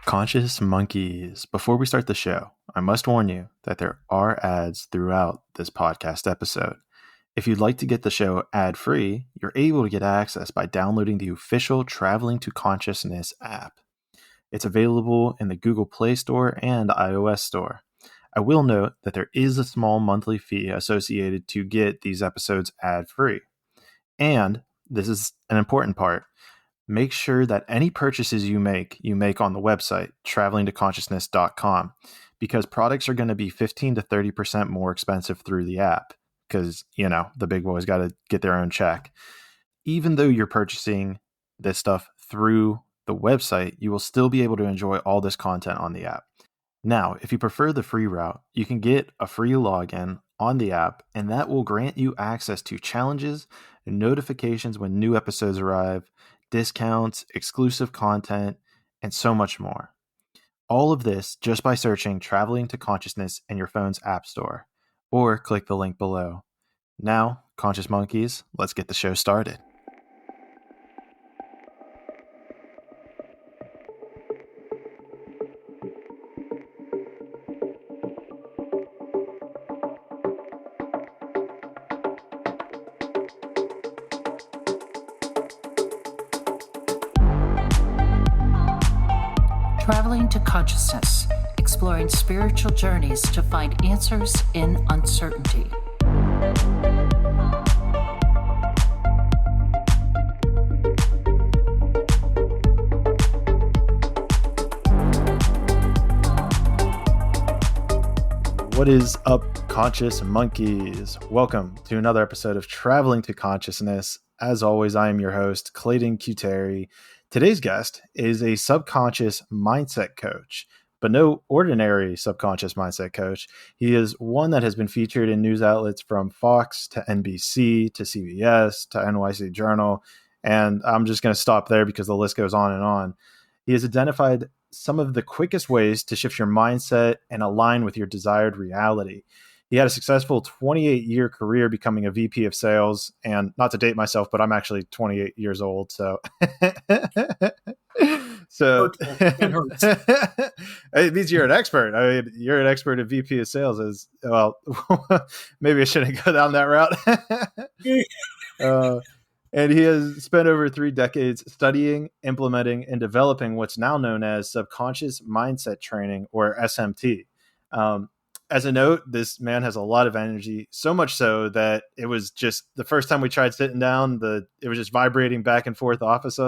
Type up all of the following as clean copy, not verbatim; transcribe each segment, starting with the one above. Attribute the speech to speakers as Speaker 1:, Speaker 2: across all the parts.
Speaker 1: Conscious monkeys, before we start the show, I must warn you that there are ads throughout this podcast episode. If you'd like to get the show ad-free, you're able to get access by downloading the official Traveling to Consciousness app. It's available in the Google Play Store and iOS Store. I will note that there is a small monthly fee associated to get these episodes ad-free. And this is an important part. Make sure that any purchases you make on the website, travelingtoconsciousness.com, because products are going to be 15 to 30% more expensive through the app because, the big boys got to get their own check. Even though you're purchasing this stuff through the website, you will still be able to enjoy all this content on the app. Now, if you prefer the free route, you can get a free login on the app, and that will grant you access to challenges and notifications when new episodes arrive, discounts, exclusive content, and so much more. All of this just by searching Traveling to Consciousness in your phone's app store, or click the link below. Now, Conscious Monkeys, let's get the show started.
Speaker 2: Traveling to Consciousness, exploring spiritual journeys to find answers in uncertainty.
Speaker 1: What is up, Conscious Monkeys? Welcome to another episode of Traveling to Consciousness. As always, I am your host, Clayton Q. Today's guest is a subconscious mindset coach, but no ordinary subconscious mindset coach. He is one that has been featured in news outlets from Fox to NBC to CBS to NYC Journal, and I'm just going to stop there because the list goes on and on. He has identified some of the quickest ways to shift your mindset and align with your desired reality. He had a successful 28-year career becoming a VP of sales, and not to date myself, but I'm actually 28 years old. So, it means you're an expert. I mean, you're an expert at VP of sales as well. Maybe I shouldn't go down that route. And he has spent over 3 decades studying, implementing, and developing what's now known as subconscious mindset training, or SMT. As a note, this man has a lot of energy, so much so that it was just the first time we tried sitting down, it was just vibrating back and forth off of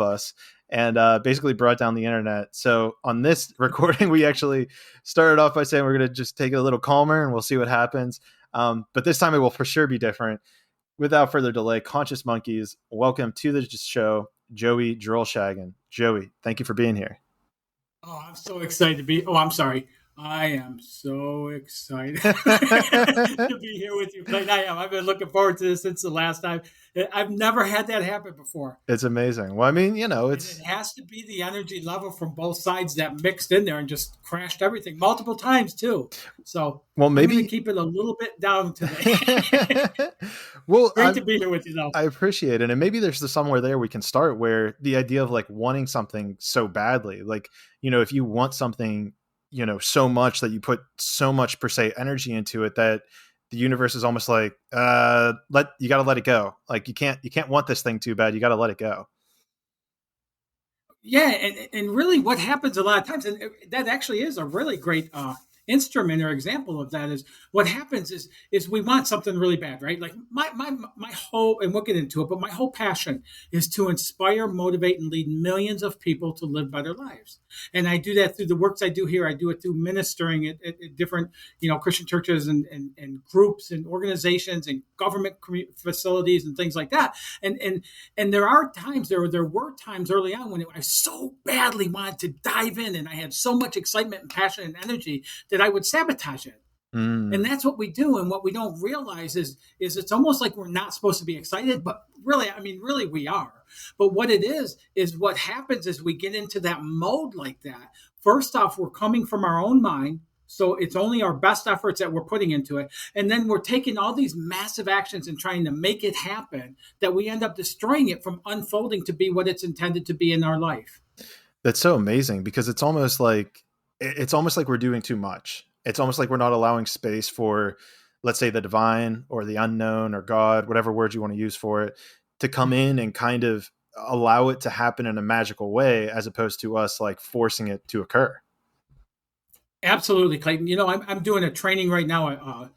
Speaker 1: us, and basically brought down the internet. So on this recording, we actually started off by saying we're going to just take it a little calmer and we'll see what happens. But this time it will for sure be different. Without further delay, Conscious Monkeys, welcome to the show, Joey Drolshagen. Joey, thank you for being here.
Speaker 3: Oh, I'm so excited to be. Oh, I'm sorry. I am so excited to be here with you, Clayton. I am. I've been looking forward to this since the last time. I've never had that happen before.
Speaker 1: It's amazing. Well, I mean, it
Speaker 3: has to be the energy level from both sides that mixed in there and just crashed everything multiple times too. So, maybe I'm going to keep it a little bit down today.
Speaker 1: Well,
Speaker 3: great to be here with you, though.
Speaker 1: I appreciate it, and maybe there's somewhere there we can start where the idea of like wanting something so badly, like if you want something, so much that you put so much per se energy into it that the universe is almost like, you got to let it go. Like you can't want this thing too bad. You got to let it go.
Speaker 3: Yeah. And really what happens a lot of times, and that actually is a really great, instrument or example of that, is what happens is we want something really bad, right? Like my whole, and we'll get into it, but my whole passion is to inspire, motivate, and lead millions of people to live better lives. And I do that through the works I do here. I do it through ministering at different, Christian churches and groups and organizations and government facilities and things like that. And there are times, there were times early on when I so badly wanted to dive in, and I had so much excitement and passion and energy that I would sabotage it. And that's what we do. And what we don't realize is it's almost like we're not supposed to be excited, but really we are. But what it is what happens is we get into that mode like that. First off, we're coming from our own mind. So it's only our best efforts that we're putting into it. And then we're taking all these massive actions and trying to make it happen that we end up destroying it from unfolding to be what it's intended to be in our life.
Speaker 1: That's so amazing, because it's almost like we're doing too much. It's almost like we're not allowing space for, let's say, the divine or the unknown or God, whatever word you want to use for it, to come in and kind of allow it to happen in a magical way, as opposed to us like forcing it to occur.
Speaker 3: Absolutely, Clayton. I'm doing a training right now,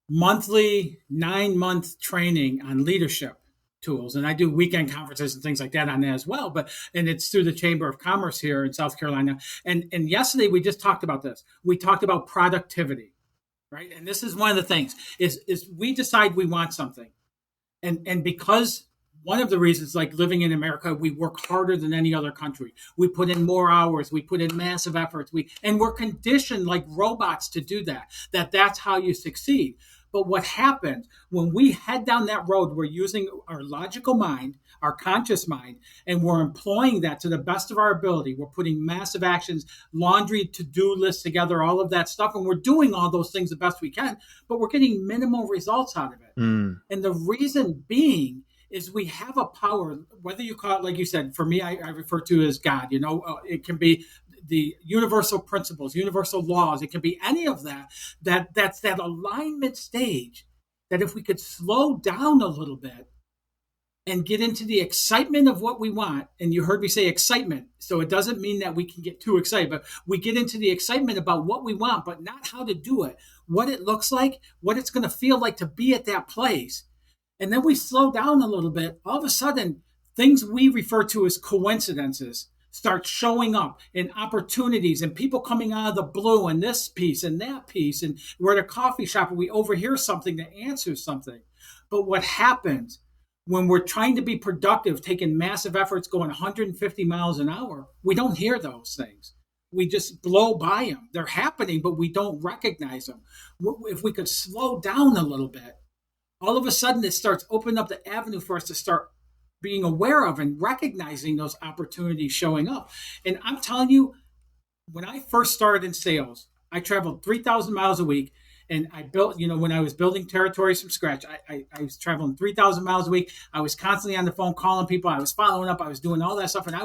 Speaker 3: monthly 9-month training on leadership tools, and I do weekend conferences and things like that on that as well. And it's through the Chamber of Commerce here in South Carolina. And yesterday we just talked about this. We talked about productivity, right? And this is one of the things is we decide we want something, and because one of the reasons, like living in America, we work harder than any other country. We put in more hours. We put in massive efforts. And we're conditioned like robots to do that. That's how you succeed. But what happens when we head down that road, we're using our logical mind, our conscious mind, and we're employing that to the best of our ability. We're putting massive actions, laundry, to-do lists together, all of that stuff. And we're doing all those things the best we can, but we're getting minimal results out of it.
Speaker 1: Mm.
Speaker 3: And the reason being is we have a power, whether you call it, like you said, for me, I refer to as God. It can be the universal principles, universal laws. It can be any of that. That's that alignment stage. That if we could slow down a little bit and get into the excitement of what we want, and you heard me say excitement, so it doesn't mean that we can get too excited, but we get into the excitement about what we want, but not how to do it, what it looks like, what it's going to feel like to be at that place. And then we slow down a little bit. All of a sudden, things we refer to as coincidences start showing up, in opportunities, and people coming out of the blue, and this piece and that piece. And we're at a coffee shop and we overhear something that answers something. But what happens when we're trying to be productive, taking massive efforts, going 150 miles an hour, we don't hear those things. We just blow by them. They're happening, but we don't recognize them. If we could slow down a little bit, all of a sudden it starts opening up the avenue for us to start being aware of and recognizing those opportunities showing up. And I'm telling you, when I first started in sales, I traveled 3,000 miles a week. And I built, when I was building territories from scratch, I was traveling 3,000 miles a week. I was constantly on the phone calling people. I was following up. I was doing all that stuff. And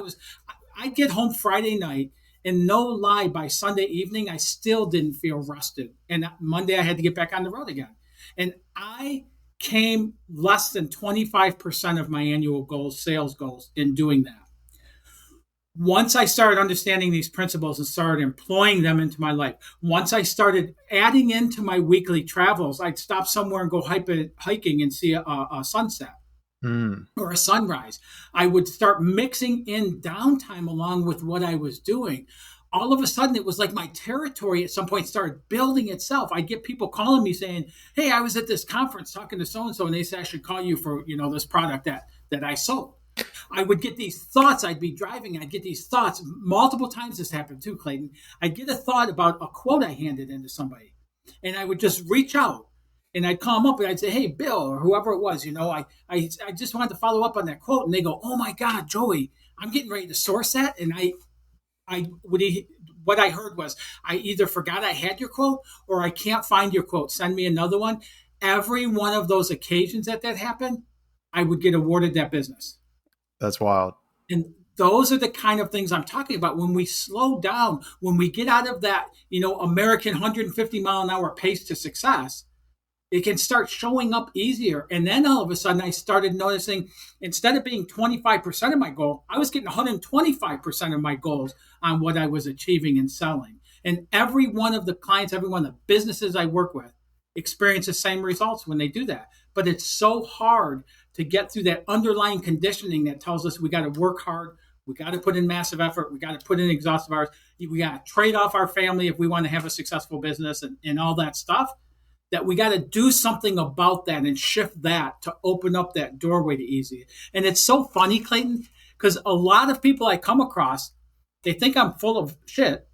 Speaker 3: I'd get home Friday night, and no lie, by Sunday evening, I still didn't feel rested. And Monday I had to get back on the road again. And I came less than 25% of my annual goals, sales goals, in doing that. Once I started understanding these principles and started employing them into my life, once I started adding into my weekly travels, I'd stop somewhere and go hiking and see a sunset or a sunrise. I would start mixing in downtime along with what I was doing. All of a sudden, it was like my territory at some point started building itself. I'd get people calling me saying, hey, I was at this conference talking to so-and-so, and they said I should call you for, this product that I sold. I would get these thoughts. I'd be driving, and I'd get these thoughts. Multiple times this happened too, Clayton. I'd get a thought about a quote I handed into somebody, and I would just reach out, and I'd call them up, and I'd say, hey, Bill, or whoever it was, I just wanted to follow up on that quote. And they go, oh, my God, Joey, I'm getting ready to source that. And what I heard was, I either forgot I had your quote, or I can't find your quote. Send me another one. Every one of those occasions that happened, I would get awarded that business.
Speaker 1: That's wild.
Speaker 3: And those are the kind of things I'm talking about. When we slow down, when we get out of that, American 150 mile an hour pace to success, it can start showing up easier. And then all of a sudden I started noticing, instead of being 25% of my goal, I was getting 125% of my goals on what I was achieving and selling. And every one of the clients, every one of the businesses I work with experience the same results when they do that. But it's so hard to get through that underlying conditioning that tells us we got to work hard. We got to put in massive effort. We got to put in exhaustive hours. We got to trade off our family if we want to have a successful business and all that stuff. That we got to do something about that and shift that to open up that doorway to easy. And it's so funny, Clayton, because a lot of people I come across, they think I'm full of shit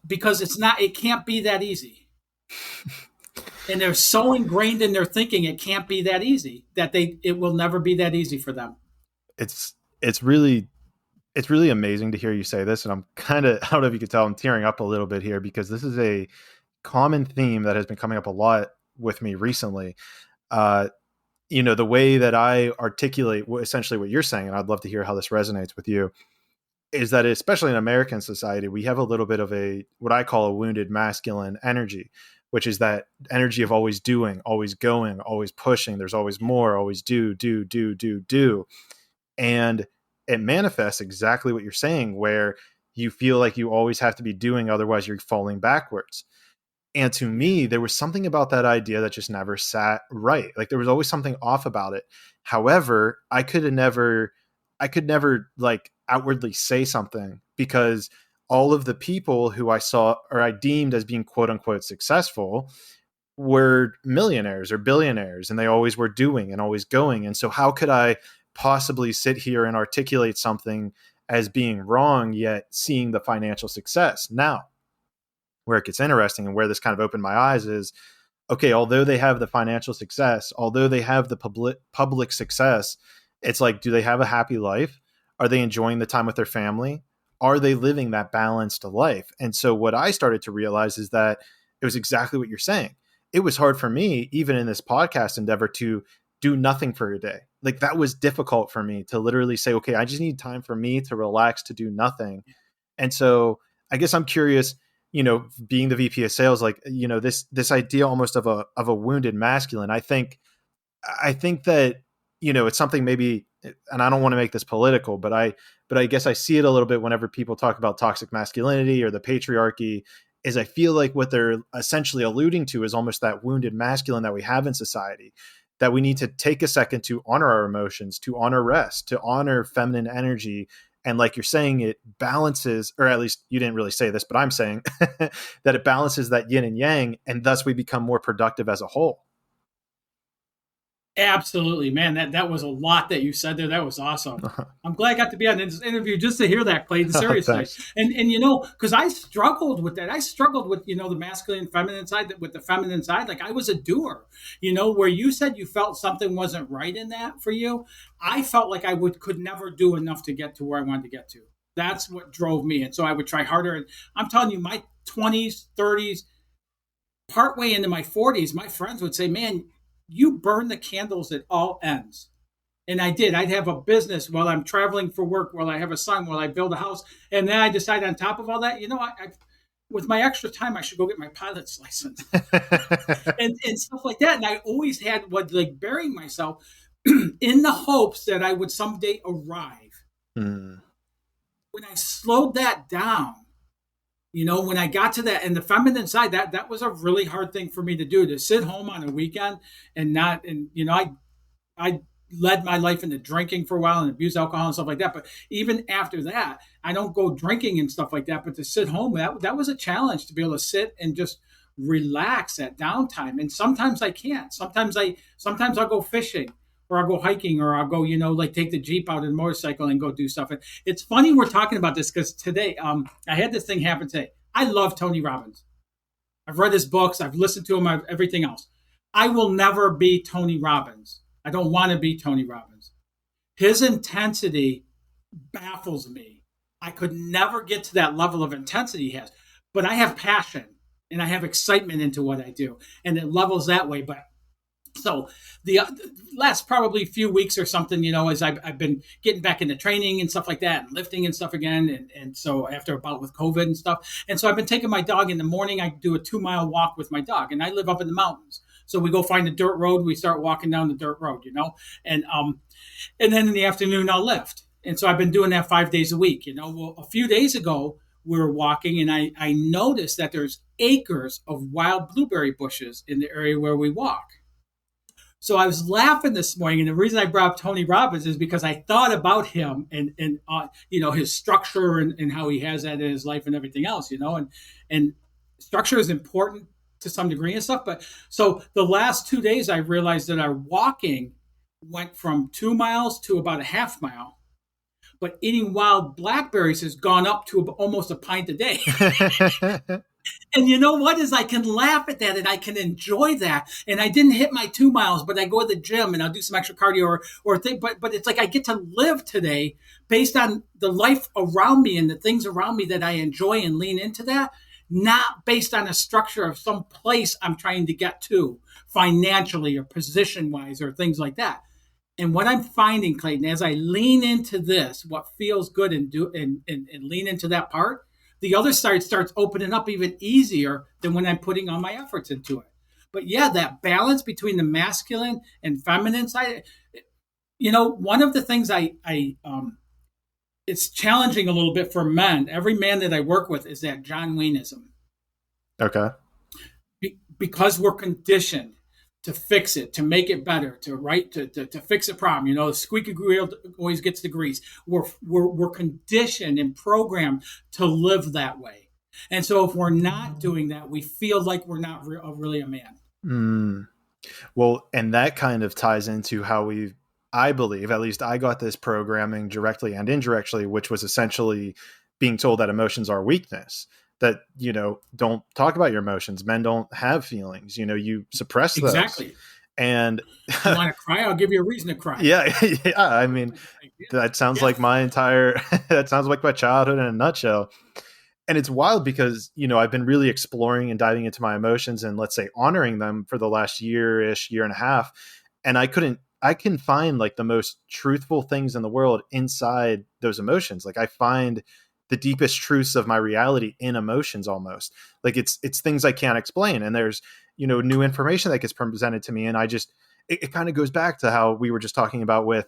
Speaker 3: because it can't be that easy. And they're so ingrained in their thinking it can't be that easy that it will never be that easy for them.
Speaker 1: It's really amazing to hear you say this. And I'm kind of, I don't know if you could tell, I'm tearing up a little bit here, because this is a common theme that has been coming up a lot with me recently. The way that I articulate essentially what you're saying, and I'd love to hear how this resonates with you, is that especially in American society, we have a little bit of a, what I call a wounded masculine energy, which is that energy of always doing, always going, always pushing. There's always more, always do, do, do, do, do. And it manifests exactly what you're saying, where you feel like you always have to be doing, otherwise you're falling backwards. And to me, there was something about that idea that just never sat right. Like there was always something off about it. However, I could never like outwardly say something, because all of the people who I saw or I deemed as being quote unquote successful were millionaires or billionaires, and they always were doing and always going. And so how could I possibly sit here and articulate something as being wrong, yet seeing the financial success? Now, where it gets interesting and where this kind of opened my eyes is, okay, although they have the financial success, although they have the public success, it's like, do they have a happy life? Are they enjoying the time with their family? Are they living that balanced life? And so what I started to realize is that it was exactly what you're saying. It was hard for me, even in this podcast endeavor, to do nothing for a day. Like that was difficult for me to literally say, okay, I just need time for me to relax, to do nothing. And so I guess I'm curious, being the VP of sales, like, this idea almost of a wounded masculine. I think that, it's something maybe, and I don't want to make this political, but I guess I see it a little bit whenever people talk about toxic masculinity or the patriarchy, is I feel like what they're essentially alluding to is almost that wounded masculine that we have in society, that we need to take a second to honor our emotions, to honor rest, to honor feminine energy. And like you're saying, it balances, or at least you didn't really say this, but I'm saying that it balances that yin and yang, and thus we become more productive as a whole.
Speaker 3: Absolutely, man. That was a lot that you said there. That was awesome. I'm glad I got to be on this interview just to hear that, Clayton. Seriously, and because I struggled with that. I struggled with the masculine, feminine side. With the feminine side, like I was a doer. Where you said you felt something wasn't right in that for you. I felt like I could never do enough to get to where I wanted to get to. That's what drove me, and so I would try harder. And I'm telling you, my 20s, 30s, partway into my 40s, my friends would say, "Man, you burn the candles at all ends." And I did. I'd have a business while I'm traveling for work, while I have a son, while I build a house. And then I decided on top of all that, I with my extra time, I should go get my pilot's license and stuff like that. And I always had burying myself in the hopes that I would someday arrive. Mm. When I slowed that down, when I got to that and the feminine side, that was a really hard thing for me to do, to sit home on a weekend and I led my life into drinking for a while and abused alcohol and stuff like that. But even after that, I don't go drinking and stuff like that. But to sit home, that was a challenge, to be able to sit and just relax at downtime. And sometimes I can't. Sometimes I'll go fishing, or I'll go hiking, or I'll go, take the Jeep out and motorcycle and go do stuff. And it's funny we're talking about this because today, I had this thing happen today. I love Tony Robbins. I've read his books. I've listened to him, everything else. I will never be Tony Robbins. I don't want to be Tony Robbins. His intensity baffles me. I could never get to that level of intensity he has. But I have passion and I have excitement into what I do. And it levels that way. But so the last probably few weeks or something, as I've been getting back into training and stuff like that, and lifting and stuff again. And so after a bout with COVID and stuff. And so I've been taking my dog in the morning. I do a 2-mile walk with my dog, and I live up in the mountains. So we go find a dirt road. We start walking down the dirt road, and then in the afternoon I'll lift. And so I've been doing that 5 days a week, Well, a few days ago we were walking, and I noticed that there's acres of wild blueberry bushes in the area where we walk. So I was laughing this morning, and the reason I brought up Tony Robbins is because I thought about him and his structure and how he has that in his life and everything else, and structure is important to some degree and stuff. But so the last 2 days, I realized that our walking went from 2 miles to about a half mile, but eating wild blackberries has gone up to almost a pint a day. And you know what is I can laugh at that and I can enjoy that. And I didn't hit my 2 miles, but I go to the gym and I'll do some extra cardio or thing. But it's like I get to live today based on the life around me and the things around me that I enjoy and lean into that, not based on a structure of some place I'm trying to get to financially or position wise or things like that. And what I'm finding, Clayton, as I lean into this, what feels good and lean into that part, the other side starts opening up even easier than when I'm putting all my efforts into it. But yeah, that balance between the masculine and feminine side, one of the things it's challenging a little bit for men. Every man that I work with is that John Wayneism.
Speaker 1: Okay.
Speaker 3: Because we're conditioned to fix it, to make it better, to fix a problem. The squeaky wheel always gets the grease. We're conditioned and programmed to live that way. And so if we're not doing that, we feel like we're not really a man.
Speaker 1: Mm. Well, and that kind of ties into how I believe, at least I got this programming directly and indirectly, which was essentially being told that emotions are weakness. That, don't talk about your emotions. Men don't have feelings. You suppress those.
Speaker 3: Exactly.
Speaker 1: And
Speaker 3: you want to cry? I'll give you a reason to cry.
Speaker 1: Yeah. I mean, that sounds like that sounds like my childhood in a nutshell. And it's wild because, I've been really exploring and diving into my emotions and, let's say, honoring them for the last year and a half. And I can find like the most truthful things in the world inside those emotions. Like I find the deepest truths of my reality in emotions almost. Like it's things I can't explain. And there's, new information that gets presented to me. And it kind of goes back to how we were just talking about with,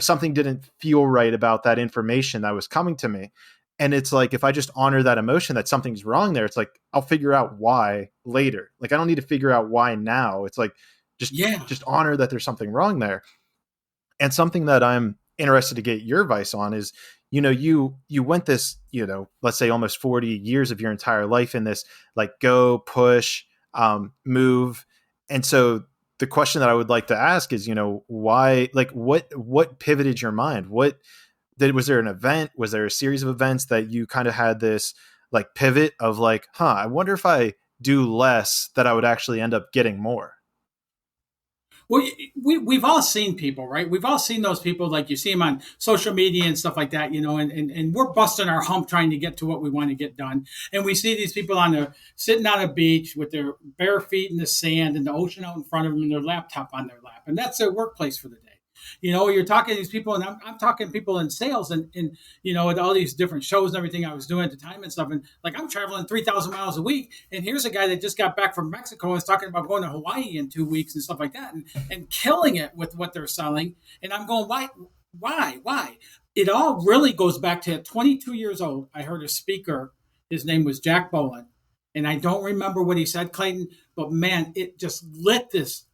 Speaker 1: something didn't feel right about that information that was coming to me. And it's like, if I just honor that emotion that something's wrong there, it's like, I'll figure out why later. Like, I don't need to figure out why now. It's like, just honor that there's something wrong there. And something that I'm interested to get your advice on is, you went this, let's say almost 40 years of your entire life in this, like go, push, move. And so the question that I would like to ask is, why, like what pivoted your mind? Was there an event? Was there a series of events that you kind of had this like pivot of like, I wonder if I do less that I would actually end up getting more?
Speaker 3: Well, we've all seen people, right? We've all seen those people, like you see them on social media and stuff like that, and we're busting our hump trying to get to what we want to get done. And we see these people sitting on a beach with their bare feet in the sand and the ocean out in front of them and their laptop on their lap. And that's their workplace for the day. You're talking to these people, and I'm talking to people in sales and with all these different shows and everything I was doing at the time and stuff. And like, I'm traveling 3,000 miles a week. And here's a guy that just got back from Mexico and is talking about going to Hawaii in 2 weeks and stuff like that and killing it with what they're selling. And I'm going, why? It all really goes back to 22 years old. I heard a speaker, his name was Jack Boland. And I don't remember what he said, Clayton, but man, it just lit this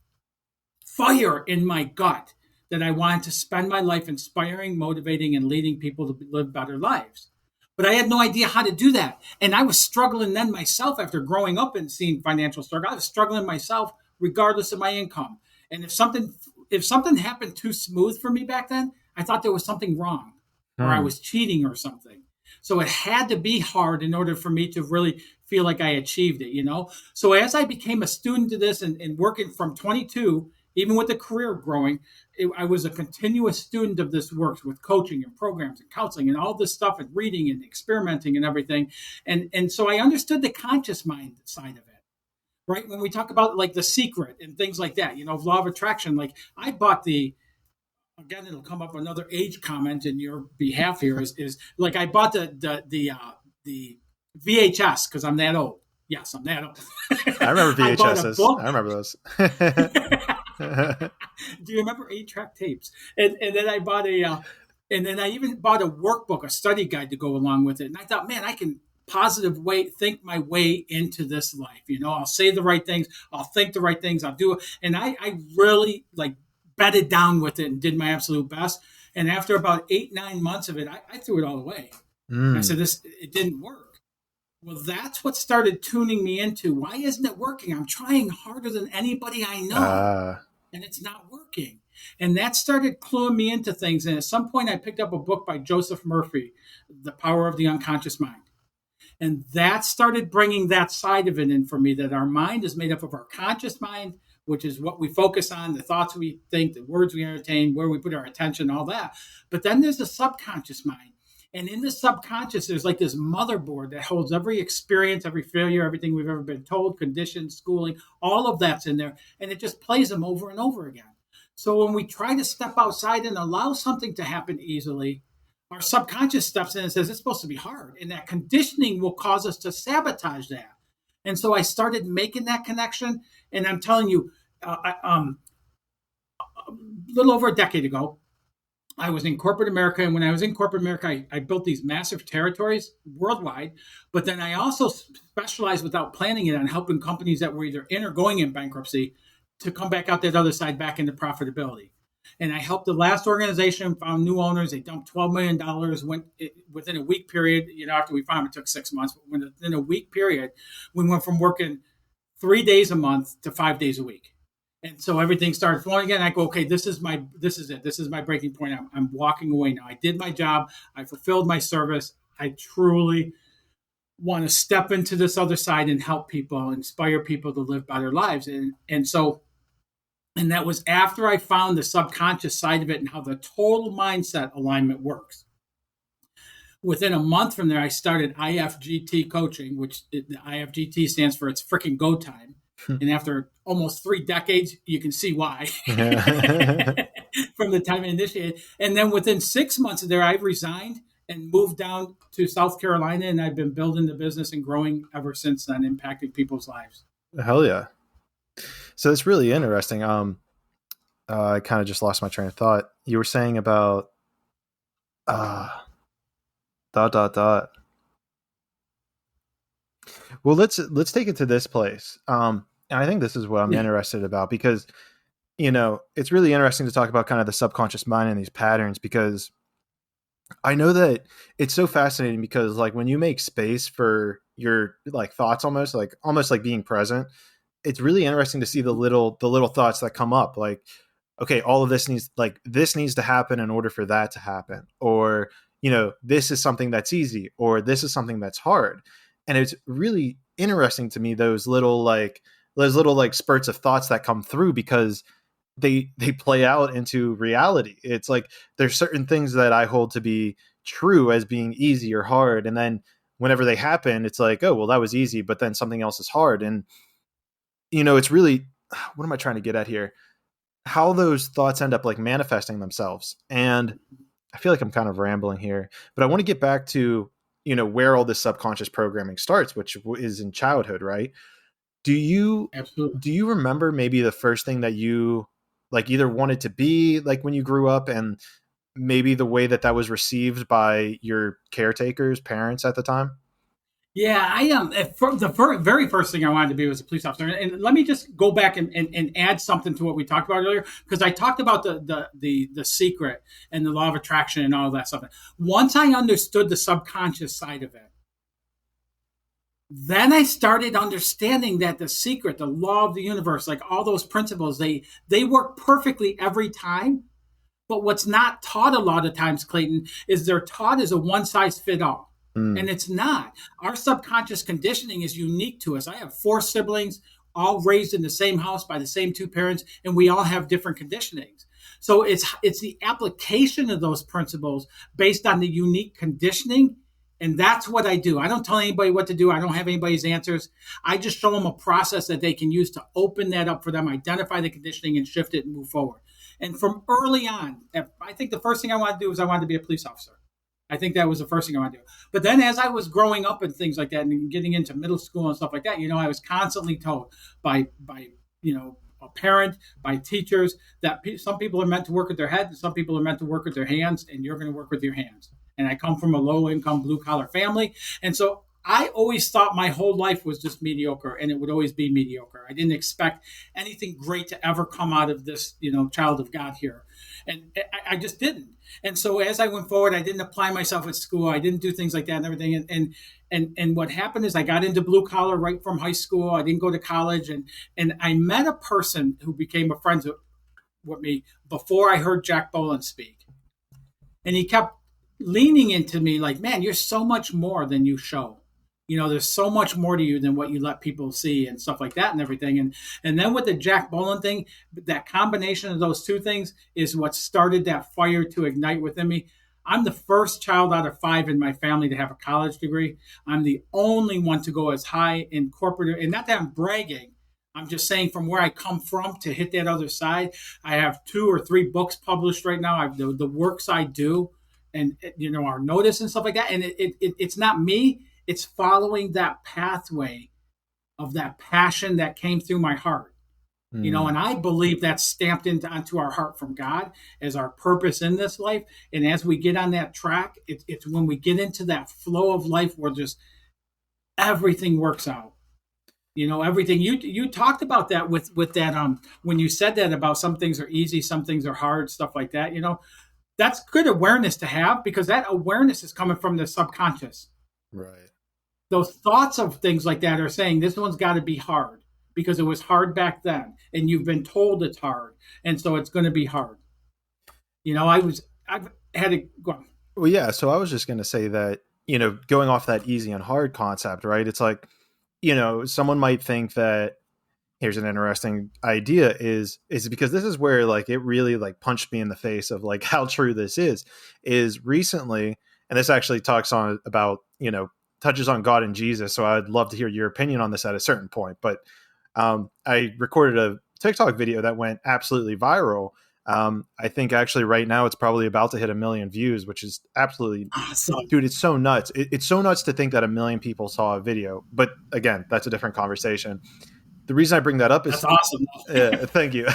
Speaker 3: fire in my gut that I wanted to spend my life inspiring, motivating, and leading people to live better lives. But I had no idea how to do that. And I was struggling then myself after growing up and seeing financial struggle. I was struggling myself regardless of my income. And if something happened too smooth for me back then, I thought there was something wrong or I was cheating or something. So it had to be hard in order for me to really feel like I achieved it, So as I became a student of this and working from 22, even with the career growing, I was a continuous student of this work with coaching and programs and counseling and all this stuff and reading and experimenting and everything. And so I understood the conscious mind side of it, right? When we talk about like The Secret and things like that, law of attraction, like I bought again, it'll come up another age comment in your behalf here is like I bought the VHS because I'm that old. Yes, I'm that old.
Speaker 1: I remember VHSs. I remember those.
Speaker 3: Do you remember 8-track tapes? And then I bought and then I even bought a workbook, a study guide to go along with it. And I thought, man, I can think my way into this life. I'll say the right things. I'll think the right things. I'll do it. And I really like bedded down with it and did my absolute best. And after about 8-9 months of it, I threw it all away. I said, it didn't work. Well, that's what started tuning me into, why isn't it working? I'm trying harder than anybody I know, and it's not working. And that started cluing me into things. And at some point, I picked up a book by Joseph Murphy, The Power of the Unconscious Mind. And that started bringing that side of it in for me, that our mind is made up of our conscious mind, which is what we focus on, the thoughts we think, the words we entertain, where we put our attention, all that. But then there's the subconscious mind. And in the subconscious, there's like this motherboard that holds every experience, every failure, everything we've ever been told, conditioned, schooling, all of that's in there. And it just plays them over and over again. So when we try to step outside and allow something to happen easily, our subconscious steps in and says it's supposed to be hard. And that conditioning will cause us to sabotage that. And so I started making that connection. And I'm telling you, a little over a decade ago, I was in corporate America. And when I was in corporate America, I built these massive territories worldwide. But then I also specialized without planning it on helping companies that were either in or going in bankruptcy to come back out that other side back into profitability. And I helped the last organization, found new owners. They dumped $12 million. Within a week period, after we found them, it took 6 months. But within a week period, we went from working 3 days a month to 5 days a week. And so everything started flowing again. I go, okay, this is it. This is my breaking point. I'm walking away now. I did my job. I fulfilled my service. I truly want to step into this other side and help people, inspire people to live better lives. And that was after I found the subconscious side of it and how the total mindset alignment works. Within a month from there, I started IFGT coaching, which the IFGT stands for It's Freaking Go Time. And after almost 3 decades, you can see why from the time I initiated. And then within 6 months of there, I resigned and moved down to South Carolina. And I've been building the business and growing ever since then, impacting people's lives.
Speaker 1: Hell yeah. So it's really interesting. I kind of just lost my train of thought. You were saying about Well, let's take it to this place. And I think this is what I'm interested about because, it's really interesting to talk about kind of the subconscious mind and these patterns because I know that it's so fascinating because like when you make space for your like thoughts almost like being present, it's really interesting to see the little thoughts that come up like, okay, all of this needs to happen in order for that to happen. Or, this is something that's easy or this is something that's hard. And it's really interesting to me, those little spurts of thoughts that come through because they play out into reality. It's like there's certain things that I hold to be true as being easy or hard. And then whenever they happen, it's like, oh, well, that was easy, but then something else is hard. And, it's really, what am I trying to get at here? How those thoughts end up like manifesting themselves. And I feel like I'm kind of rambling here, but I want to get back to, where all this subconscious programming starts, which is in childhood, right? Do you remember maybe the first thing that you like either wanted to be like when you grew up and maybe the way that was received by your caretakers, parents at the time?
Speaker 3: Yeah, I the very first thing I wanted to be was a police officer. And let me just go back and add something to what we talked about earlier, because I talked about the secret and the law of attraction and all of that stuff. Once I understood the subconscious side of it, then I started understanding that the secret, the law of the universe, like all those principles, they work perfectly every time. But what's not taught a lot of times, Clayton, is they're taught as a one size fit all. And it's not. Our subconscious conditioning is unique to us. I have 4 siblings, all raised in the same house by the same 2 parents, and we all have different conditionings. So it's the application of those principles based on the unique conditioning. And that's what I do. I don't tell anybody what to do. I don't have anybody's answers. I just show them a process that they can use to open that up for them, identify the conditioning and shift it and move forward. And from early on, I think the first thing I wanted to do was I wanted to be a police officer. I think that was the first thing I wanted to do. But then as I was growing up and things like that and getting into middle school and stuff like that, I was constantly told by a parent, by teachers that some people are meant to work with their head and some people are meant to work with their hands, and you're going to work with your hands. And I come from a low-income, blue-collar family. And so I always thought my whole life was just mediocre, and it would always be mediocre. I didn't expect anything great to ever come out of this, child of God here. And I just didn't. And so as I went forward, I didn't apply myself at school. I didn't do things like that and everything. And what happened is I got into blue collar right from high school. I didn't go to college. And I met a person who became a friend with me before I heard Jack Boland speak. And he kept leaning into me like, man, you're so much more than you show. There's so much more to you than what you let people see and stuff like that and everything. And then with the Jack Boland thing, that combination of those 2 things is what started that fire to ignite within me. I'm the first child out of 5 in my family to have a college degree. I'm the only one to go as high in corporate, and not that I'm bragging, I'm just saying from where I come from to hit that other side. I have 2 or 3 books published right now. I have the works I do, and our notice and stuff like that. And it's not me. It's following that pathway of that passion that came through my heart. And I believe that's stamped onto our heart from God as our purpose in this life. And as we get on that track, it's when we get into that flow of life where just everything works out. Everything you talked about that with that when you said that about some things are easy, some things are hard, stuff like that. That's good awareness to have, because that awareness is coming from the subconscious.
Speaker 1: Right.
Speaker 3: Those thoughts of things like that are saying this one's got to be hard because it was hard back then, and you've been told it's hard, and so it's going to be hard. I've had to go on.
Speaker 1: Well, yeah. So I was just going to say that, going off that easy and hard concept, right? It's like, someone might think that, here's an interesting idea, is because this is where like it really like punched me in the face of like how true this is recently. And this actually touches on God and Jesus. So I'd love to hear your opinion on this at a certain point. But I recorded a TikTok video that went absolutely viral. I think actually right now it's probably about to hit 1 million views, which is absolutely awesome. Dude, it's so nuts. It's so nuts to think that 1 million people saw a video. But again, that's a different conversation. The reason I bring that up is
Speaker 3: that's awesome.
Speaker 1: Thank you.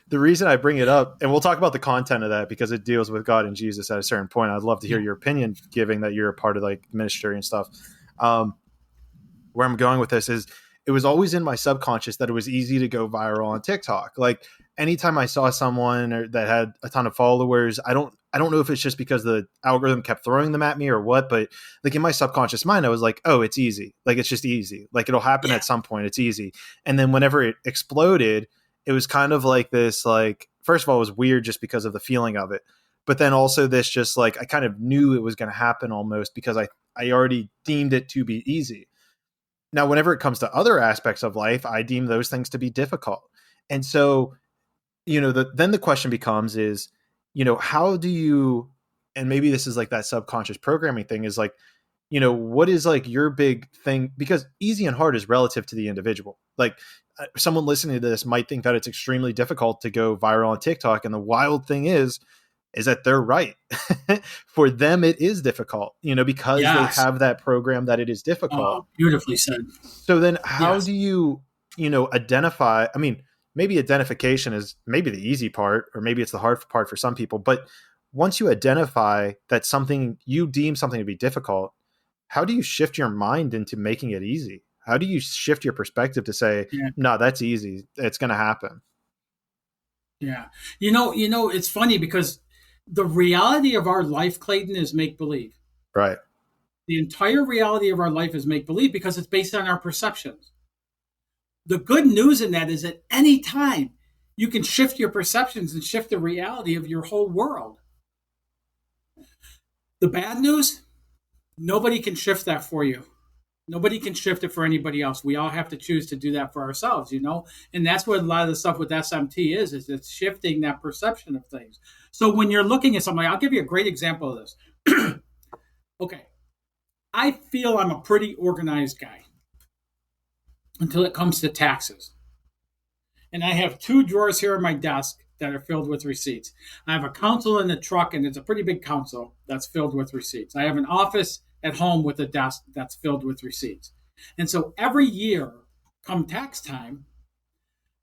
Speaker 1: The reason I bring it up, and we'll talk about the content of that because it deals with God and Jesus at a certain point. I'd love to hear your opinion, given that you're a part of like ministry and stuff. Where I'm going with this is, it was always in my subconscious that it was easy to go viral on TikTok. Like anytime I saw someone that had a ton of followers, I don't know if it's just because the algorithm kept throwing them at me or what, but like in my subconscious mind, I was like, oh, it's easy. Like, it's just easy. Like it'll happen at some point. It's easy. And then whenever it exploded, it was kind of like this, like, first of all, it was weird just because of the feeling of it. But then also this just like, I kind of knew it was going to happen almost because I already deemed it to be easy. Now, whenever it comes to other aspects of life, I deem those things to be difficult. And so, then the question becomes is, how do you, and maybe this is like that subconscious programming thing, is like, what is like your big thing? Because easy and hard is relative to the individual. Like someone listening to this might think that it's extremely difficult to go viral on TikTok. And the wild thing is that they're right. For them, it is difficult, because they have that program that it is difficult.
Speaker 3: Oh, beautifully said.
Speaker 1: So then how do you, identify, I mean, maybe identification is maybe the easy part, or maybe it's the hard part for some people. But once you identify that you deem something to be difficult, how do you shift your mind into making it easy? How do you shift your perspective to say, no, that's easy. It's going to happen.
Speaker 3: Yeah. It's funny because the reality of our life, Clayton, is make-believe.
Speaker 1: Right.
Speaker 3: The entire reality of our life is make-believe because it's based on our perceptions. The good news in that is at any time you can shift your perceptions and shift the reality of your whole world. The bad news, nobody can shift that for you. Nobody can shift it for anybody else. We all have to choose to do that for ourselves, And that's what a lot of the stuff with SMT is it's shifting that perception of things. So when you're looking at something, I'll give you a great example of this. Okay. I feel I'm a pretty organized guy until it comes to taxes. And I have 2 drawers here on my desk that are filled with receipts. I have a console in the truck, and it's a pretty big console that's filled with receipts. I have an office at home with a desk that's filled with receipts. And so every year, come tax time,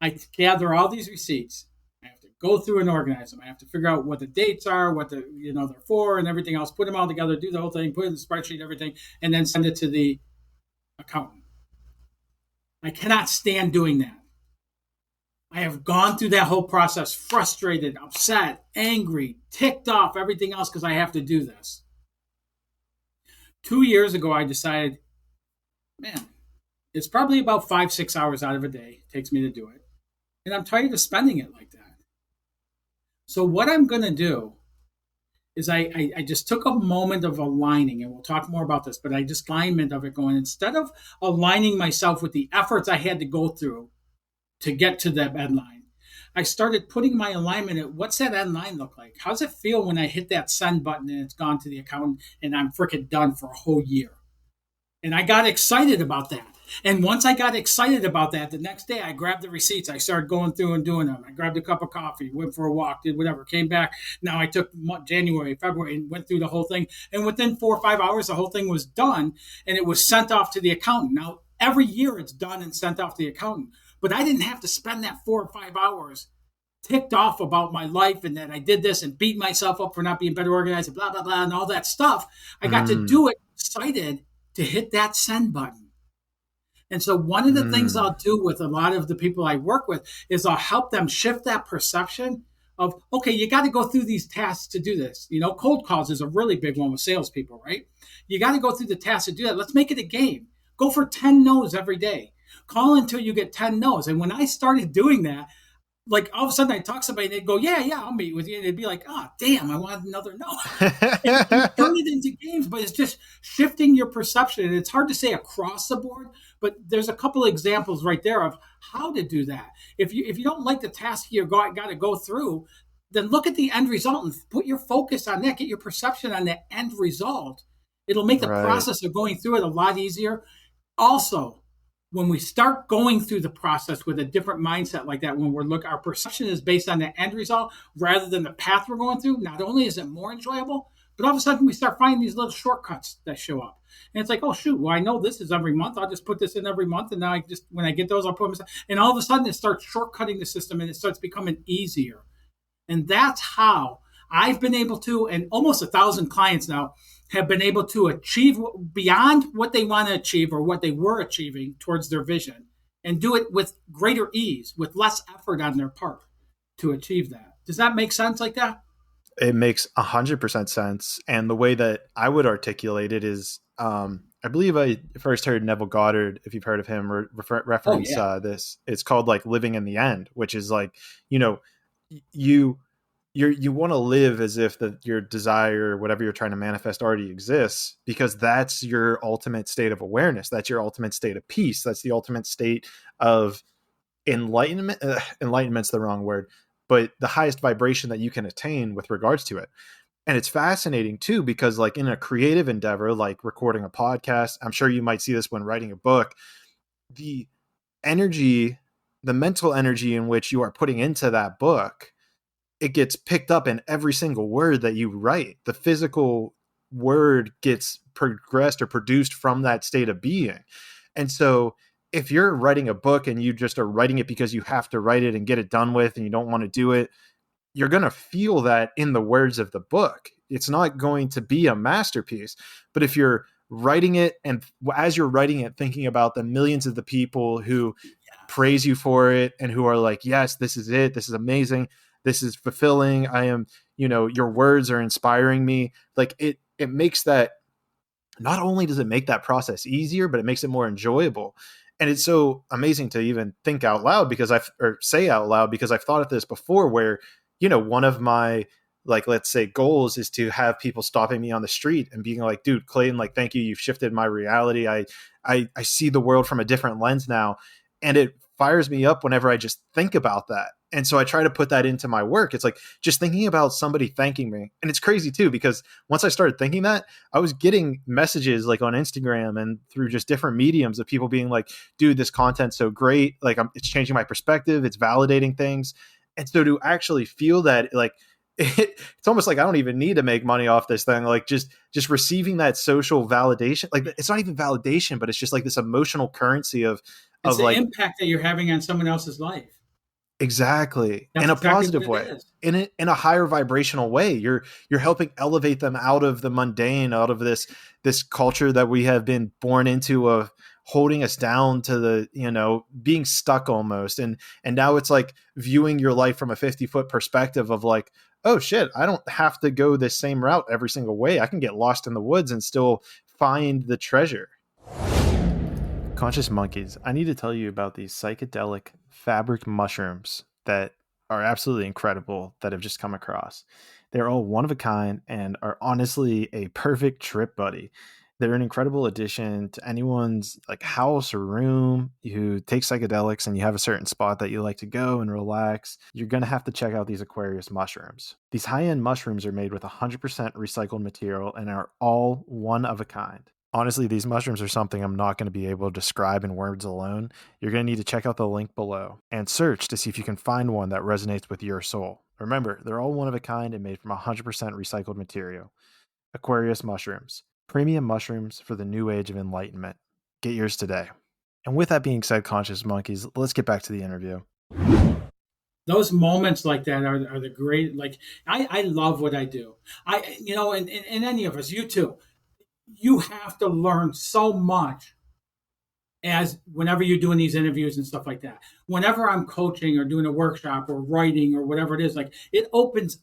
Speaker 3: I gather all these receipts. I have to go through and organize them. I have to figure out what the dates are, what they're for, and everything else. Put them all together, do the whole thing, put it in the spreadsheet, everything, and then send it to the accountant. I cannot stand doing that. I have gone through that whole process, frustrated, upset, angry, ticked off, everything else because I have to do this. 2 years ago, I decided, man, it's probably about 5-6 hours out of a day it takes me to do it. And I'm tired of spending it like that. So what I'm going to do is I just took a moment of aligning, and we'll talk more about this, but I just alignment of it going, instead of aligning myself with the efforts I had to go through to get to that end line, I started putting my alignment at what's that end line look like? How does it feel when I hit that send button and it's gone to the accountant and I'm freaking done for a whole year? And I got excited about that. And once I got excited about that, the next day I grabbed the receipts. I started going through and doing them. I grabbed a cup of coffee, went for a walk, did whatever, came back. Now I took January, February, and went through the whole thing. And within 4 or 5 hours, the whole thing was done, and it was sent off to the accountant. Now, every year it's done and sent off to the accountant. But I didn't have to spend that 4 or 5 hours ticked off about my life and that I did this and beat myself up for not being better organized and blah, blah, blah, and all that stuff. I got to do it excited to hit that send button. And so one of the things I'll do with a lot of the people I work with is I'll help them shift that perception of, okay, you got to go through these tasks to do this. Cold calls is a really big one with salespeople, right? You got to go through the tasks to do that. Let's make it a game. Go for 10 no's every day. Call until you get 10 no's. And when I started doing that, like all of a sudden I talk to somebody and they'd go, yeah, I'll meet with you. And they'd be like, oh, damn, I wanted another no. And you turn it into games, but it's just shifting your perception. And it's hard to say across the board, but there's a couple of examples right there of how to do that. If you don't like the task you got to go through, then look at the end result and put your focus on that. Get your perception on the end result. It'll make the process of going through it a lot easier. Also, when we start going through the process with a different mindset like that, our perception is based on the end result rather than the path we're going through, not only is it more enjoyable, but all of a sudden we start finding these little shortcuts that show up. And it's like, oh, shoot, well, I know this is every month. I'll just put this in every month. And now when I get those, I'll put them. And all of a sudden it starts shortcutting the system and it starts becoming easier. And that's how I've been able to, and almost 1,000 clients now have been able to achieve beyond what they want to achieve or what they were achieving towards their vision, and do it with greater ease, with less effort on their part to achieve that. Does that make sense like that?
Speaker 1: It makes 100% sense. And the way that I would articulate it is, I believe I first heard Neville Goddard, if you've heard of him, reference this. It's called like living in the end, which is like, you want to live as if your desire, whatever you're trying to manifest, already exists, because that's your ultimate state of awareness. That's your ultimate state of peace. That's the ultimate state of enlightenment. Enlightenment's the wrong word, but the highest vibration that you can attain with regards to it. And it's fascinating too, because like in a creative endeavor, like recording a podcast, I'm sure you might see this when writing a book, the mental energy in which you are putting into that book, it gets picked up in every single word that you write. The physical word gets progressed or produced from that state of being. And so if you're writing a book and you just are writing it because you have to write it and get it done with, and you don't want to do it, you're going to feel that in the words of the book. It's not going to be a masterpiece. But if you're writing it, and as you're writing it, thinking about the millions of the people who praise you for it and who are like, yes, this is it. This is amazing. This is fulfilling. I am, your words are inspiring me. Like it makes that, not only does it make that process easier, but it makes it more enjoyable. And it's so amazing to even think out loud say out loud, because I've thought of this before where, one of my, like, let's say goals is to have people stopping me on the street and being like, dude, Clayton, like, thank you. You've shifted my reality. I see the world from a different lens now. And it fires me up whenever I just think about that. And so I try to put that into my work. It's like just thinking about somebody thanking me. And it's crazy too, because once I started thinking that, I was getting messages like on Instagram and through just different mediums of people being like, dude, this content's so great. Like it's changing my perspective. It's validating things. And so to actually feel that, like, it's almost like I don't even need to make money off this thing. Like just receiving that social validation, like it's not even validation, but it's just like this emotional currency of
Speaker 3: the
Speaker 1: like
Speaker 3: impact that you're having on someone else's life.
Speaker 1: Exactly.
Speaker 3: That's
Speaker 1: in a
Speaker 3: exactly
Speaker 1: positive
Speaker 3: what
Speaker 1: way,
Speaker 3: it is.
Speaker 1: in a higher vibrational way. You're helping elevate them out of the mundane, out of this culture that we have been born into of holding us down to the, being stuck almost. And now it's like viewing your life from a 50-foot perspective of like, oh shit, I don't have to go this same route every single way. I can get lost in the woods and still find the treasure. Conscious monkeys, I need to tell you about these psychedelic fabric mushrooms that are absolutely incredible that I've just come across. They're all one of a kind and are honestly a perfect trip buddy. They're an incredible addition to anyone's like house or room who takes psychedelics and you have a certain spot that you like to go and relax. You're going to have to check out these Aquarius mushrooms. These high-end mushrooms are made with 100% recycled material and are all one of a kind. Honestly, these mushrooms are something I'm not going to be able to describe in words alone. You're going to need to check out the link below and search to see if you can find one that resonates with your soul. Remember, they're all one of a kind and made from 100% recycled material. Aquarius mushrooms, premium mushrooms for the new age of enlightenment. Get yours today. And with that being said, conscious monkeys, let's get back to the interview.
Speaker 3: Those moments like that are the great. Like I love what I do. And any of us, you too, you have to learn so much as whenever you're doing these interviews and stuff like that. Whenever I'm coaching or doing a workshop or writing or whatever it is, like it opens,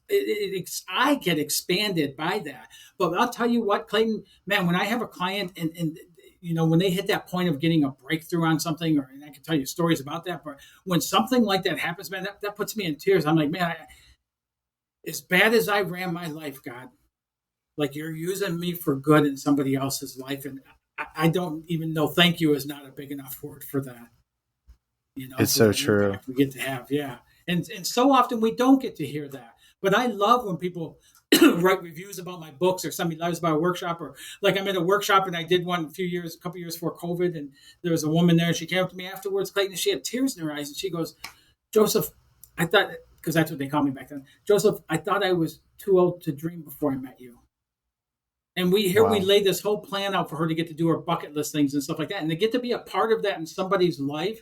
Speaker 3: I get expanded by that. But I'll tell you what, Clayton, man, when I have a client and when they hit that point of getting a breakthrough on something, and I can tell you stories about that, but when something like that happens, man, that puts me in tears. I'm like, man, as bad as I ran my life, God, like you're using me for good in somebody else's life. And I don't even know thank you is not a big enough word for that.
Speaker 1: It's so true.
Speaker 3: We get to have, yeah. And so often we don't get to hear that. But I love when people write reviews about my books or somebody loves about a workshop, or like I'm in a workshop and I did one a couple years before COVID, and there was a woman there and she came up to me afterwards, Clayton, and she had tears in her eyes and she goes, Joseph, I thought, because that's what they called me back then, Joseph, I thought I was too old to dream before I met you. And we laid this whole plan out for her to get to do her bucket list things and stuff like that. And to get to be a part of that in somebody's life,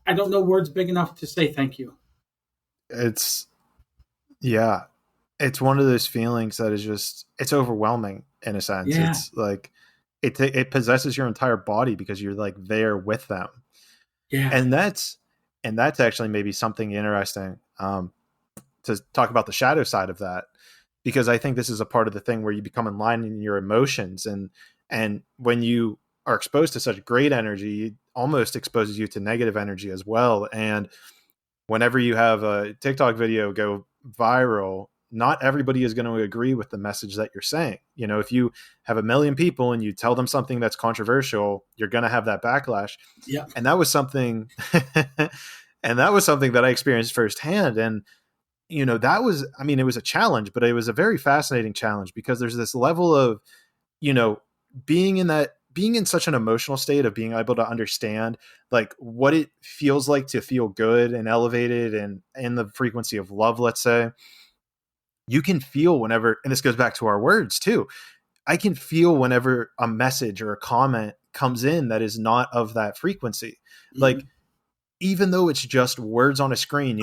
Speaker 3: I don't know words big enough to say thank you.
Speaker 1: It's one of those feelings that is just, it's overwhelming in a sense. Yeah. It's like, it possesses your entire body because you're like there with them.
Speaker 3: Yeah.
Speaker 1: And that's actually maybe something interesting to talk about the shadow side of that. Because I think this is a part of the thing where you become in line in your emotions. And when you are exposed to such great energy, it almost exposes you to negative energy as well. And whenever you have a TikTok video go viral, not everybody is going to agree with the message that you're saying. If you have 1 million people and you tell them something that's controversial, you're going to have that backlash.
Speaker 3: Yeah.
Speaker 1: And that was something, that I experienced firsthand. And that was, it was a challenge, but it was a very fascinating challenge because there's this level of, being in such an emotional state of being able to understand like what it feels like to feel good and elevated and in the frequency of love, let's say. You can feel whenever, and this goes back to our words too, I can feel whenever a message or a comment comes in that is not of that frequency. Mm-hmm. Like, even though it's just words on a screen,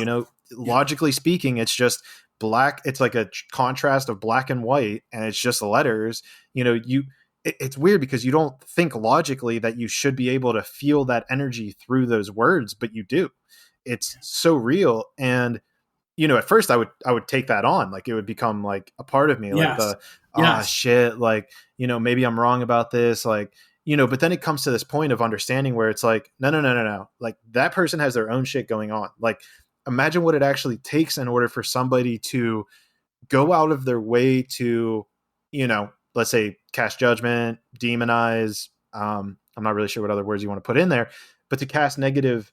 Speaker 1: logically speaking, it's just black. It's like a contrast of black and white, and it's just letters. It's weird because you don't think logically that you should be able to feel that energy through those words, but you do. It's so real. And, at first I would take that on, like it would become like a part of me,
Speaker 3: yes.
Speaker 1: Like shit, like, maybe I'm wrong about this. Like, but then it comes to this point of understanding where it's like, no. Like that person has their own shit going on. Like, imagine what it actually takes in order for somebody to go out of their way to, let's say cast judgment, demonize. I'm not really sure what other words you want to put in there, but to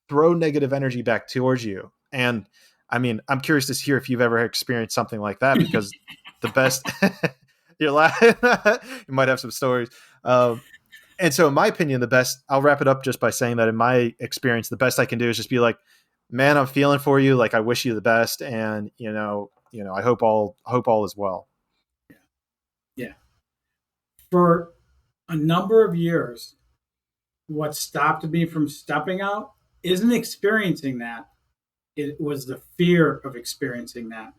Speaker 1: throw negative energy back towards you. And I'm curious to hear if you've ever experienced something like that, because the best, you're laughing, you might have some stories. And so in my opinion, I'll wrap it up just by saying that in my experience, the best I can do is just be like, man, I'm feeling for you. Like, I wish you the best. And, I hope all is well.
Speaker 3: Yeah. For a number of years, what stopped me from stepping out isn't experiencing that. It was the fear of experiencing that.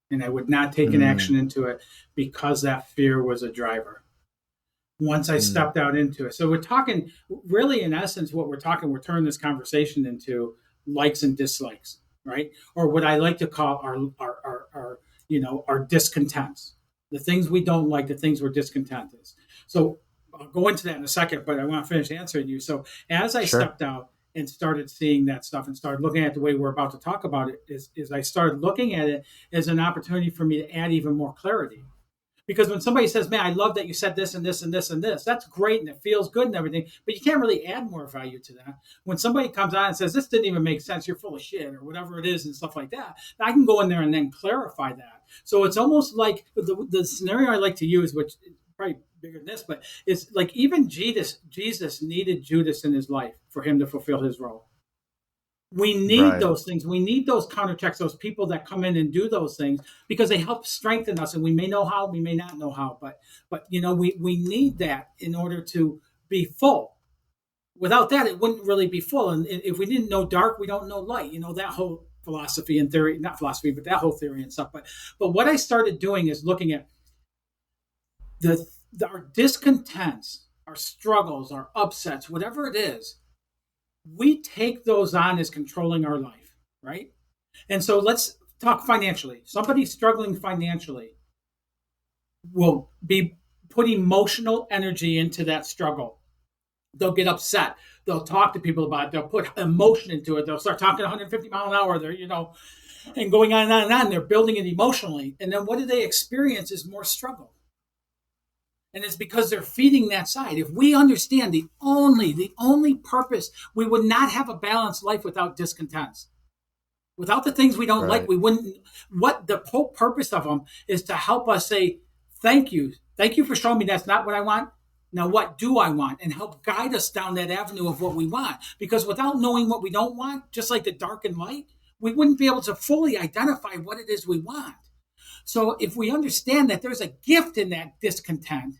Speaker 3: And I would not take an action into it because that fear was a driver. Once I stepped out into it. So we're talking really, in essence, we're turning this conversation into likes and dislikes, right? Or what I like to call our discontents, the things we don't like, the things we're discontent is. So I'll go into that in a second, but I want to finish answering you. So as I stepped out and started seeing that stuff and started looking at the way we're about to talk about it, is I started looking at it as an opportunity for me to add even more clarity. Because when somebody says, man, I love that you said this and this and this and this, that's great and it feels good and everything, but you can't really add more value to that. When somebody comes on and says, this didn't even make sense, you're full of shit or whatever it is and stuff like that, I can go in there and then clarify that. So it's almost like the scenario I like to use, which probably bigger than this, but it's like even Jesus needed Judas in his life for him to fulfill his role. We need
Speaker 1: Right.
Speaker 3: those things. We need those counterchecks, those people that come in and do those things because they help strengthen us. And we may know how, we may not know how, but we need that in order to be full. Without that, it wouldn't really be full. And if we didn't know dark, we don't know light. That whole philosophy and theory, not philosophy, but that whole theory and stuff. But what I started doing is looking at our discontents, our struggles, our upsets, whatever it is, we take those on as controlling our life, right? And so let's talk financially. Somebody struggling financially will be put emotional energy into that struggle. They'll get upset. They'll talk to people about it. They'll put emotion into it. They'll start talking 150 mile an hour. They're, and going on and on and on. They're building it emotionally. And then what do they experience is more struggle. And it's because they're feeding that side. If we understand the only purpose, we would not have a balanced life without discontents. Without the things we don't like, we wouldn't. What the whole purpose of them is to help us say, thank you. Thank you for showing me that's not what I want. Now, what do I want? And help guide us down that avenue of what we want. Because without knowing what we don't want, just like the dark and light, we wouldn't be able to fully identify what it is we want. So if we understand that there's a gift in that discontent,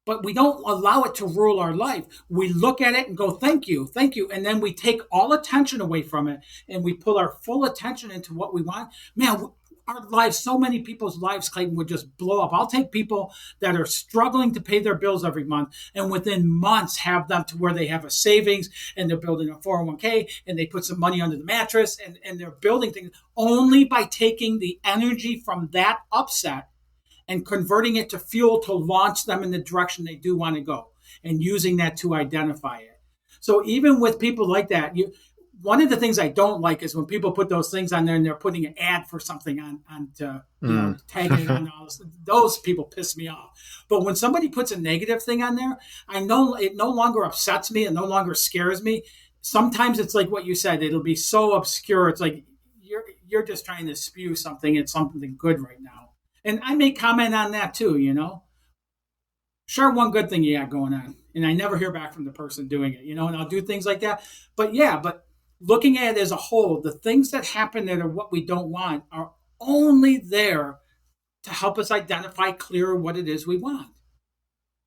Speaker 3: but we don't allow it to rule our life, we look at it and go, thank you. And then we take all attention away from it and we pull our full attention into what we want. Man, our lives, so many people's lives, Clayton, would just blow up. I'll take people that are struggling to pay their bills every month and within months have them to where they have a savings and they're building a 401k and they put some money under the mattress and they're building things only by taking the energy from that upset and converting it to fuel to launch them in the direction they do want to go and using that to identify it. So even with people like that, one of the things I don't like is when people put those things on there and they're putting an ad for something on tagging it on all this. Those people piss me off. But when somebody puts a negative thing on there, I know it no longer upsets me. It no longer scares me. Sometimes it's like what you said. It'll be so obscure. It's like you're just trying to spew something. It's something good right now. And I may comment on that too, Sure, one good thing you got going on. And I never hear back from the person doing it, and I'll do things like that. But looking at it as a whole, the things that happen that are what we don't want are only there to help us identify clearer what it is we want.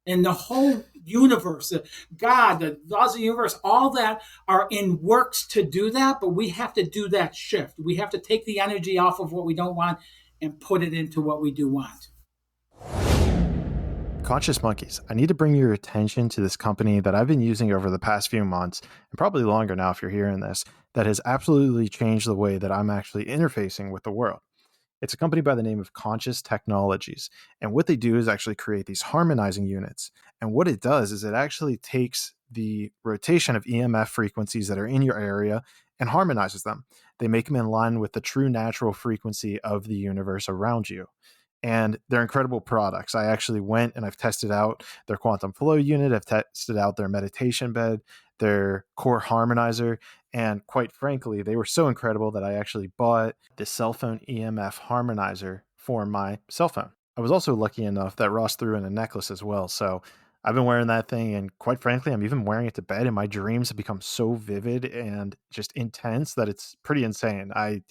Speaker 3: And the whole universe, God, the laws of the universe, all that are in works to do that, but we have to do that shift. We have to take the energy off of what we don't want and put it into what we do want.
Speaker 1: Conscious Monkeys, I need to bring your attention to this company that I've been using over the past few months, and probably longer now if you're hearing this, that has absolutely changed the way that I'm actually interfacing with the world. It's a company by the name of Conscious Technologies, and what they do is actually create these harmonizing units. And what it does is it actually takes the rotation of EMF frequencies that are in your area and harmonizes them. They make them in line with the true natural frequency of the universe around you. And they're incredible products. I actually went and I've tested out their quantum flow unit. I've tested out their meditation bed, their core harmonizer. And quite frankly, they were so incredible that I actually bought the cell phone EMF harmonizer for my cell phone. I was also lucky enough that Ross threw in a necklace as well. So I've been wearing that thing. And quite frankly, I'm even wearing it to bed. And my dreams have become so vivid and just intense that it's pretty insane. I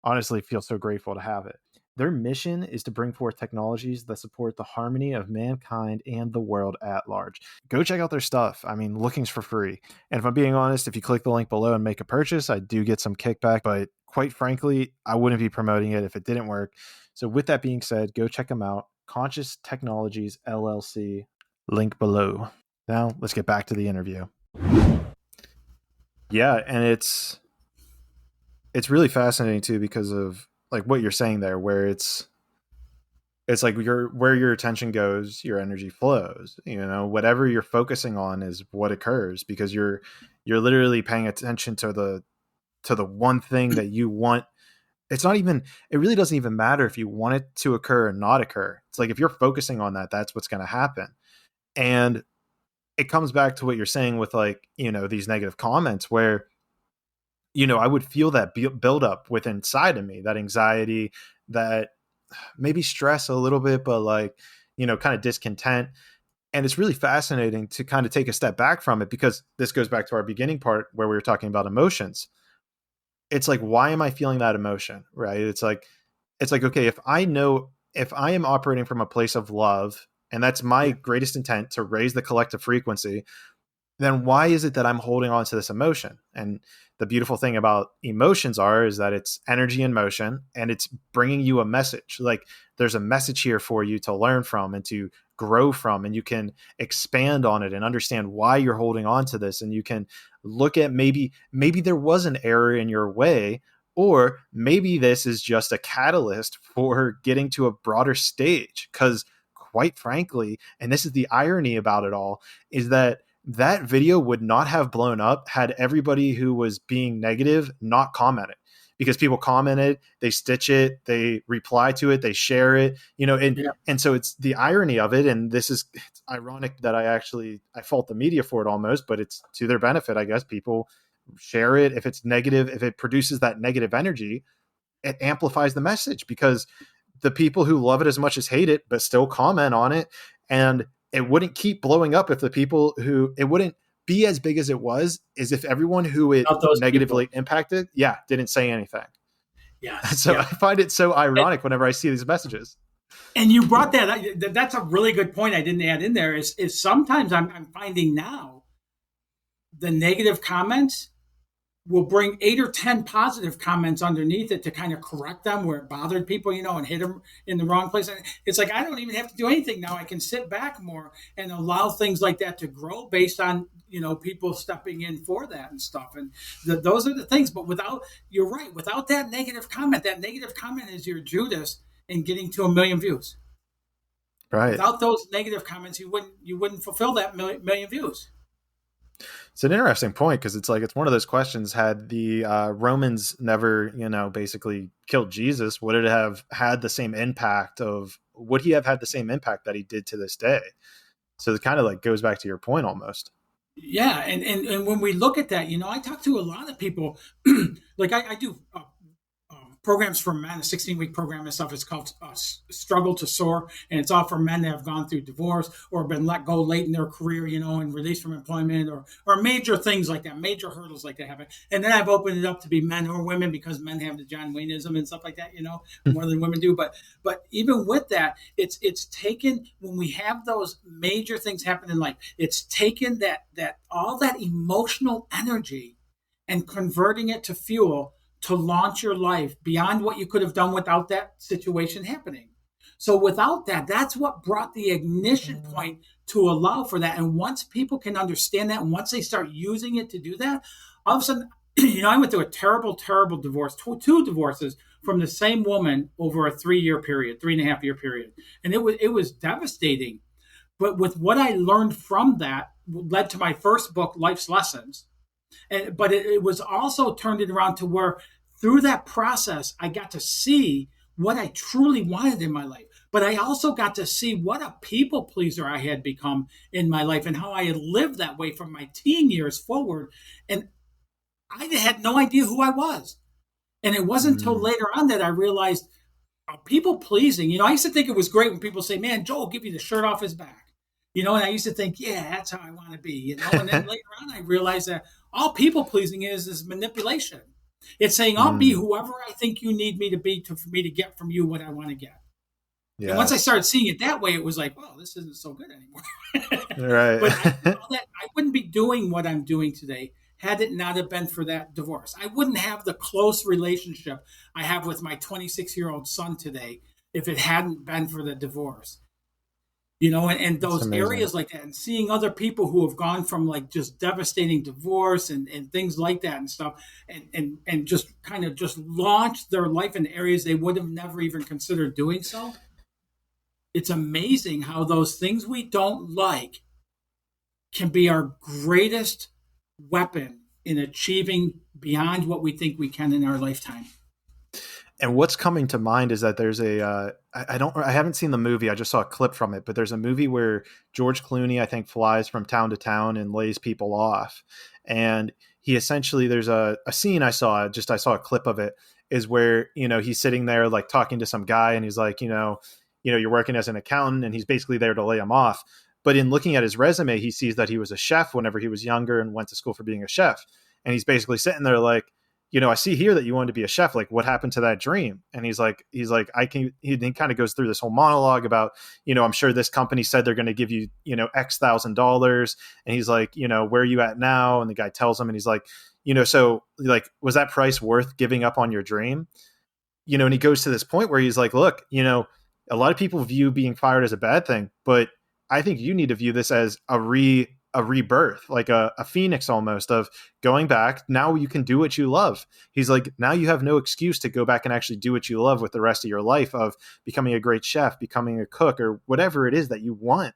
Speaker 1: honestly feel so grateful to have it. Their mission is to bring forth technologies that support the harmony of mankind and the world at large. Go check out their stuff. I mean, looking's for free. And if I'm being honest, if you click the link below and make a purchase, I do get some kickback. But quite frankly, I wouldn't be promoting it if it didn't work. So with that being said, go check them out. Conscious Technologies LLC, link below. Now let's get back to the interview. Yeah, and it's really fascinating too because of like what you're saying there, where it's like where your attention goes, your energy flows. Whatever you're focusing on is what occurs because you're literally paying attention to the one thing that you want. It really doesn't even matter if you want it to occur or not occur. It's like if you're focusing on that, that's what's going to happen. And it comes back to what you're saying with these negative comments where I would feel that build up inside of me, that anxiety, that maybe stress a little bit, but kind of discontent. And it's really fascinating to kind of take a step back from it, because this goes back to our beginning part where we were talking about emotions. It's like, why am I feeling that emotion? Right. It's like, okay, if I am operating from a place of love, and that's my
Speaker 3: Yeah.
Speaker 1: greatest intent, to raise the collective frequency, then why is it that I'm holding on to this emotion? And the beautiful thing about emotions is that it's energy in motion, and it's bringing you a message. Like, there's a message here for you to learn from and to grow from, and you can expand on it and understand why you're holding on to this. And you can look at, maybe there was an error in your way, or maybe this is just a catalyst for getting to a broader stage. Because quite frankly, and this is the irony about it all, is that video would not have blown up had everybody who was being negative not commented. Because people commented, they stitch it, they reply to it, they share it,
Speaker 3: Yeah.
Speaker 1: and so it's the irony of it. And it's ironic that I fault the media for it almost, but it's to their benefit, I guess. People share it. If it's negative, if it produces that negative energy, it amplifies the message, because the people who love it as much as hate it, but still comment on it. And it wouldn't keep blowing up if the people who, it wouldn't be as big as it was, is if everyone who it
Speaker 3: Of those
Speaker 1: negatively
Speaker 3: people.
Speaker 1: impacted, didn't say anything.
Speaker 3: Yes.
Speaker 1: So I
Speaker 3: Yeah.
Speaker 1: find it so ironic whenever I see these messages.
Speaker 3: And you brought that's a really good point I didn't add in there, is sometimes I'm finding now the negative comments will bring 8 or 10 positive comments underneath it to kind of correct them where it bothered people, and hit them in the wrong place. And it's like, I don't even have to do anything now. I can sit back more and allow things like that to grow based on, people stepping in for that and stuff. And those are the things. But you're right, without that negative comment is your Judas in getting to 1 million views.
Speaker 1: Right.
Speaker 3: Without those negative comments, you wouldn't fulfill that million views.
Speaker 1: It's an interesting point, because it's one of those questions. Had the Romans never, basically killed Jesus, would it have had the same impact would he have had the same impact that he did to this day? So it kind of goes back to your point almost.
Speaker 3: Yeah, and when we look at that, I talk to a lot of people. Like I do programs for men, a 16-week program and stuff. It's called Struggle to Soar, and it's all for men that have gone through divorce or been let go late in their career, and released from employment, or major things like that, major hurdles like that happen. And then I've opened it up to be men or women, because men have the John Wayneism and stuff like that, more than women do. But even with that, it's taken, when we have those major things happen in life, it's taken that all that emotional energy and converting it to fuel to launch your life beyond what you could have done without that situation happening. So without that, that's what brought the ignition point to allow for that. And once people can understand that, and once they start using it to do that, all of a sudden, I went through a terrible, terrible divorce, two divorces from the same woman over a 3-year period, 3.5-year period. And it was devastating. But with what I learned from that led to my first book, Life's Lessons. But it was also turned it around to where through that process, I got to see what I truly wanted in my life. But I also got to see what a people pleaser I had become in my life, and how I had lived that way from my teen years forward. And I had no idea who I was. And it wasn't until later on that I realized people pleasing. I used to think it was great when people say, "Man, Joe will give you the shirt off his back." And I used to think, yeah, that's how I want to be. And then later on, I realized that all people pleasing is manipulation. It's saying, I'll be whoever I think you need me to be for me to get from you what I want to get. Yes. And once I started seeing it that way, it was like, well, this isn't so good anymore.
Speaker 1: Right.
Speaker 3: But I wouldn't be doing what I'm doing today had it not have been for that divorce. I wouldn't have the close relationship I have with my 26-year-old son today if it hadn't been for the divorce. And those areas like that, and seeing other people who have gone from just devastating divorce and things like that and stuff, and just kind of just launched their life in areas they would have never even considered doing so. It's amazing how those things we don't like can be our greatest weapon in achieving beyond what we think we can in our lifetime.
Speaker 1: And what's coming to mind is that there's I haven't seen the movie. I just saw a clip from it, but there's a movie where George Clooney, I think, flies from town to town and lays people off. And he essentially, there's a scene I saw a clip of it, is where, he's sitting there talking to some guy, and he's like, you're working as an accountant, and he's basically there to lay him off. But in looking at his resume, he sees that he was a chef whenever he was younger and went to school for being a chef. And he's basically sitting there like, I see here that you wanted to be a chef. Like, what happened to that dream? And he's like, he kind of goes through this whole monologue about, I'm sure this company said they're going to give you, X $1,000. And he's like, where are you at now? And the guy tells him, and he's like, so like, was that price worth giving up on your dream? And he goes to this point where he's like, look, a lot of people view being fired as a bad thing, but I think you need to view this as a rebirth, like a phoenix almost, of going back. Now you can do what you love. He's like, now you have no excuse to go back and actually do what you love with the rest of your life, of becoming a great chef, becoming a cook, or whatever it is that you want.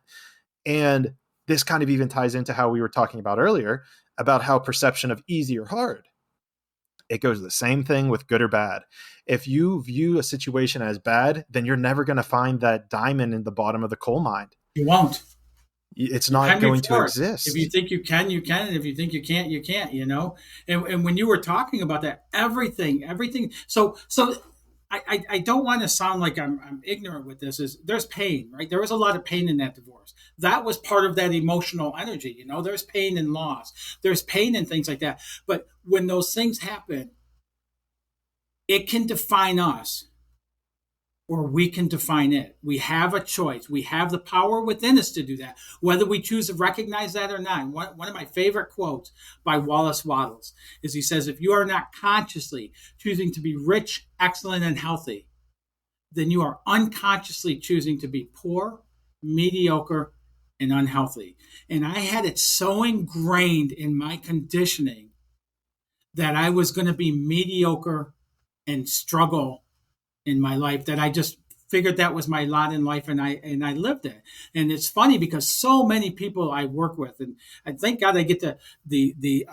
Speaker 1: And this kind of even ties into how we were talking about earlier about how perception of easy or hard. It goes the same thing with good or bad. If you view a situation as bad, then you're never going to find that diamond in the bottom of the coal mine.
Speaker 3: You won't.
Speaker 1: It's not going to exist.
Speaker 3: If you think you can, you can. And if you think you can't, you can't, And when you were talking about that, everything. So I don't want to sound like I'm ignorant with this. There's pain, right? There was a lot of pain in that divorce. That was part of that emotional energy. There's pain and loss. There's pain and things like that. But when those things happen, it can define us, or we can define it. We have a choice. We have the power within us to do that, whether we choose to recognize that or not. One of my favorite quotes by Wallace Wattles is, he says, if you are not consciously choosing to be rich, excellent, and healthy, then you are unconsciously choosing to be poor, mediocre, and unhealthy. And I had it so ingrained in my conditioning that I was going to be mediocre and struggle in my life, that I just figured that was my lot in life, and I lived it. And it's funny because so many people I work with, and I thank God I get the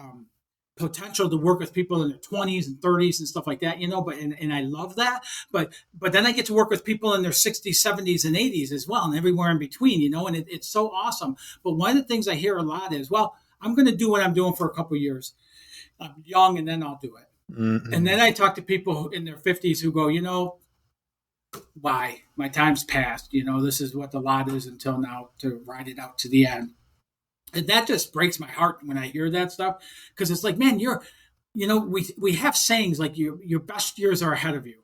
Speaker 3: potential to work with people in their 20s and 30s and stuff like that, but I love that. But then I get to work with people in their 60s, 70s, and 80s as well, and everywhere in between, and it's so awesome. But one of the things I hear a lot is, well, I'm going to do what I'm doing for a couple of years. I'm young, and then I'll do it. Mm-hmm. And then I talk to people in their 50s who go, why? My time's passed. This is what the lot is until now, to ride it out to the end. And that just breaks my heart when I hear that stuff, because it's like, man, we have sayings like your best years are ahead of you.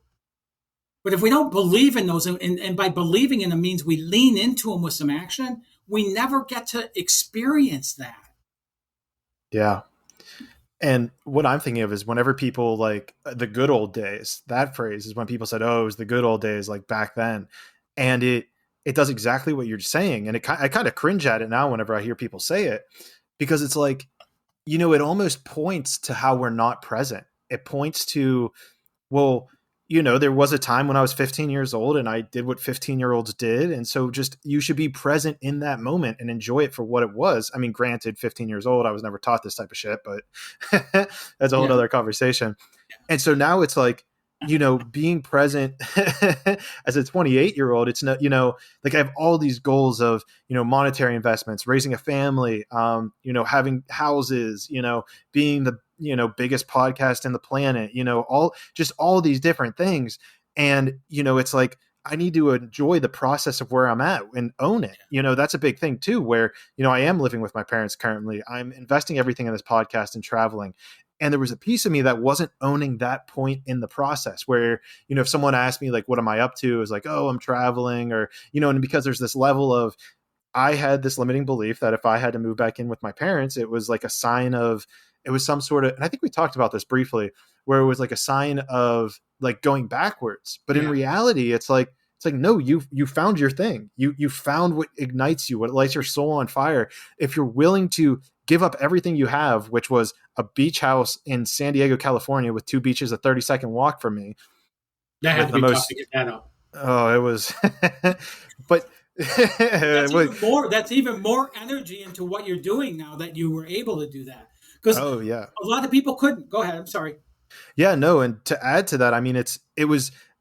Speaker 3: But if we don't believe in those, and by believing in them means we lean into them with some action, we never get to experience that.
Speaker 1: Yeah. And what I'm thinking of is whenever people, like, the good old days, that phrase is when people said, oh, it was the good old days, like back then. And it does exactly what you're saying. And I kind of cringe at it now whenever I hear people say it, because it's like, it almost points to how we're not present. It points to, well, there was a time when I was 15 years old and I did what 15-year-olds did. And so just, you should be present in that moment and enjoy it for what it was. I mean, granted, 15 years old, I was never taught this type of shit, but that's a whole other conversation. And so now it's like, being present as a 28-year-old, it's not, like I have all these goals of, monetary investments, raising a family, having houses, being the, biggest podcast in the planet, all these different things. And, it's like, I need to enjoy the process of where I'm at and own it. That's a big thing too, where, I am living with my parents currently. I'm investing everything in this podcast and traveling. And there was a piece of me that wasn't owning that point in the process where, if someone asked me, like, what am I up to? Is like, oh, I'm traveling, or, and because there's this level of, I had this limiting belief that if I had to move back in with my parents, it was like a sign of, it was some sort of, and I think we talked about this briefly, where it was like a sign of like going backwards. But in reality, it's like, no, you found your thing. You found what ignites you, what lights your soul on fire. If you're willing to give up everything you have, which was a beach house in San Diego, California, with 2 beaches, a 30-second walk from me.
Speaker 3: That had to be tough to get that up.
Speaker 1: Oh, it was, but
Speaker 3: that's even more energy into what you're doing now that you were able to do that. Because a lot of people couldn't. Go ahead. I'm sorry.
Speaker 1: Yeah, no. And to add to that, I mean,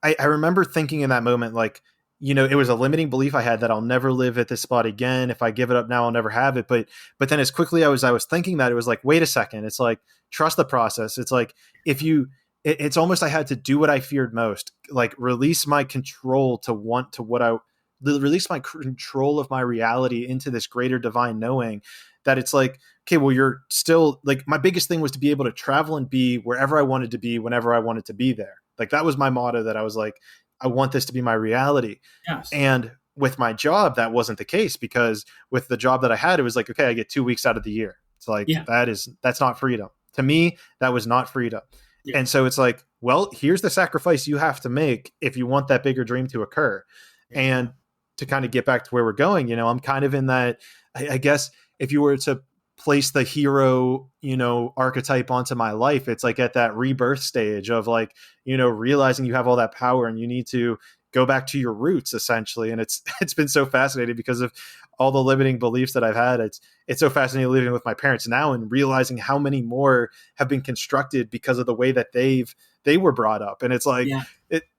Speaker 1: I remember thinking in that moment, like, it was a limiting belief I had that I'll never live at this spot again. If I give it up now, I'll never have it. But then as quickly I was thinking that, it was like, wait a second. It's like, trust the process. It's like, it's almost, I had to do what I feared most, like release my control to want to what release my control of my reality into this greater divine knowing that it's like, okay, well, you're still like, my biggest thing was to be able to travel and be wherever I wanted to be, whenever I wanted to be there. Like that was my motto, that I was like, I want this to be my reality.
Speaker 3: Yes.
Speaker 1: And with my job, that wasn't the case, because with the job that I had, it was like, okay, I get 2 weeks out of the year. It's like, that's not freedom. To me, that was not freedom. Yeah. And so it's like, well, here's the sacrifice you have to make if you want that bigger dream to occur. Yeah. And to kind of get back to where we're going, I'm kind of in that, I guess if you were to place the hero, archetype onto my life, it's like at that rebirth stage of like, realizing you have all that power and you need to go back to your roots essentially. And it's been so fascinating because of all the limiting beliefs that I've had. It's so fascinating living with my parents now and realizing how many more have been constructed because of the way that they were brought up. And it's like,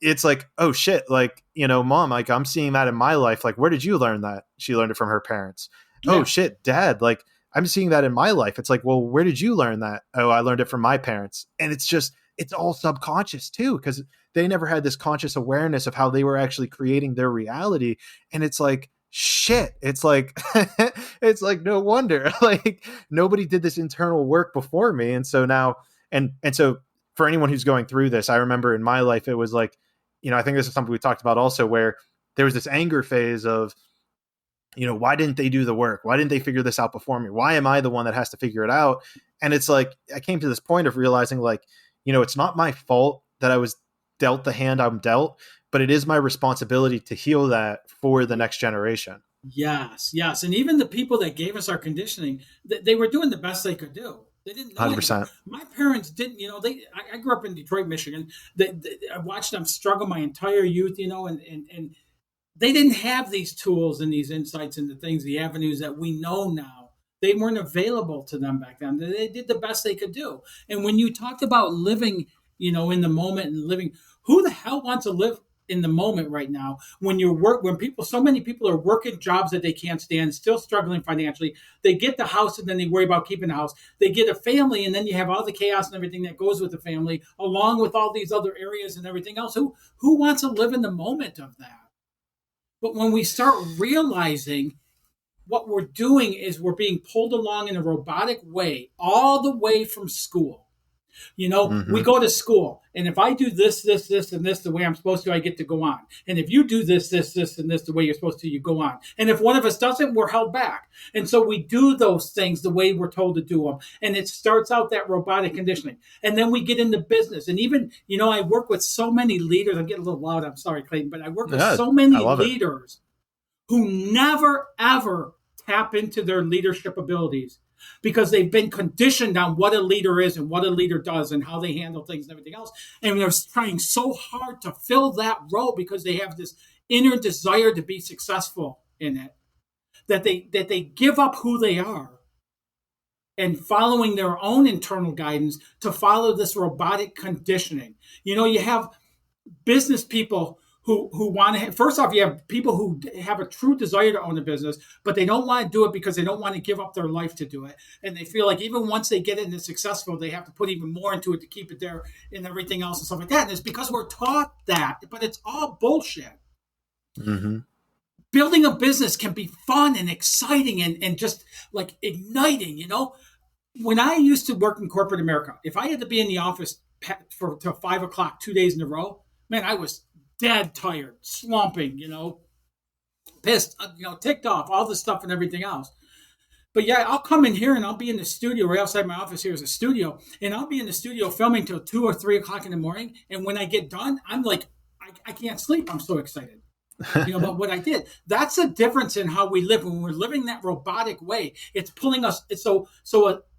Speaker 1: it's like, oh shit, like, mom, like I'm seeing that in my life. Like, where did you learn that? She learned it from her parents. Yeah. Oh shit, dad, like I'm seeing that in my life. It's like, well, where did you learn that? Oh, I learned it from my parents. And it's all subconscious too, because they never had this conscious awareness of how they were actually creating their reality. And it's like, shit, it's like, it's like, no wonder, like nobody did this internal work before me. And so now, and so for anyone who's going through this, I remember in my life, it was like, I think this is something we talked about also, where there was this anger phase of, why didn't they do the work? Why didn't they figure this out before me? Why am I the one that has to figure it out? And it's like, I came to this point of realizing like, it's not my fault that I was dealt the hand I'm dealt, but it is my responsibility to heal that for the next generation.
Speaker 3: Yes. And even the people that gave us our conditioning, they were doing the best they could do. They didn't know
Speaker 1: 100%.
Speaker 3: Anything. My parents didn't, I grew up in Detroit, Michigan. I watched them struggle my entire youth, and they didn't have these tools and these insights and the things, the avenues that we know now. They weren't available to them back then. They did the best they could do. And when you talked about living, in the moment and living, who the hell wants to live in the moment right now when so many people are working jobs that they can't stand, still struggling financially. They get the house and then they worry about keeping the house. They get a family and then you have all the chaos and everything that goes with the family, along with all these other areas and everything else. Who wants to live in the moment of that? But when we start realizing what we're doing is we're being pulled along in a robotic way, all the way from school. We go to school, and if I do this, and this the way I'm supposed to, I get to go on. And if you do this, and this the way you're supposed to, you go on. And if one of us doesn't, we're held back. And so we do those things the way we're told to do them. And it starts out that robotic conditioning. And then we get into business. And even, I work with so many leaders. I'm getting a little loud. I'm sorry, Clayton, but I work with so many leaders who never, ever tap into their leadership abilities, because they've been conditioned on what a leader is and what a leader does and how they handle things and everything else. And they're trying so hard to fill that role because they have this inner desire to be successful in it, that they give up who they are and following their own internal guidance to follow this robotic conditioning. You have business people who want to, first off, you have people who have a true desire to own a business, but they don't want to do it because they don't want to give up their life to do it. And they feel like even once they get it and it's successful, they have to put even more into it to keep it there and everything else and stuff like that. And it's because we're taught that, but it's all bullshit.
Speaker 1: Mm-hmm.
Speaker 3: Building a business can be fun and exciting and just like igniting, When I used to work in corporate America, if I had to be in the office till 5 o'clock 2 days in a row, man, I was dead tired, slumping, pissed, ticked off, all this stuff and everything else. But yeah, I'll come in here and I'll be in the studio right outside my office. Here is a studio, and I'll be in the studio filming till 2 or 3 o'clock in the morning. And when I get done, I'm like, I can't sleep. I'm so excited, about what I did. That's a difference in how we live. When we're living that robotic way, it's pulling us. It's so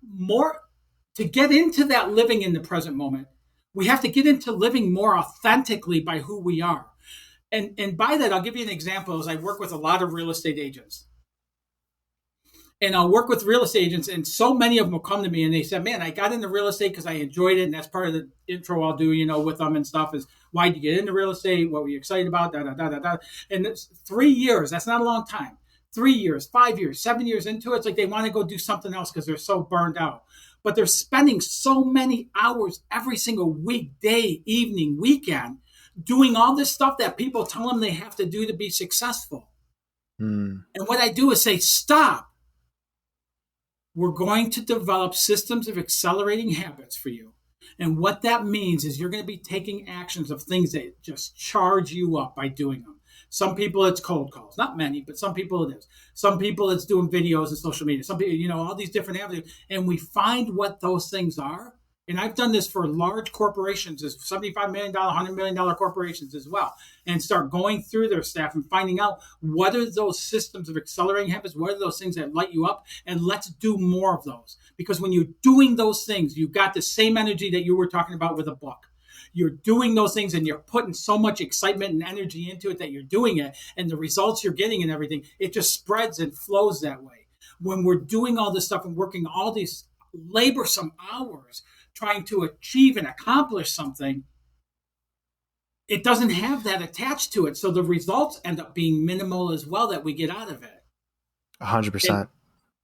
Speaker 3: more to get into that living in the present moment. We have to get into living more authentically by who we are. And by that, I'll give you an example. As I work with a lot of real estate agents. And I'll work with real estate agents, and so many of them will come to me and they said, man, I got into real estate because I enjoyed it. And that's part of the intro I'll do, with them and stuff is, why'd you get into real estate? What were you excited about? And it's 3 years. That's not a long time. 3 years, 5 years, 7 years into it. It's like they want to go do something else because they're so burned out. But they're spending so many hours every single week, day, evening, weekend, doing all this stuff that people tell them they have to do to be successful.
Speaker 1: Mm.
Speaker 3: And what I do is say, stop. We're going to develop systems of accelerating habits for you. And what that means is you're going to be taking actions of things that just charge you up by doing them. Some people it's cold calls, not many, but some people it is. Some people it's doing videos and social media. Some people, all these different avenues. And we find what those things are. And I've done this for large corporations, as $75 million, $100 million corporations as well, and start going through their staff and finding out what are those systems of accelerating habits, what are those things that light you up, and let's do more of those. Because when you're doing those things, you've got the same energy that you were talking about with a book. You're doing those things and you're putting so much excitement and energy into it that you're doing it, and the results you're getting and everything, it just spreads and flows that way. When we're doing all this stuff and working all these laborsome hours trying to achieve and accomplish something, it doesn't have that attached to it. So the results end up being minimal as well that we get out of it.
Speaker 1: 100%.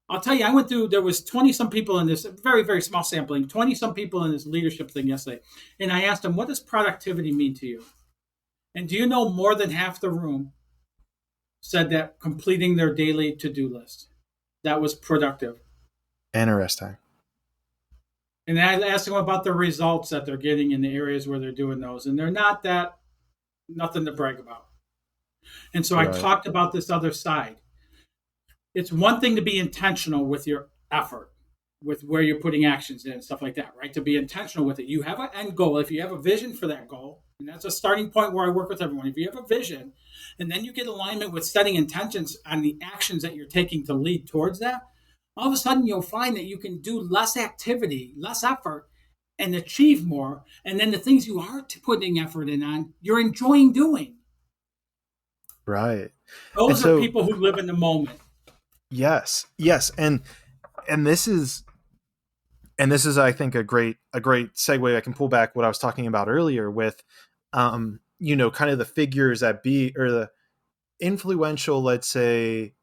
Speaker 3: I'll tell you, I went through, there was 20 some people in this, very, very small sampling, 20 some people in this leadership thing yesterday. And I asked them, what does productivity mean to you? And do you know more than half the room said that completing their daily to-do list, that was productive.
Speaker 1: Interesting.
Speaker 3: And I asked them about the results that they're getting in the areas where they're doing those. And they're nothing to brag about. And so I talked about this other side. It's one thing to be intentional with your effort, with where you're putting actions in and stuff like that, right? To be intentional with it. You have an end goal. If you have a vision for that goal, and that's a starting point where I work with everyone. If you have a vision, and then you get alignment with setting intentions on the actions that you're taking to lead towards that, all of a sudden you'll find that you can do less activity, less effort, and achieve more. And then the things you are putting effort in on, you're enjoying doing.
Speaker 1: Right.
Speaker 3: Those are people who live in the moment.
Speaker 1: Yes. And this is I think a great segue. I can pull back what I was talking about earlier with kind of the figures that be, or the influential, let's say,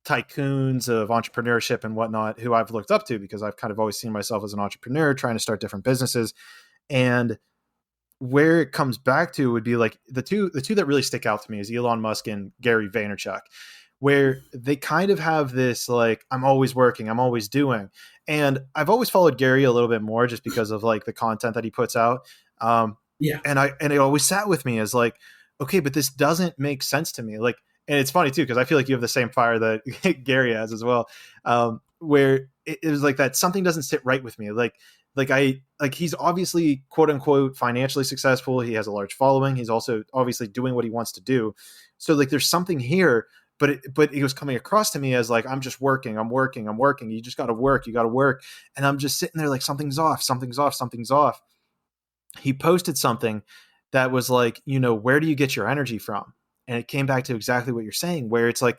Speaker 1: tycoons of entrepreneurship and whatnot, who I've looked up to because I've kind of always seen myself as an entrepreneur trying to start different businesses. And where it comes back to would be like the two that really stick out to me is Elon Musk and Gary Vaynerchuk, where they kind of have this, like, I'm always working, I'm always doing. And I've always followed Gary a little bit more just because of like the content that he puts out. And it always sat with me as like, okay, but this doesn't make sense to me. Like, and it's funny too, because I feel like you have the same fire that Gary has as well, where it was like that something doesn't sit right with me. Like he's obviously quote unquote financially successful. He has a large following. He's also obviously doing what he wants to do. So like there's something here, but it was coming across to me as like, I'm just working. You just got to work. And I'm just sitting there like, something's off. He posted something that was like, where do you get your energy from? And it came back to exactly what you're saying, where it's like,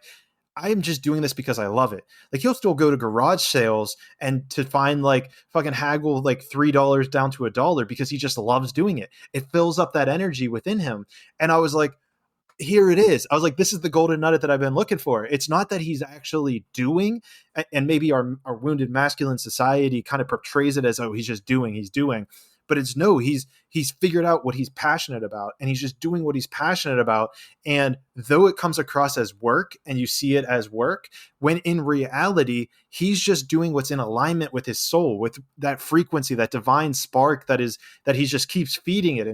Speaker 1: I am just doing this because I love it. Like he'll still go to garage sales and to find like fucking haggle like $3 down to $1 because he just loves doing it. It fills up that energy within him. And I was like, here it is. I was like, this is the golden nugget that I've been looking for. It's not that he's actually doing, and maybe our wounded masculine society kind of portrays it as, oh, he's just doing, but it's no, he's figured out what he's passionate about and he's just doing what he's passionate about. And though it comes across as work and you see it as work, when in reality, he's just doing what's in alignment with his soul, with that frequency, that divine spark that he just keeps feeding it.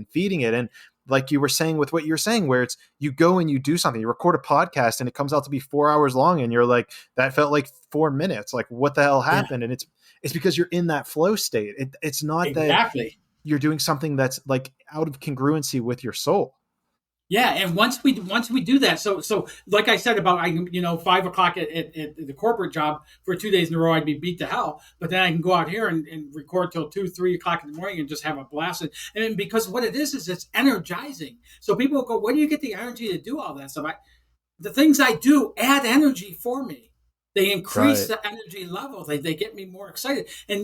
Speaker 1: And like you were saying with what you're saying, where it's you go and you do something, you record a podcast and it comes out to be 4 hours long and you're like, that felt like 4 minutes. Like what the hell happened? Yeah. And it's because you're in that flow state. It's not exactly that you're doing something that's like out of congruency with your soul.
Speaker 3: Yeah, and once we do that, so like I said about 5 o'clock at the corporate job for 2 days in a row, I'd be beat to hell. But then I can go out here and record till 2-3 o'clock in the morning and just have a blast. And because what it is it's energizing. So people will go, where do you get the energy to do all that stuff? The things I do add energy for me. They increase the energy level. They get me more excited. And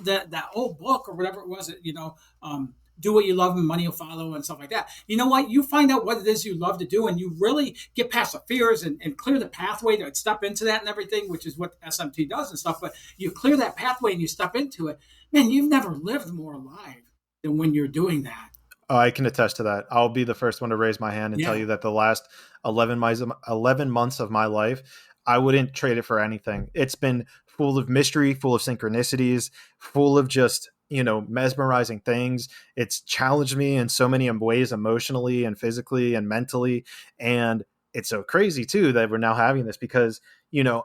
Speaker 3: that old book or whatever it was, do what you love and money will follow and stuff like that. You know what? You find out what it is you love to do and you really get past the fears and clear the pathway to step into that and everything, which is what SMT does and stuff. But you clear that pathway and you step into it. Man, you've never lived more alive than when you're doing that.
Speaker 1: Oh, I can attest to that. I'll be the first one to raise my hand and tell
Speaker 3: Yeah.
Speaker 1: you that the last 11 months of my life, I wouldn't trade it for anything. It's been full of mystery, full of synchronicities, full of just, mesmerizing things. It's challenged me in so many ways, emotionally and physically and mentally. And it's so crazy too that we're now having this because,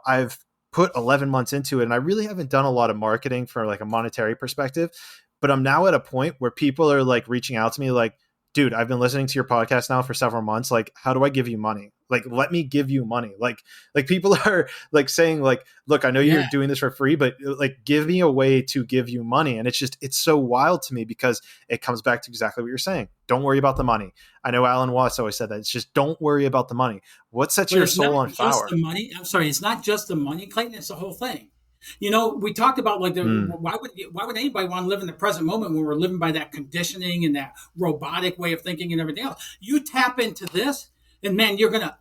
Speaker 1: I've put 11 months into it and I really haven't done a lot of marketing from like a monetary perspective. But I'm now at a point where people are like reaching out to me like, dude, I've been listening to your podcast now for several months. Like, how do I give you money? Like, let me give you money. Like people are like saying like, look, I know you're
Speaker 3: Yeah.
Speaker 1: doing this for free, but like, give me a way to give you money. And it's so wild to me because it comes back to exactly what you're saying. Don't worry about the money. I know Alan Watts always said that. It's just don't worry about the money. What sets
Speaker 3: But
Speaker 1: your
Speaker 3: it's
Speaker 1: soul
Speaker 3: not
Speaker 1: on
Speaker 3: just
Speaker 1: fire?
Speaker 3: the money. I'm sorry, it's not just the money, Clayton. It's the whole thing. We talked about like
Speaker 1: Mm.
Speaker 3: why would anybody want to live in the present moment when we're living by that conditioning and that robotic way of thinking and everything else? You tap into this, and man, you're gonna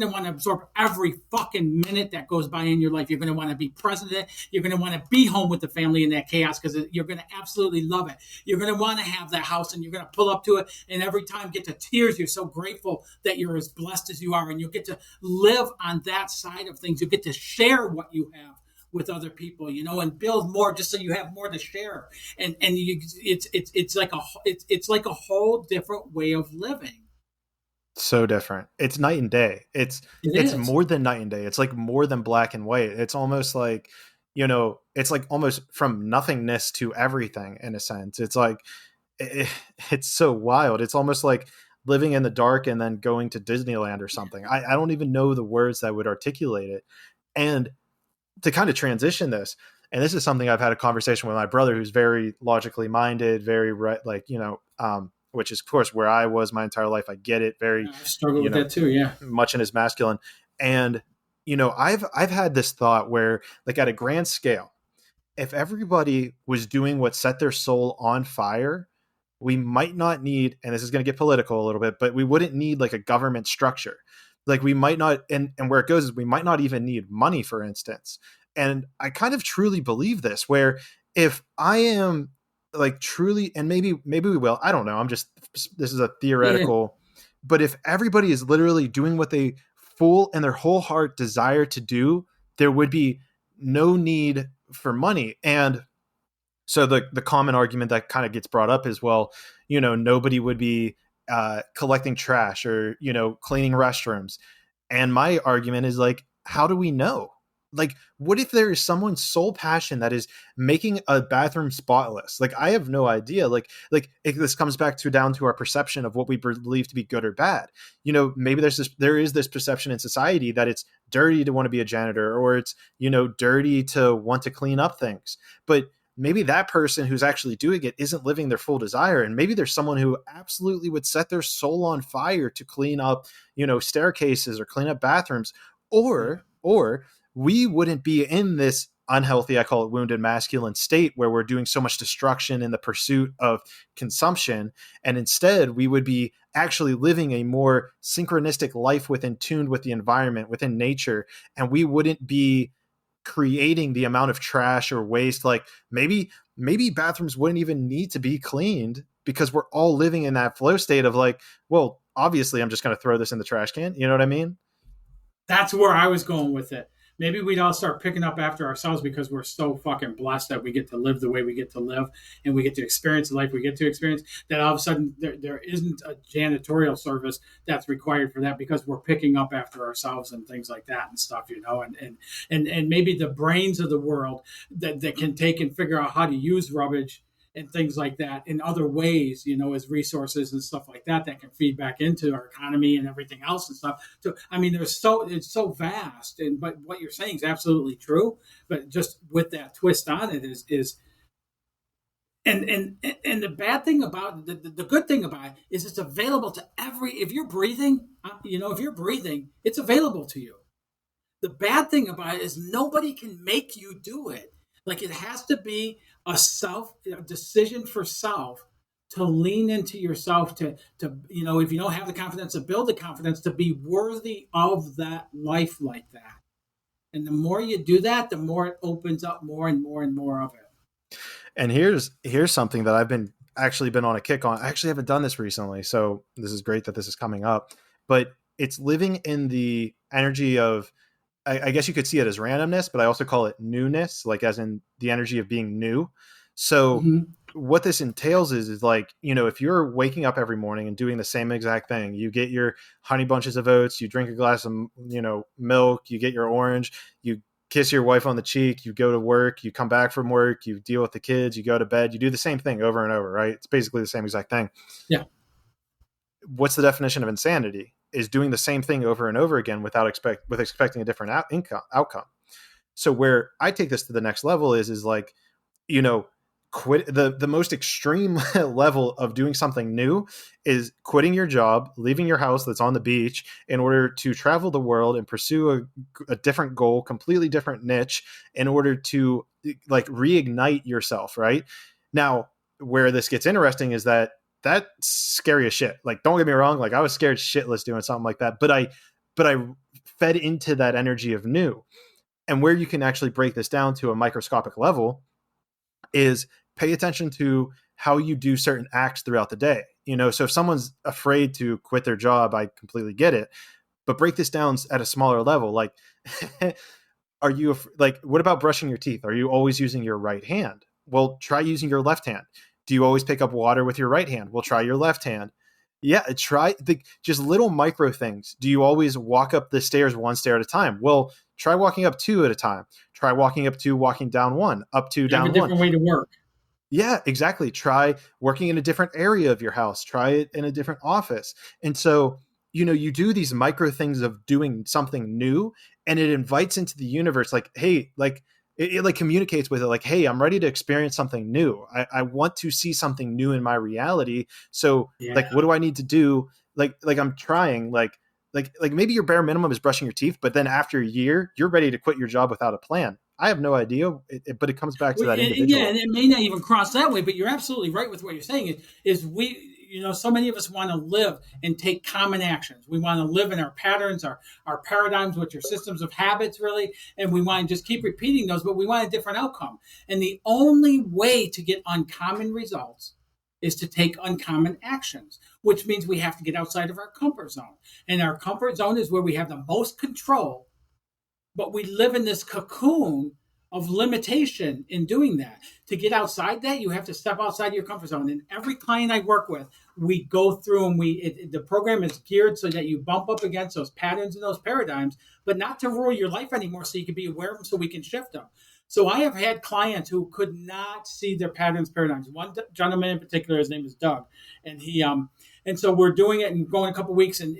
Speaker 3: want to absorb every fucking minute that goes by in your life. You're gonna want to be present in it. You're gonna want to be home with the family in that chaos because you're gonna absolutely love it. You're gonna want to have that house, and you're gonna pull up to it, and every time get to tears. You're so grateful that you're as blessed as you are, and you'll get to live on that side of things. You get to share what you have with other people, and build more just so you have more to share. And it's like a whole different way of living.
Speaker 1: So different. It's night and day.
Speaker 3: It
Speaker 1: It's
Speaker 3: is.
Speaker 1: more than night and day. It's like more than black and white. It's almost like, it's like almost from nothingness to everything in a sense. It's like it, it's so wild. It's almost like living in the dark and then going to Disneyland or something. I don't even know the words that would articulate it. And to kind of transition this, and this is something I've had a conversation with my brother who's very logically minded, very right, like, which is of course where I was my entire life. I get it, very,
Speaker 3: I've struggled
Speaker 1: you
Speaker 3: with
Speaker 1: know,
Speaker 3: that too. Yeah.
Speaker 1: much in his masculine. And, I've had this thought where like at a grand scale, if everybody was doing what set their soul on fire, we might not need, and this is going to get political a little bit, but we wouldn't need like a government structure. Like we might not, and where it goes is we might not even need money, for instance. And I kind of truly believe this, where if I am like truly, and maybe we will, I don't know. This is a
Speaker 3: Yeah.
Speaker 1: theoretical, but if everybody is literally doing what they full and their whole heart desire to do, there would be no need for money. And so the common argument that kind of gets brought up is, well, nobody would be collecting trash or cleaning restrooms. And my argument is like, how do we know? Like, what if there is someone's sole passion that is making a bathroom spotless? Like, I have no idea. This comes back to down to our perception of what we believe to be good or bad. Maybe there is this perception in society that it's dirty to want to be a janitor, or it's dirty to want to clean up things. But maybe that person who's actually doing it isn't living their full desire. And maybe there's someone who absolutely would set their soul on fire to clean up, staircases or clean up bathrooms, or we wouldn't be in this unhealthy, I call it wounded masculine state where we're doing so much destruction in the pursuit of consumption. And instead we would be actually living a more synchronistic life within tuned with the environment, within nature. And we wouldn't be creating the amount of trash or waste. Like maybe bathrooms wouldn't even need to be cleaned because we're all living in that flow state of like, well, obviously I'm just going to throw this in the trash can. You know what I mean?
Speaker 3: That's where I was going with it. Maybe we'd all start picking up after ourselves because we're so fucking blessed that we get to live the way we get to live and we get to experience the life we get to experience. That all of a sudden there isn't a janitorial service that's required for that because we're picking up after ourselves and things like that and stuff, and maybe the brains of the world that can take and figure out how to use rubbish and things like that in other ways, as resources and stuff like that can feed back into our economy and everything else and stuff. So, I mean, it's so vast, but what you're saying is absolutely true. But just with that twist on it is and the bad thing about the good thing about it is it's available to if you're breathing, it's available to you. The bad thing about it is nobody can make you do it. Like it has to be a decision for self to lean into yourself to if you don't have the confidence to build the confidence to be worthy of that life like that. And the more you do that, the more it opens up more and more and more of it.
Speaker 1: And here's something that actually been on a kick on. I actually haven't done this recently, so this is great that this is coming up. But it's living in the energy of, I guess you could see it as randomness, but I also call it newness, like as in the energy of being new. So
Speaker 3: Mm-hmm.
Speaker 1: what this entails is like, if you're waking up every morning and doing the same exact thing, you get your honey bunches of oats, you drink a glass of, milk, you get your orange, you kiss your wife on the cheek, you go to work, you come back from work, you deal with the kids, you go to bed, you do the same thing over and over, right? It's basically the same exact thing.
Speaker 3: Yeah.
Speaker 1: What's the definition of insanity? Is doing the same thing over and over again without expecting a different outcome. So where I take this to the next level is like, quit the most extreme level of doing something new is quitting your job, leaving your house that's on the beach in order to travel the world and pursue a different goal, completely different niche in order to like reignite yourself. Right now, where this gets interesting is that's scary as shit. Like, don't get me wrong. Like, I was scared shitless doing something like that, but I fed into that energy of new. And where you can actually break this down to a microscopic level is pay attention to how you do certain acts throughout the day. So if someone's afraid to quit their job, I completely get it, but break this down at a smaller level. Like, are you like, what about brushing your teeth? Are you always using your right hand? Well, try using your left hand. Do you always pick up water with your right hand? Well, try your left hand. Yeah, try just little micro things. Do you always walk up the stairs one stair at a time? Well, try walking up two at a time. Try walking up two, walking down one, up two, down one.
Speaker 3: Have a different way to work.
Speaker 1: Yeah, exactly. Try working in a different area of your house. Try it in a different office. And so, you do these micro things of doing something new, and it invites into the universe like, hey, like it like communicates with it like, hey, I'm ready to experience something new. I want to see something new in my reality. So like, what do I need to do? Like I'm trying, like maybe your bare minimum is brushing your teeth, but then after a year, you're ready to quit your job without a plan. I have no idea, but it comes back to that individual.
Speaker 3: Yeah, and it may not even cross that way, but you're absolutely right with what you're saying. Is we, so many of us want to live and take common actions. We want to live in our patterns, our paradigms, which are systems of habits, really, and we want to just keep repeating those, but we want a different outcome. And the only way to get uncommon results is to take uncommon actions, which means we have to get outside of our comfort zone. And our comfort zone is where we have the most control, but we live in this cocoon of limitation in doing that. To get outside that, you have to step outside your comfort zone. And every client I work with, we go through and the program is geared so that you bump up against those patterns and those paradigms, but not to rule your life anymore, so you can be aware of them so we can shift them. So I have had clients who could not see their patterns, paradigms. One gentleman in particular, his name is Doug, and and so we're doing it and going a couple of weeks, and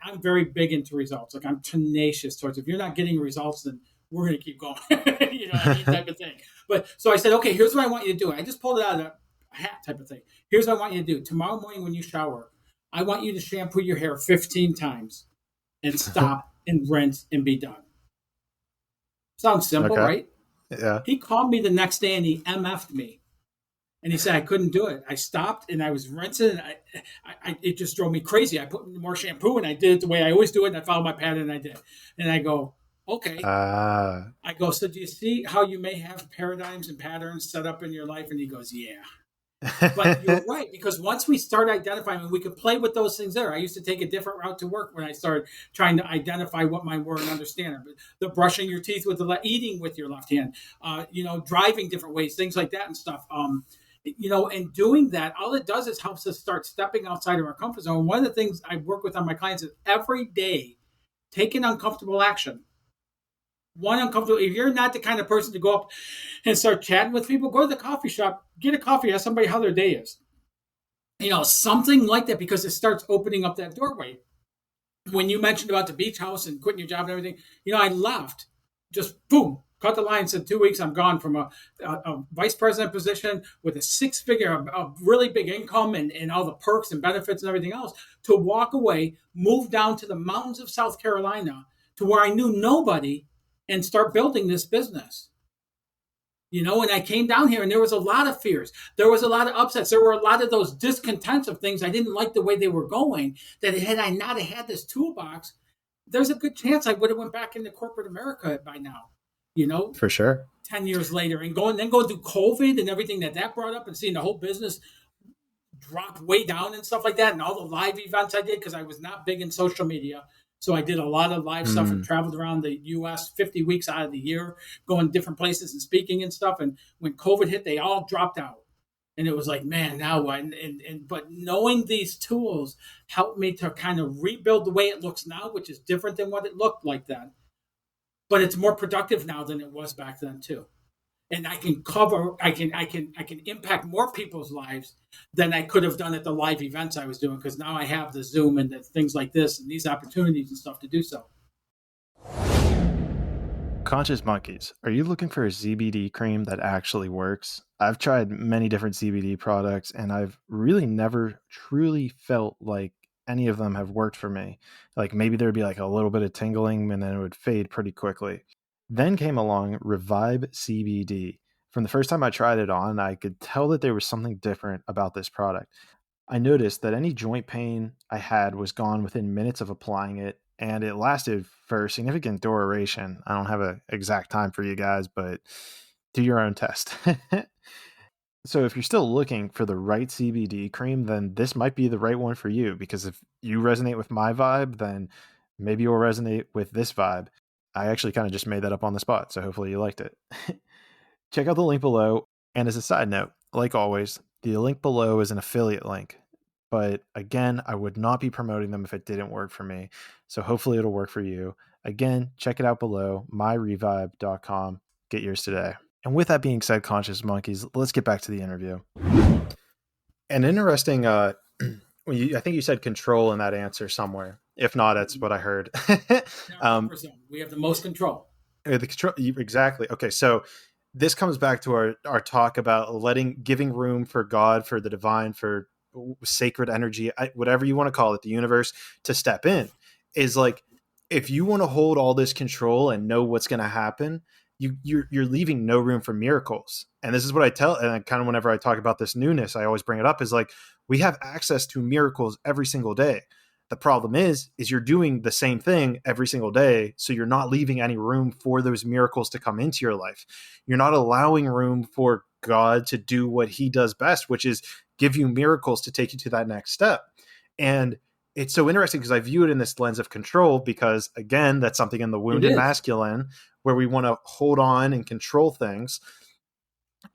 Speaker 3: I'm very big into results. Like, I'm tenacious towards, if you're not getting results, then we're going to keep going, type of thing. But so I said, okay, here's what I want you to do. I just pulled it out of a hat type of thing. Here's what I want you to do. Tomorrow morning when you shower, I want you to shampoo your hair 15 times and stop and rinse and be done. Sounds simple, right?
Speaker 1: Yeah.
Speaker 3: He called me the next day and he MF'd me. And he said I couldn't do it. I stopped and I was rinsing. And it just drove me crazy. I put more shampoo and I did it the way I always do it. And I followed my pattern and I did. And I go, okay. I go, so do you see how you may have paradigms and patterns set up in your life? And he goes, yeah. But you're right, because once we start identifying, we can play with those things there. I used to take a different route to work when I started trying to identify what mine were and understand them. The brushing your teeth with eating with your left hand, driving different ways, things like that and stuff. And doing that, all it does is helps us start stepping outside of our comfort zone. One of the things I work with on my clients is every day, take an uncomfortable action. One uncomfortable. If you're not the kind of person to go up and start chatting with people, go to the coffee shop, get a coffee, ask somebody how their day is. Something like that, because it starts opening up that doorway. When you mentioned about the beach house and quitting your job and everything, I left, just boom, cut the line, said 2 weeks, I'm gone from a vice president position with a six-figure, a really big income and all the perks and benefits and everything else, to walk away, move down to the mountains of South Carolina to where I knew nobody, and start building this business. And I came down here and there was a lot of fears. There was a lot of upsets. There were a lot of those discontents of things I didn't like the way they were going, that had I not had this toolbox, there's a good chance I would have went back into corporate America by now,
Speaker 1: For sure.
Speaker 3: 10 years later, and go through COVID and everything that brought up, and seeing the whole business dropped way down and stuff like that, and all the live events I did, because I was not big in social media. So I did a lot of live stuff and traveled around the U.S. 50 weeks out of the year, going different places and speaking and stuff. And when COVID hit, they all dropped out. And it was like, man, now what? But knowing these tools helped me to kind of rebuild the way it looks now, which is different than what it looked like then. But it's more productive now than it was back then too. And I can impact more people's lives than I could have done at the live events I was doing, because now I have the Zoom and the things like this and these opportunities and stuff to do so.
Speaker 1: Conscious monkeys, are you looking for a CBD cream that actually works? I've tried many different CBD products and I've really never truly felt like any of them have worked for me. Like maybe there'd be like a little bit of tingling and then it would fade pretty quickly. Then came along Revive CBD. From the first time I tried it on, I could tell that there was something different about this product. I noticed that any joint pain I had was gone within minutes of applying it, and it lasted for significant duration. I don't have an exact time for you guys, but do your own test. So if you're still looking for the right CBD cream, then this might be the right one for you, because if you resonate with my vibe, then maybe you'll resonate with this vibe. I actually kind of just made that up on the spot, so hopefully you liked it. Check out the link below. And as a side note, like always, the link below is an affiliate link. But again, I would not be promoting them if it didn't work for me. So hopefully it'll work for you. Again, check it out below, myrevive.com. Get yours today. And with that being said, Conscious Monkeys, let's get back to the interview. An interesting, I think you said control in that answer somewhere. If not, that's what I heard.
Speaker 3: We have the most control.
Speaker 1: The control, exactly. Okay, so this comes back to our talk about giving room for God, for the divine, for sacred energy, whatever you want to call it, the universe, to step in. Is like, if you want to hold all this control and know what's going to happen, you're leaving no room for miracles. And this is what I tell, and kind of whenever I talk about this newness, I always bring it up, is like, we have access to miracles every single day. The problem is you're doing the same thing every single day. So you're not leaving any room for those miracles to come into your life. You're not allowing room for God to do what he does best, which is give you miracles to take you to that next step. And it's so interesting because I view it in this lens of control, because again, that's something in the wounded masculine where we want to hold on and control things.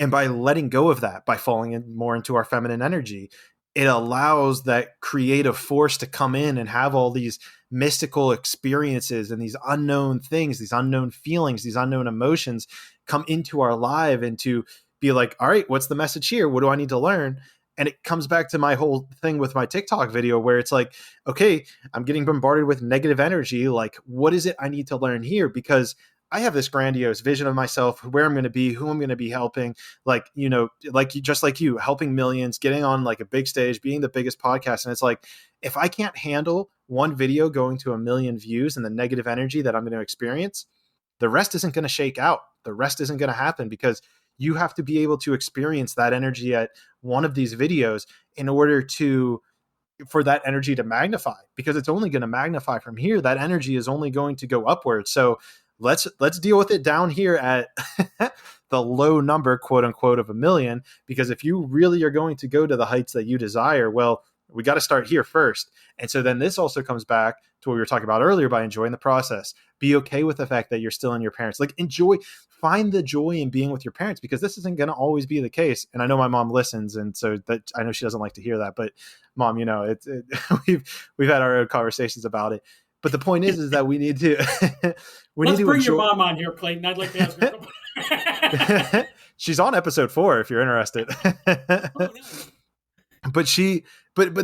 Speaker 1: And by letting go of that, by falling more into our feminine energy, it allows that creative force to come in and have all these mystical experiences and these unknown things, these unknown feelings, these unknown emotions come into our life, and to be like, all right, what's the message here? What do I need to learn? And it comes back to my whole thing with my TikTok video where it's like, okay, I'm getting bombarded with negative energy. Like, what is it I need to learn here? Because I have this grandiose vision of myself, where I'm going to be, who I'm going to be helping, like, you know, like just like you, helping millions, getting on like a big stage, being the biggest podcast. And it's like, if I can't handle one video going to 1 million views and the negative energy that I'm going to experience, the rest isn't going to shake out. The rest isn't going to happen, because you have to be able to experience that energy at one of these videos in order for that energy to magnify, because it's only going to magnify from here. That energy is only going to go upwards. So let's deal with it down here at the low number, quote unquote, of 1 million, because if you really are going to go to the heights that you desire, well, we got to start here first. And so then this also comes back to what we were talking about earlier, by enjoying the process. Be okay with the fact that you're still in your parents. Like, find the joy in being with your parents, because this isn't going to always be the case. And I know my mom listens, and so that I know she doesn't like to hear that, but Mom, you know, we've had our own conversations about it. But the point is that we need to
Speaker 3: Let's bring your mom on here, Clayton. I'd like to ask her.
Speaker 1: She's on episode 4 if you're interested. But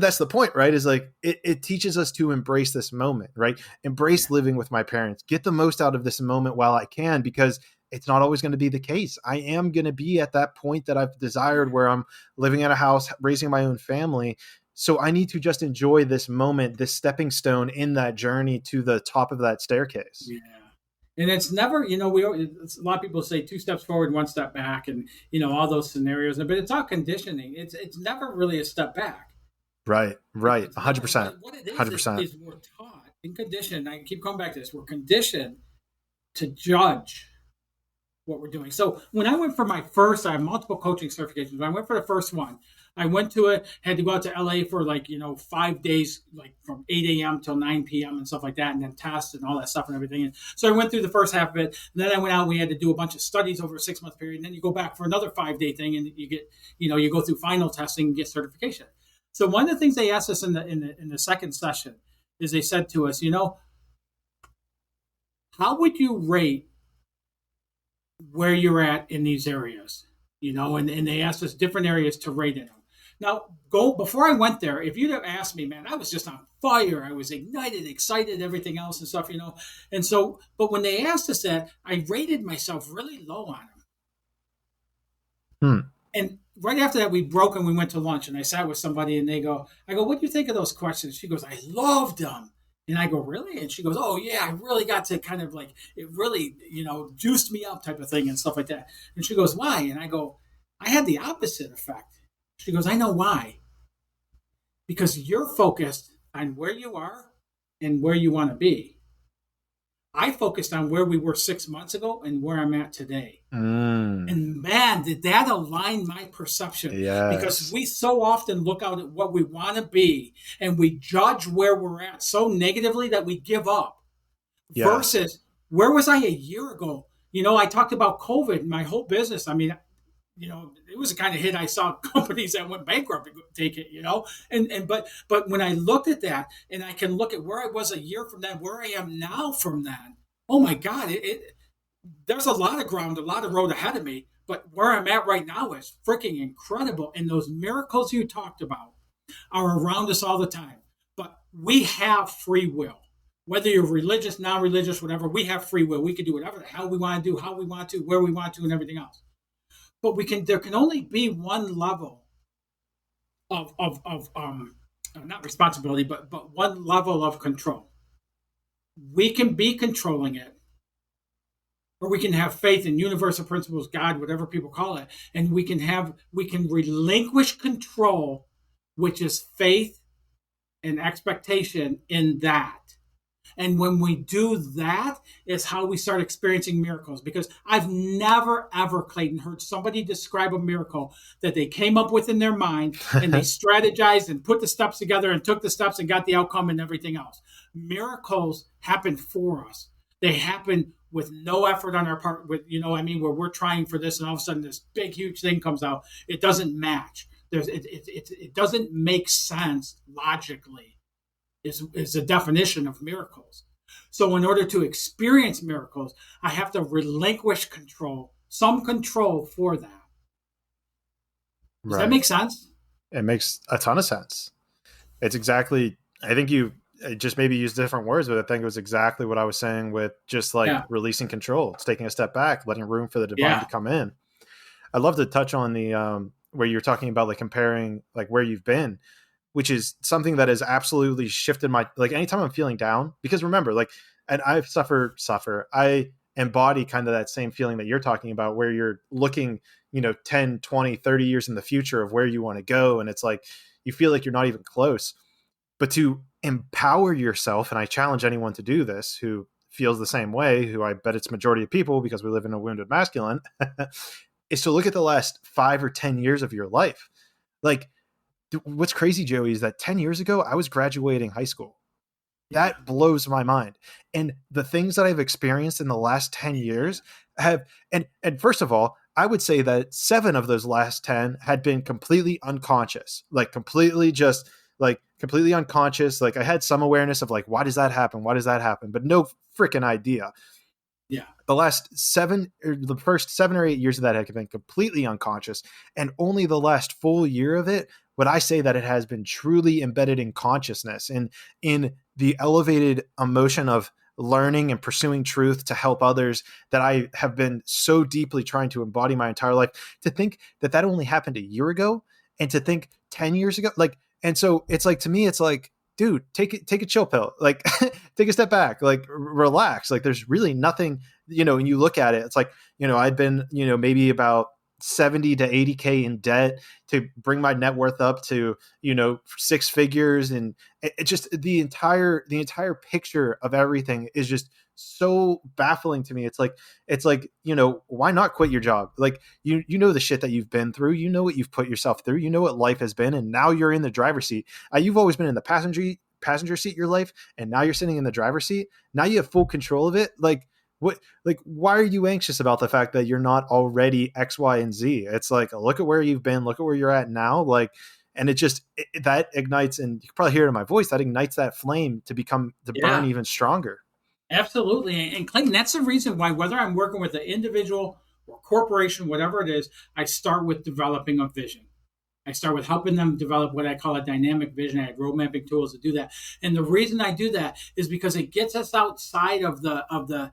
Speaker 1: that's the point, right? Is like, it teaches us to embrace this moment, right? Embrace living with my parents. Get the most out of this moment while I can, because it's not always going to be the case. I am going to be at that point that I've desired, where I'm living in a house, raising my own family. So I need to just enjoy this moment, this stepping stone in that journey to the top of that staircase.
Speaker 3: Yeah. And it's never, you know, a lot of people say 2 steps forward, 1 step back, and, you know, all those scenarios, but it's all conditioning. It's never really a step back.
Speaker 1: Right. 100%.
Speaker 3: What it is,
Speaker 1: 100%.
Speaker 3: is we're taught and conditioned. I keep coming back to this. We're conditioned to judge what we're doing. So when I went for my first, I have multiple coaching certifications. When I went for the first one, I went to it, had to go out to LA for 5 days, like from 8 a.m. till 9 p.m. and stuff like that, and then tests and all that stuff and everything. And so I went through the first half of it. And then I went out and we had to do a bunch of studies over a 6-month period. And then you go back for another 5-day thing and you get, you go through final testing and get certification. So one of the things they asked us in the second session is they said to us, how would you rate where you're at in these areas? And they asked us different areas to rate in them. Now, before I went there, if you'd have asked me, man, I was just on fire. I was ignited, excited, everything else and stuff, And so, but when they asked us that, I rated myself really low on them. And right after that, we broke and we went to lunch. And I sat with somebody and I go, what do you think of those questions? She goes, I loved them. And I go, really? And she goes, oh, yeah, I really got to kind of it really, juiced me up type of thing and stuff like that. And she goes, why? And I go, I had the opposite effect. She goes, I know why. Because you're focused on where you are and where you want to be. I focused on where we were 6 months ago and where I'm at today. And man, did that align my perception?
Speaker 1: Yes.
Speaker 3: Because we so often look out at what we want to be and we judge where we're at so negatively that we give up. Yes. Versus, where was I a year ago? I talked about COVID, my whole business. I mean, it was the kind of hit I saw companies that went bankrupt take it, but when I looked at that and I can look at where I was a year from then, where I am now from then, oh my God, there's a lot of ground, a lot of road ahead of me, but where I'm at right now is freaking incredible. And those miracles you talked about are around us all the time, but we have free will. Whether you're religious, non-religious, whatever, we have free will. We can do whatever the hell we want to do, how we want to, where we want to, and everything else. But there can only be one level of not responsibility, but one level of control. We can be controlling it, or we can have faith in universal principles, God, whatever people call it, and we can relinquish control, which is faith and expectation in that. And when we do that is how we start experiencing miracles. Because I've never, ever, Clayton, heard somebody describe a miracle that they came up with in their mind and they strategized and put the steps together and took the steps and got the outcome and everything else. Miracles happen for us. They happen with no effort on our part, where we're trying for this and all of a sudden this big, huge thing comes out. It doesn't match. It doesn't make sense logically. Is a definition of miracles. So in order to experience miracles, I have to relinquish control, some control for that. Does that make sense?
Speaker 1: It makes a ton of sense. It's exactly, I think you just maybe used different words, but I think it was exactly what I was saying with just releasing control. It's taking a step back, letting room for the divine to come in. I'd love to touch on the, where you're talking about comparing where you've been, which is something that has absolutely shifted my, anytime I'm feeling down, because remember, and I I embody kind of that same feeling that you're talking about, where you're looking, 10, 20, 30 years in the future of where you want to go. And it's you feel like you're not even close, but to empower yourself. And I challenge anyone to do this who feels the same way, who I bet it's majority of people, because we live in a wounded masculine, is to look at the last 5 or 10 years of your life. What's crazy, Joey, is that 10 years ago, I was graduating high school. That blows my mind. And the things that I've experienced in the last 10 years have, and first of all, I would say that 7 of those last 10 had been completely unconscious, completely unconscious. I had some awareness of why does that happen? Why does that happen? But no freaking idea.
Speaker 3: Yeah.
Speaker 1: The first 7 or 8 years of that have been completely unconscious. And only the last full year of it would I say that it has been truly embedded in consciousness and in the elevated emotion of learning and pursuing truth to help others that I have been so deeply trying to embody my entire life. To think that only happened a year ago, and to think 10 years ago, and so it's to me, it's dude, take a chill pill, take a step back, relax. There's really nothing, when you look at it, it's I'd been, maybe about 70 to 80K in debt to bring my net worth up to, 6 figures. And it just, the entire picture of everything is just so baffling to me. It's like, why not quit your job? Like, you know the shit that you've been through, you know what you've put yourself through, you know what life has been, and now you're in the driver's seat. You've always been in the passenger seat your life, and now you're sitting in the driver's seat. Now you have full control of it. Why are you anxious about the fact that you're not already X, Y, and Z? It's like, look at where you've been, look at where you're at now. And that ignites, and you can probably hear it in my voice, that ignites that flame to burn even stronger.
Speaker 3: Absolutely. And Clayton, that's the reason why, whether I'm working with an individual or corporation, whatever it is, I start with developing a vision. I start with helping them develop what I call a dynamic vision. I have road mapping tools to do that. And the reason I do that is because it gets us outside of the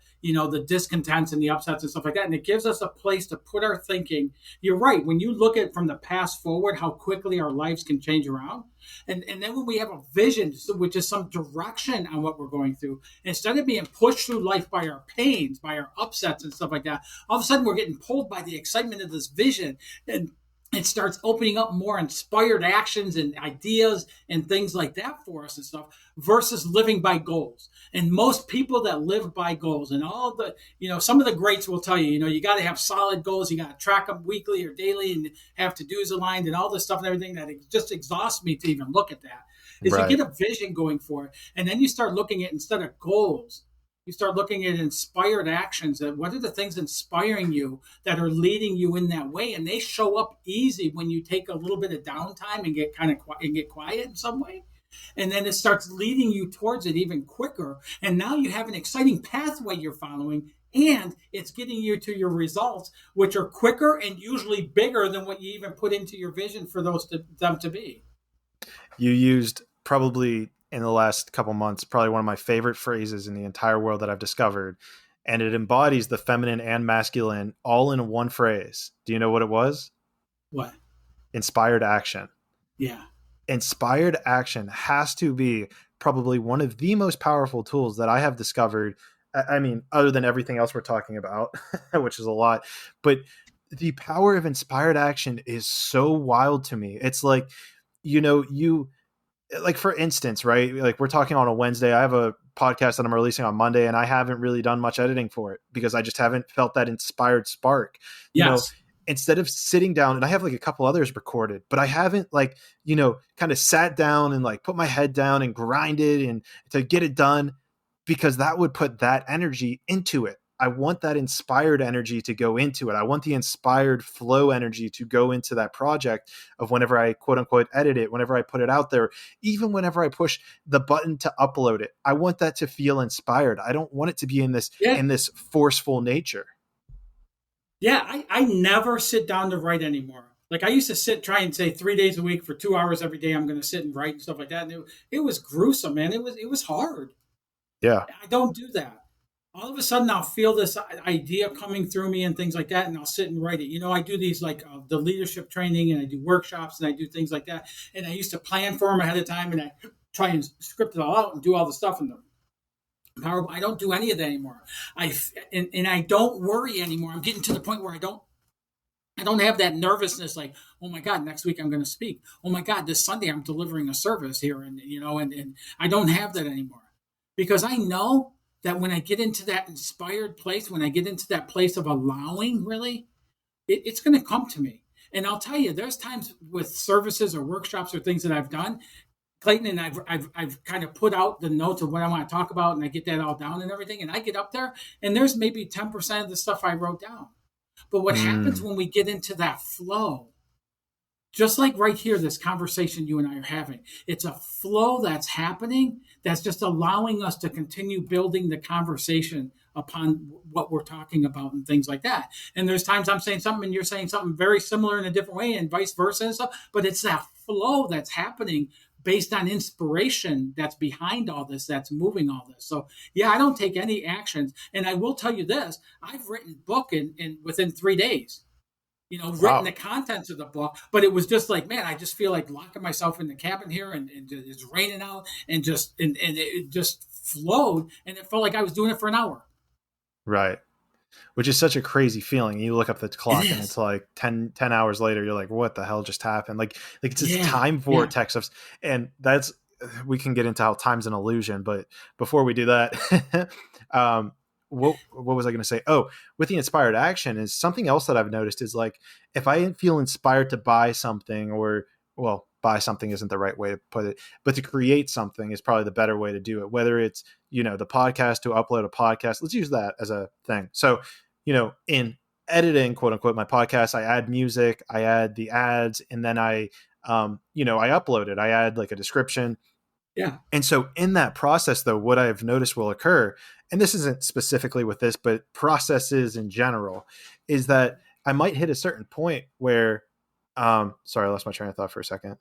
Speaker 3: discontents and the upsets and stuff like that. And it gives us a place to put our thinking. You're right. When you look at from the past forward, how quickly our lives can change around. And then when we have a vision, which is some direction on what we're going through, instead of being pushed through life by our pains, by our upsets and stuff like that, all of a sudden we're getting pulled by the excitement of this vision. And it starts opening up more inspired actions and ideas and things like that for us and stuff versus living by goals. And most people that live by goals, and all the, some of the greats will tell you, you got to have solid goals. You got to track them weekly or daily and have to-dos aligned and all this stuff and everything that it just exhausts me to even look at that. Is right. You get a vision going for it. And then you start looking at, instead of goals, you start looking at inspired actions. That what are the things inspiring you that are leading you in that way? And they show up easy when you take a little bit of downtime and get quiet in some way. And then it starts leading you towards it even quicker. And now you have an exciting pathway you're following, and it's getting you to your results, which are quicker and usually bigger than what you even put into your vision for them to be.
Speaker 1: You used probably in the last couple months, probably one of my favorite phrases in the entire world that I've discovered. And it embodies the feminine and masculine all in one phrase. Do you know what it was?
Speaker 3: What?
Speaker 1: Inspired action.
Speaker 3: Yeah.
Speaker 1: Inspired action has to be probably one of the most powerful tools that I have discovered. I mean, other than everything else we're talking about, which is a lot, but the power of inspired action is so wild to me. It's like, like, for instance, right? Like, we're talking on a Wednesday. I have a podcast that I'm releasing on Monday, and I haven't really done much editing for it because I just haven't felt that inspired spark.
Speaker 3: Yes.
Speaker 1: Instead of sitting down, and I have like a couple others recorded, but I haven't kind of sat down and like put my head down and grinded and to get it done, because that would put that energy into it. I want that inspired energy to go into it. I want the inspired flow energy to go into that project of whenever I quote unquote edit it, whenever I put it out there, even whenever I push the button to upload it. I want that to feel inspired. I don't want it to be in this forceful nature.
Speaker 3: Yeah, I never sit down to write anymore. Like, I used to try and say 3 days a week for 2 hours every day, I'm going to sit and write and stuff like that. And it was gruesome, man. It was hard.
Speaker 1: Yeah.
Speaker 3: I don't do that. All of a sudden I'll feel this idea coming through me and things like that, and I'll sit and write it. I do these the leadership training, and I do workshops, and I do things like that. And I used to plan for them ahead of time, and I try and script it all out and do all the stuff in them. I don't do any of that anymore. And I don't worry anymore. I'm getting to the point where I don't have that nervousness, like, oh my God, next week I'm going to speak. Oh my God, this Sunday I'm delivering a service here, and I don't have that anymore, because I know that when I get into that inspired place, when I get into that place of allowing, really, it's going to come to me. And I'll tell you, there's times with services or workshops or things that I've done, Clayton, and I've kind of put out the notes of what I want to talk about, and I get that all down and everything, and I get up there, and there's maybe 10% of the stuff I wrote down. But what happens when we get into that flow, just like right here, this conversation you and I are having, it's a flow that's happening that's just allowing us to continue building the conversation upon what we're talking about and things like that. And there's times I'm saying something and you're saying something very similar in a different way, and vice versa and stuff. But it's that flow that's happening based on inspiration that's behind all this, that's moving all this. So yeah, I don't take any actions. And I will tell you this, I've written a book in within 3 days. Written the contents of the book, but it was just like, man, I just feel like locking myself in the cabin here, and it's raining out, and it just flowed, and it felt like I was doing it for an hour.
Speaker 1: Right. Which is such a crazy feeling. You look up the clock and it's like 10 hours later, you're like, what the hell just happened? Like it's this time vortex of, and we can get into how time's an illusion, but before we do that, What was I going to say? Oh, with the inspired action is something else that I've noticed is like, if I feel inspired to buy something, or, well, buy something isn't the right way to put it, but to create something is probably the better way to do it. Whether it's, the podcast, to upload a podcast, let's use that as a thing. So, in editing, quote unquote, my podcast, I add music, I add the ads, and then I upload it. I add like a description.
Speaker 3: Yeah.
Speaker 1: And so in that process, though, what I've noticed will occur, and this isn't specifically with this, but processes in general, is that I might hit a certain point where, sorry, I lost my train of thought for a second.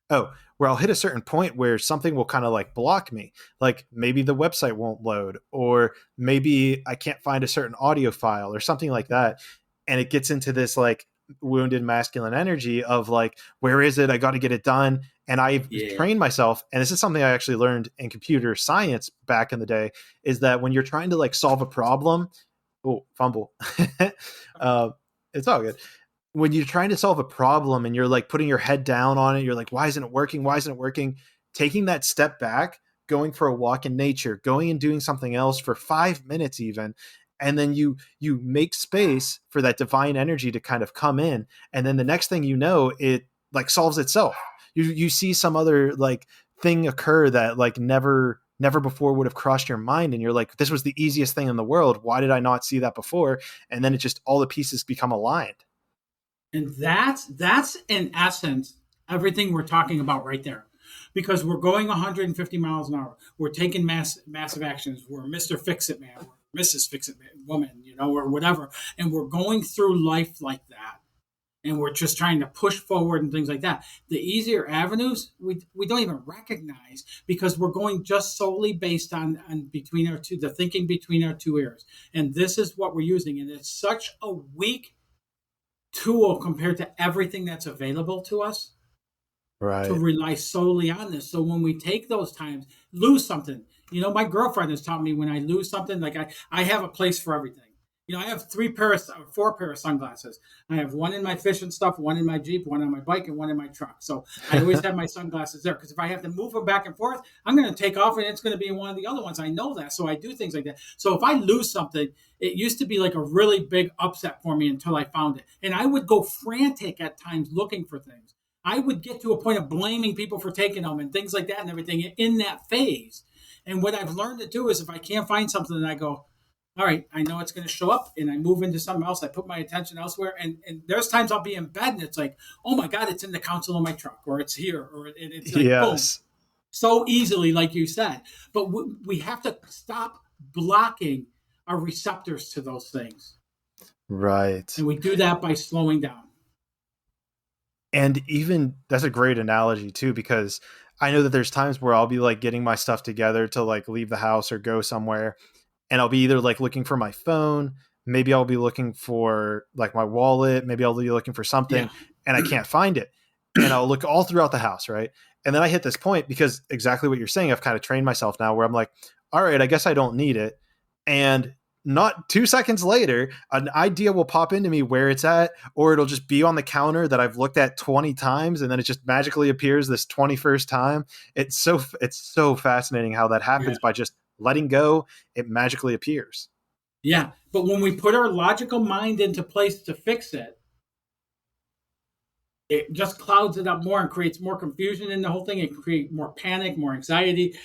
Speaker 1: Oh, where I'll hit a certain point where something will kind of like block me. Like maybe the website won't load, or maybe I can't find a certain audio file or something like that. And it gets into this like wounded masculine energy of like, where is it? I got to get it done. And I've trained myself. And this is something I actually learned in computer science back in the day, is that when you're trying to like solve a problem, fumble. It's all good. When you're trying to solve a problem and you're like putting your head down on it, you're like, why isn't it working? Why isn't it working? Taking that step back, going for a walk in nature, going and doing something else for 5 minutes even. And then you make space for that divine energy to kind of come in. And then the next thing you know, it like solves itself. You see some other like thing occur that like never before would have crossed your mind. And you're like, this was the easiest thing in the world. Why did I not see that before? And then it just, all the pieces become aligned.
Speaker 3: And that's in essence everything we're talking about right there, because we're going 150 miles an hour. We're taking massive actions. We're Mr. Fix-It Man, we're Mrs. Fix-It Woman, or whatever. And we're going through life like that. And we're just trying to push forward and things like that. The easier avenues, we don't even recognize, because we're going just solely based on between our two, the thinking between our two ears. And this is what we're using. And it's such a weak tool compared to everything that's available to us,
Speaker 1: right,
Speaker 3: to rely solely on this. So when we take those times, lose something, my girlfriend has taught me, when I lose something, like I have a place for everything. I have 4 pair of sunglasses. I have one in my fishing stuff, one in my Jeep, one on my bike, and one in my truck. So I always have my sunglasses there, because if I have to move them back and forth, I'm going to take off and it's going to be in one of the other ones. I know that. So I do things like that. So if I lose something, it used to be like a really big upset for me until I found it. And I would go frantic at times looking for things. I would get to a point of blaming people for taking them and things like that and everything in that phase. And what I've learned to do is, if I can't find something, then I go, all right, I know it's going to show up, and I move into something else. I put my attention elsewhere. And there's times I'll be in bed and it's like, oh my God, it's in the console of my truck, or it's here, or it's like, boom, so easily, like you said. But we have to stop blocking our receptors to those things.
Speaker 1: Right.
Speaker 3: And we do that by slowing down.
Speaker 1: And even that's a great analogy too, because I know that there's times where I'll be like getting my stuff together to like leave the house or go somewhere. And I'll be either like looking for my phone, maybe I'll be looking for like my wallet, maybe I'll be looking for something, and I can't find it. And I'll look all throughout the house, right? And then I hit this point, because exactly what you're saying, I've kind of trained myself now, where I'm like, all right, I guess I don't need it. And not 2 seconds later, an idea will pop into me where it's at, or it'll just be on the counter that I've looked at 20 times, and then it just magically appears this 21st time. It's so fascinating how that happens by just letting go. It magically appears.
Speaker 3: Yeah. But when we put our logical mind into place to fix it, it just clouds it up more and creates more confusion in the whole thing. It can create more panic, more anxiety,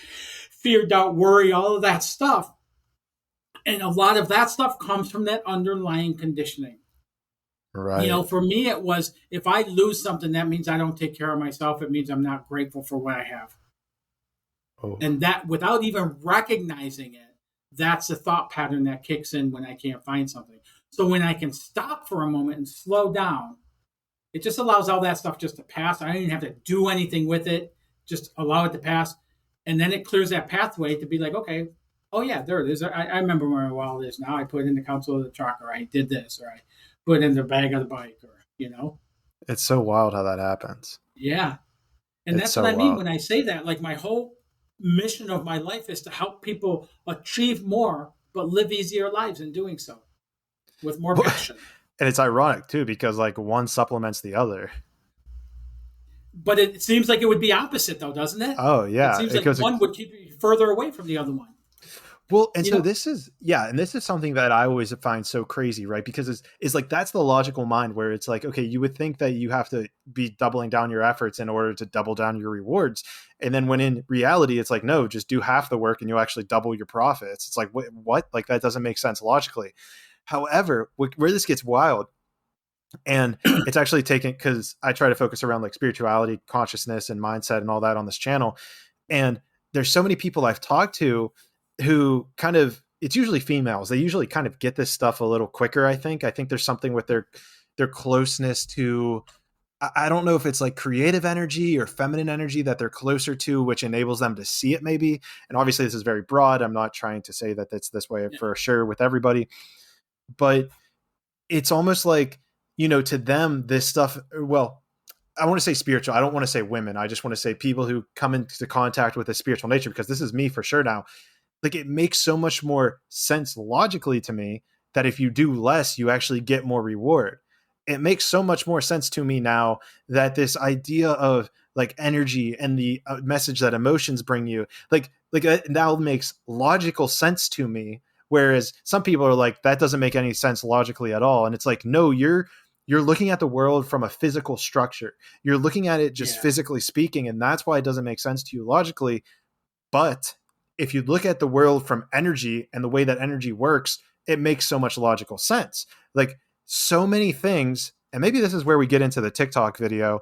Speaker 3: fear, doubt, worry, all of that stuff. And a lot of that stuff comes from that underlying conditioning.
Speaker 1: Right.
Speaker 3: For me, it was, if I lose something, that means I don't take care of myself. It means I'm not grateful for what I have. Oh. And that, without even recognizing it, that's the thought pattern that kicks in when I can't find something. So when I can stop for a moment and slow down, it just allows all that stuff just to pass. I don't even have to do anything with it. Just allow it to pass. And then it clears that pathway to be like, okay, oh yeah, there it is. I remember where it is now. I put it in the console of the truck, or I did this, or I put it in the bag of the bike, or,
Speaker 1: It's so wild how that happens.
Speaker 3: Yeah. And that's so what I mean when I say that. Like, my whole mission of my life is to help people achieve more, but live easier lives in doing so with more passion.
Speaker 1: And it's ironic too, because like one supplements the other.
Speaker 3: But it seems like it would be opposite though, doesn't it?
Speaker 1: Oh yeah.
Speaker 3: It seems like one would keep you further away from the other one.
Speaker 1: Well, and
Speaker 3: You
Speaker 1: so
Speaker 3: know,
Speaker 1: this is, yeah, and this is something that I always find so crazy, right? Because it's like that's the logical mind where it's like, okay, you would think that you have to be doubling down your efforts in order to double down your rewards. And then when in reality, it's like, no, just do half the work and you'll actually double your profits. It's like, what? Like that doesn't make sense logically. However, where this gets wild, and it's actually taken because I try to focus around like spirituality, consciousness, and mindset and all that on this channel. And there's so many people I've talked to who kind of, it's usually females. They usually kind of get this stuff a little quicker. I think there's something with their closeness to, I don't know if it's like creative energy or feminine energy that they're closer to, which enables them to see it maybe. And obviously this is very broad. I'm not trying to say that it's this way for sure with everybody, but it's almost like, to them, this stuff, well, I want to say spiritual. I don't want to say women. I just want to say people who come into contact with a spiritual nature, because this is me for sure now. Like it makes so much more sense logically to me that if you do less, you actually get more reward. It makes so much more sense to me now that this idea of like energy and the message that emotions bring you, like it now makes logical sense to me. Whereas some people are like, that doesn't make any sense logically at all. And it's like, no, you're looking at the world from a physical structure. You're looking at it just physically speaking. And that's why it doesn't make sense to you logically. But if you look at the world from energy and the way that energy works, it makes so much logical sense. Like so many things, and maybe this is where we get into the TikTok video,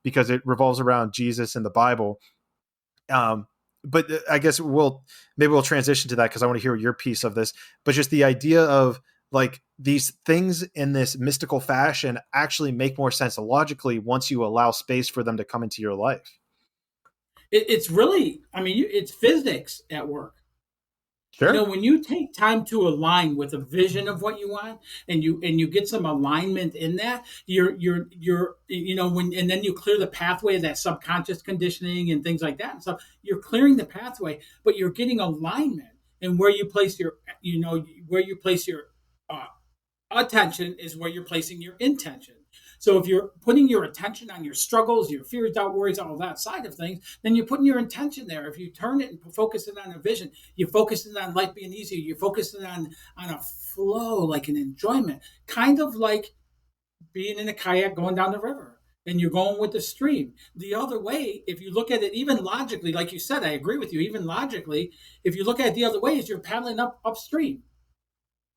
Speaker 1: because it revolves around Jesus and the Bible. But I guess we'll transition to that because I want to hear your piece of this. But just the idea of like these things in this mystical fashion actually make more sense logically once you allow space for them to come into your life.
Speaker 3: it's really, I mean, it's physics at work.
Speaker 1: Sure.
Speaker 3: When you take time to align with a vision of what you want, and you get some alignment in that, when, and then you clear the pathway of that subconscious conditioning and things like that. And so you're clearing the pathway, but you're getting alignment in where you place your, uh, attention is where you're placing your intention. So if you're putting your attention on your struggles, your fears, doubt, worries, all that side of things, then you're putting your intention there. If you turn it and focus it on a vision, you're focusing on life being easier. You're focusing on a flow, like an enjoyment, kind of like being in a kayak going down the river. And you're going with the stream. The other way, if you look at it even logically, like you said, I agree with you, even logically, if you look at it the other way, is you're paddling upstream.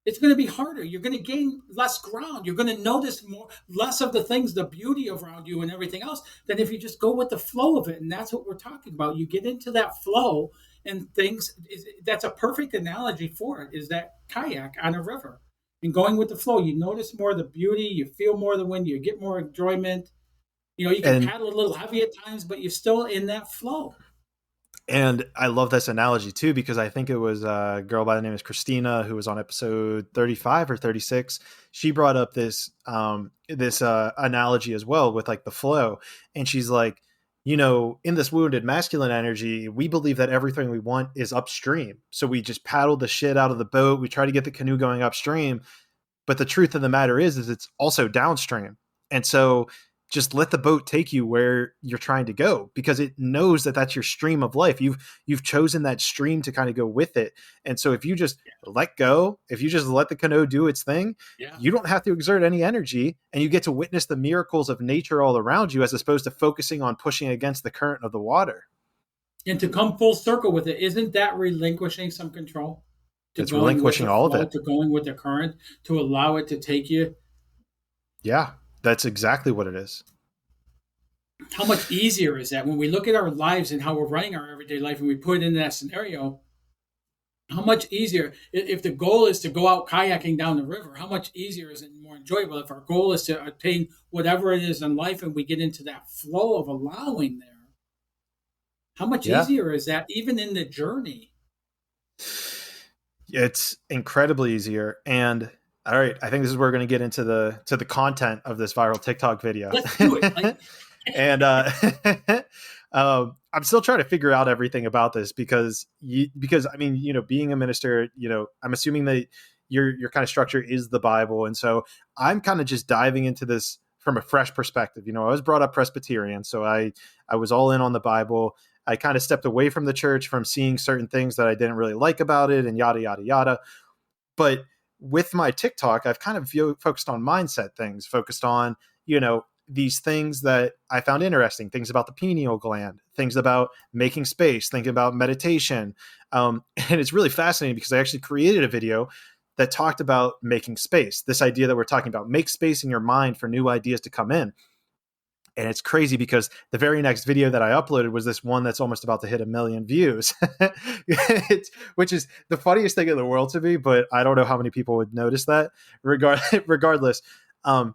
Speaker 3: It's going to be harder. You're going to gain less ground. You're going to notice less of the things, the beauty around you and everything else, than if you just go with the flow of it. And that's what we're talking about. You get into that flow and things. That's a perfect analogy for it, is that kayak on a river. And going with the flow, you notice more of the beauty. You feel more of the wind. You get more enjoyment. You can paddle a little heavy at times, but you're still in that flow.
Speaker 1: And I love this analogy too, because I think it was a girl by the name of Christina who was on episode 35 or 36. She brought up this analogy as well with like the flow. And she's like, in this wounded masculine energy, we believe that everything we want is upstream. So we just paddle the shit out of the boat. We try to get the canoe going upstream. But the truth of the matter is it's also downstream. And so just let the boat take you where you're trying to go, because it knows that that's your stream of life. You've chosen that stream to kind of go with it. And so if you just let go, if you just let the canoe do its thing, you don't have to exert any energy, and you get to witness the miracles of nature all around you, as opposed to focusing on pushing against the current of the water.
Speaker 3: And to come full circle with it, isn't that relinquishing some control?
Speaker 1: It's relinquishing all of it.
Speaker 3: To going with the current, to allow it to take you.
Speaker 1: Yeah. That's exactly what it is.
Speaker 3: How much easier is that when we look at our lives and how we're running our everyday life, and we put it in that scenario? How much easier, if the goal is to go out kayaking down the river, how much easier is it, more enjoyable if our goal is to attain whatever it is in life, and we get into that flow of allowing there? How much easier is that, even in the journey?
Speaker 1: It's incredibly easier. And all right, I think this is where we're going to get into the content of this viral TikTok video.
Speaker 3: Let's do it.
Speaker 1: And I'm still trying to figure out everything about this, because I mean, being a minister, I'm assuming that your kind of structure is the Bible, and so I'm kind of just diving into this from a fresh perspective. I was brought up Presbyterian, so I was all in on the Bible. I kind of stepped away from the church from seeing certain things that I didn't really like about it and yada, yada, yada. But with my TikTok, I've kind of focused on mindset things, focused on, these things that I found interesting, things about the pineal gland, things about making space, thinking about meditation. And it's really fascinating because I actually created a video that talked about making space, this idea that we're talking about, make space in your mind for new ideas to come in. And it's crazy because the very next video that I uploaded was this one that's almost about to hit 1 million views, which is the funniest thing in the world to me, but I don't know how many people would notice that. Regardless, the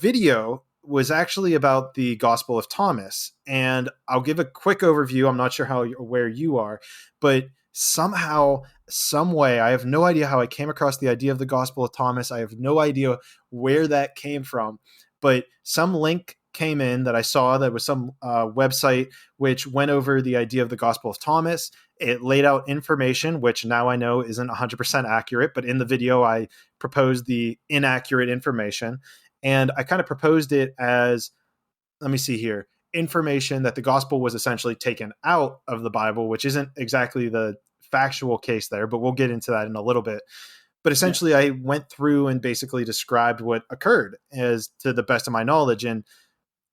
Speaker 1: video was actually about the Gospel of Thomas. And I'll give a quick overview. I'm not sure how where you are, but somehow, some way, I have no idea how I came across the idea of the Gospel of Thomas. I have no idea where that came from, but some link came in that I saw that was some website which went over the idea of the Gospel of Thomas. It laid out information, which now I know isn't 100% accurate, but in the video I proposed the inaccurate information. And I kind of proposed it as, let me see here, information that the gospel was essentially taken out of the Bible, which isn't exactly the factual case there, but we'll get into that in a little bit. But essentially, I went through and basically described what occurred as to the best of my knowledge. And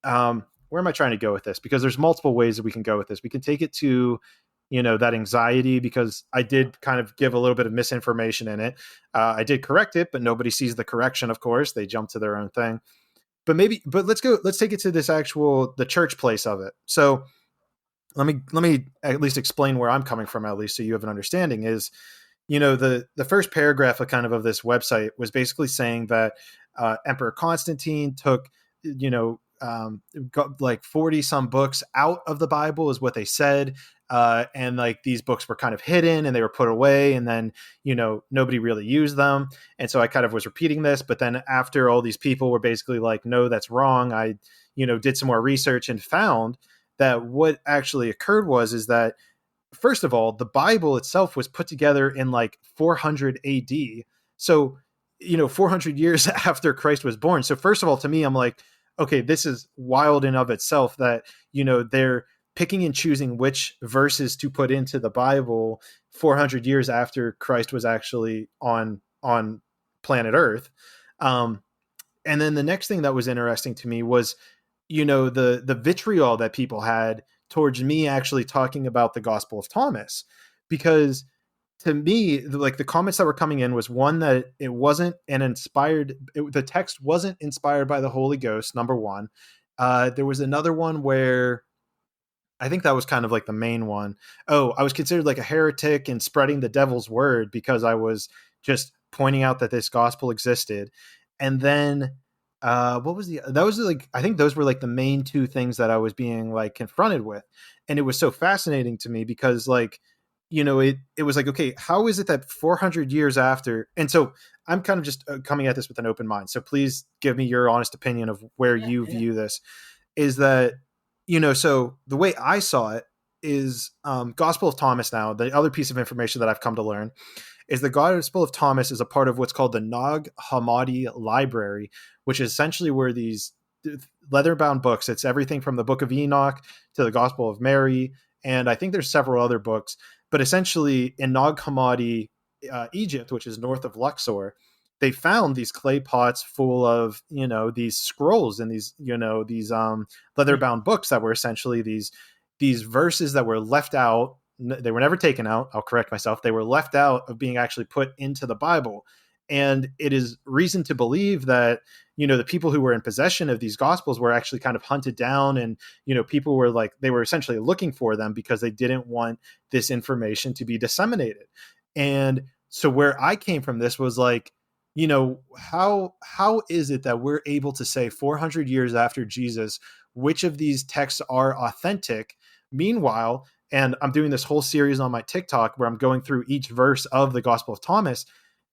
Speaker 1: where am I trying to go with this? Because there's multiple ways that we can go with this. We can take it to, that anxiety, because I did kind of give a little bit of misinformation in it. I did correct it, but nobody sees the correction, of course. They jump to their own thing. But let's take it to this the church place of it. So let me at least explain where I'm coming from, at least so you have an understanding. Is, the first paragraph of this website was basically saying that Emperor Constantine took, got like 40 some books out of the Bible is what they said. And like these books were kind of hidden and they were put away, and then, nobody really used them. And so I kind of was repeating this, but then after all these people were basically like, no, that's wrong, I, did some more research and found that what actually occurred is that, first of all, the Bible itself was put together in like 400 AD. So, 400 years after Christ was born. So first of all, to me, I'm like, okay, this is wild in of itself that, they're picking and choosing which verses to put into the Bible 400 years after Christ was actually on planet Earth. And then the next thing that was interesting to me was, the vitriol that people had towards me actually talking about the Gospel of Thomas, because to me, like the comments that were coming in was one that it wasn't the text wasn't inspired by the Holy Ghost. Number one. There was another one where I think that was kind of like the main one. Oh, I was considered like a heretic and spreading the devil's word because I was just pointing out that this gospel existed. And then I think those were like the main two things that I was being like confronted with. And it was so fascinating to me because like, it was like, okay, how is it that 400 years after? And so I'm kind of just coming at this with an open mind. So please give me your honest opinion of where you view this. Is that, so the way I saw it is Gospel of Thomas. Now, the other piece of information that I've come to learn is the Gospel of Thomas is a part of what's called the Nag Hammadi Library, which is essentially where these leather-bound books, it's everything from the Book of Enoch to the Gospel of Mary, and I think there's several other books. But essentially in Nag Hammadi, Egypt, which is north of Luxor, they found these clay pots full of, these scrolls and these leather-bound books that were essentially these verses that were left out. They were never taken out. I'll correct myself. They were left out of being actually put into the Bible. And it is reason to believe that, the people who were in possession of these gospels were actually kind of hunted down, and, people were like, they were essentially looking for them because they didn't want this information to be disseminated. And so where I came from this was like, how is it that we're able to say 400 years after Jesus, which of these texts are authentic? Meanwhile, and I'm doing this whole series on my TikTok where I'm going through each verse of the Gospel of Thomas.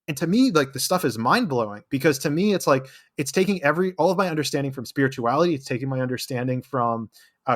Speaker 1: And to me, like the stuff is mind blowing, because to me, it's like, it's taking all of my understanding from spirituality. It's taking my understanding from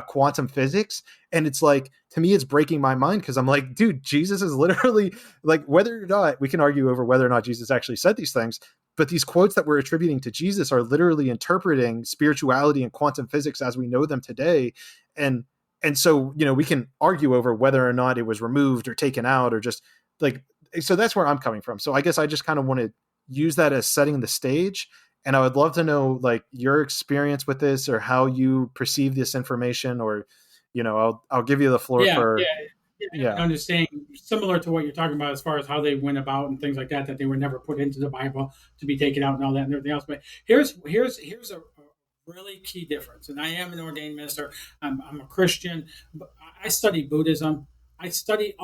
Speaker 1: quantum physics. And it's like, to me, it's breaking my mind, because I'm like, dude, Jesus is literally like, whether or not we can argue over whether or not Jesus actually said these things, but these quotes that we're attributing to Jesus are literally interpreting spirituality and quantum physics as we know them today. And And so, we can argue over whether or not it was removed or taken out or just like, so that's where I'm coming from. So I guess I just kind of want to use that as setting the stage. And I would love to know like your experience with this or how you perceive this information, or, I'll give you the floor
Speaker 3: Yeah,
Speaker 1: for,
Speaker 3: yeah. Understanding similar to what you're talking about as far as how they went about and things like that, that they were never put into the Bible to be taken out and all that and everything else. But here's a really key difference. And I am an ordained minister. I'm a Christian. But I study Buddhism. I study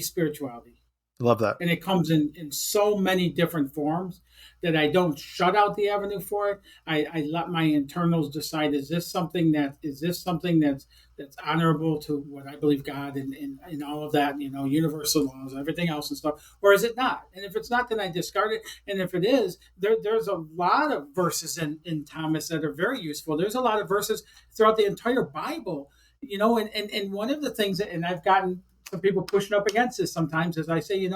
Speaker 3: spirituality.
Speaker 1: Love that.
Speaker 3: And it comes in so many different forms that I don't shut out the avenue for it. I let my internals decide, is this something that's honorable to what I believe God and all of that, universal laws, everything else and stuff, or is it not? And if it's not, then I discard it. And if it is, there's a lot of verses in Thomas that are very useful. There's a lot of verses throughout the entire Bible, and one of the things and I've gotten some people pushing up against this sometimes, as I say,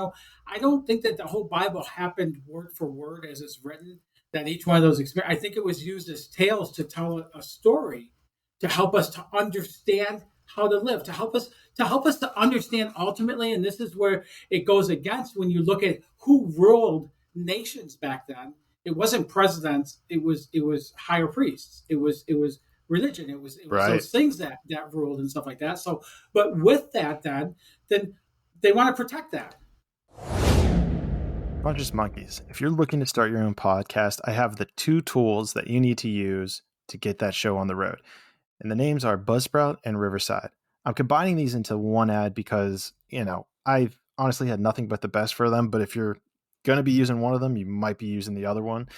Speaker 3: I don't think that the whole Bible happened word for word as it's written, that each one of those experiences, I think it was used as tales to tell a story, to help us to understand how to live, to help us to understand ultimately, and this is where it goes against when you look at who ruled nations back then. It wasn't presidents, it was higher priests. It was religion. It was
Speaker 1: Right.
Speaker 3: those things that ruled and stuff like that. So, but with that, then they want to protect that.
Speaker 1: Bunches Monkeys. If you're looking to start your own podcast, I have the 2 tools that you need to use to get that show on the road. And the names are Buzzsprout and Riverside. I'm combining these into one ad because, I've honestly had nothing but the best for them. But if you're going to be using one of them, you might be using the other one.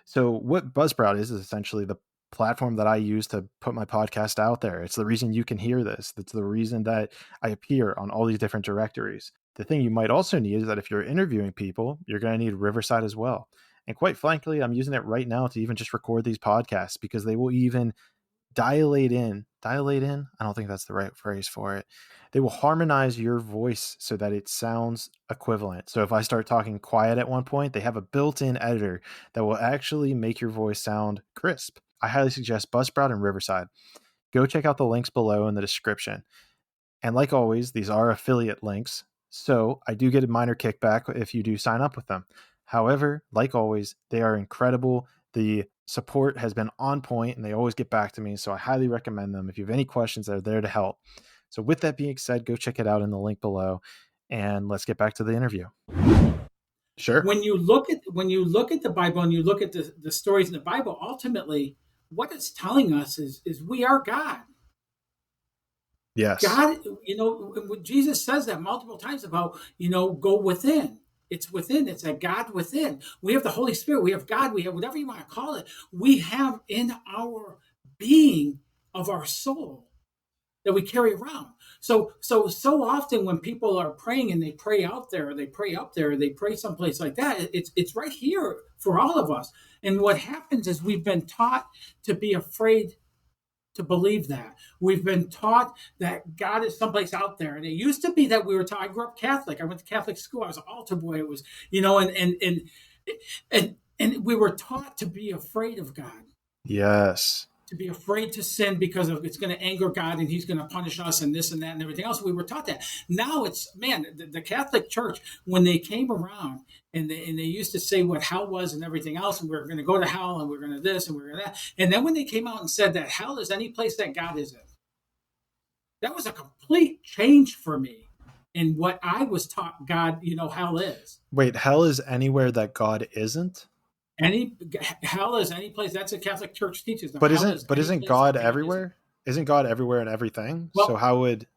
Speaker 1: So what Buzzsprout is essentially the platform that I use to put my podcast out there. It's the reason you can hear this. It's the reason that I appear on all these different directories. The thing you might also need is that if you're interviewing people, you're going to need Riverside as well. And quite frankly, I'm using it right now to even just record these podcasts because they will even dilate in. I don't think that's the right phrase for it. They will harmonize your voice so that it sounds equivalent. So if I start talking quiet at one point, they have a built-in editor that will actually make your voice sound crisp. I highly suggest Buzzsprout and Riverside. Go check out the links below in the description. And like always, these are affiliate links, so I do get a minor kickback if you do sign up with them. However, like always, they are incredible. The support has been on point and they always get back to me, so I highly recommend them. If you have any questions, they're there to help. So with that being said, go check it out in the link below, and let's get back to the interview. Sure.
Speaker 3: When you look at the Bible and you look at the stories in the Bible, ultimately, what it's telling us is we are God.
Speaker 1: Yes.
Speaker 3: God, Jesus says that multiple times about, go within. It's within. It's a God within. We have the Holy Spirit. We have God. We have whatever you want to call it. We have in our being of our soul that we carry around. So often when people are praying and they pray out there, they pray up there, they pray someplace like that, it's right here for all of us. And what happens is we've been taught to be afraid to believe that. We've been taught that God is someplace out there. And it used to be that we were taught, I grew up Catholic. I went to Catholic school. I was an altar boy. It was, and we were taught to be afraid of God.
Speaker 1: Yes.
Speaker 3: To be afraid to sin because it's going to anger God and he's going to punish us and this and that and everything else. We were taught that. Now it's, the Catholic Church, when they came around and they used to say what hell was and everything else, and we're going to go to hell and we're going to this and we're going to that. And then when they came out and said that hell is any place that God isn't, that was a complete change for me in what I was taught God, hell is.
Speaker 1: Wait, hell is anywhere that God isn't?
Speaker 3: Hell is any place. That's a Catholic Church teaches.
Speaker 1: But isn't God everywhere? Isn't God everywhere and everything? Well, so how would?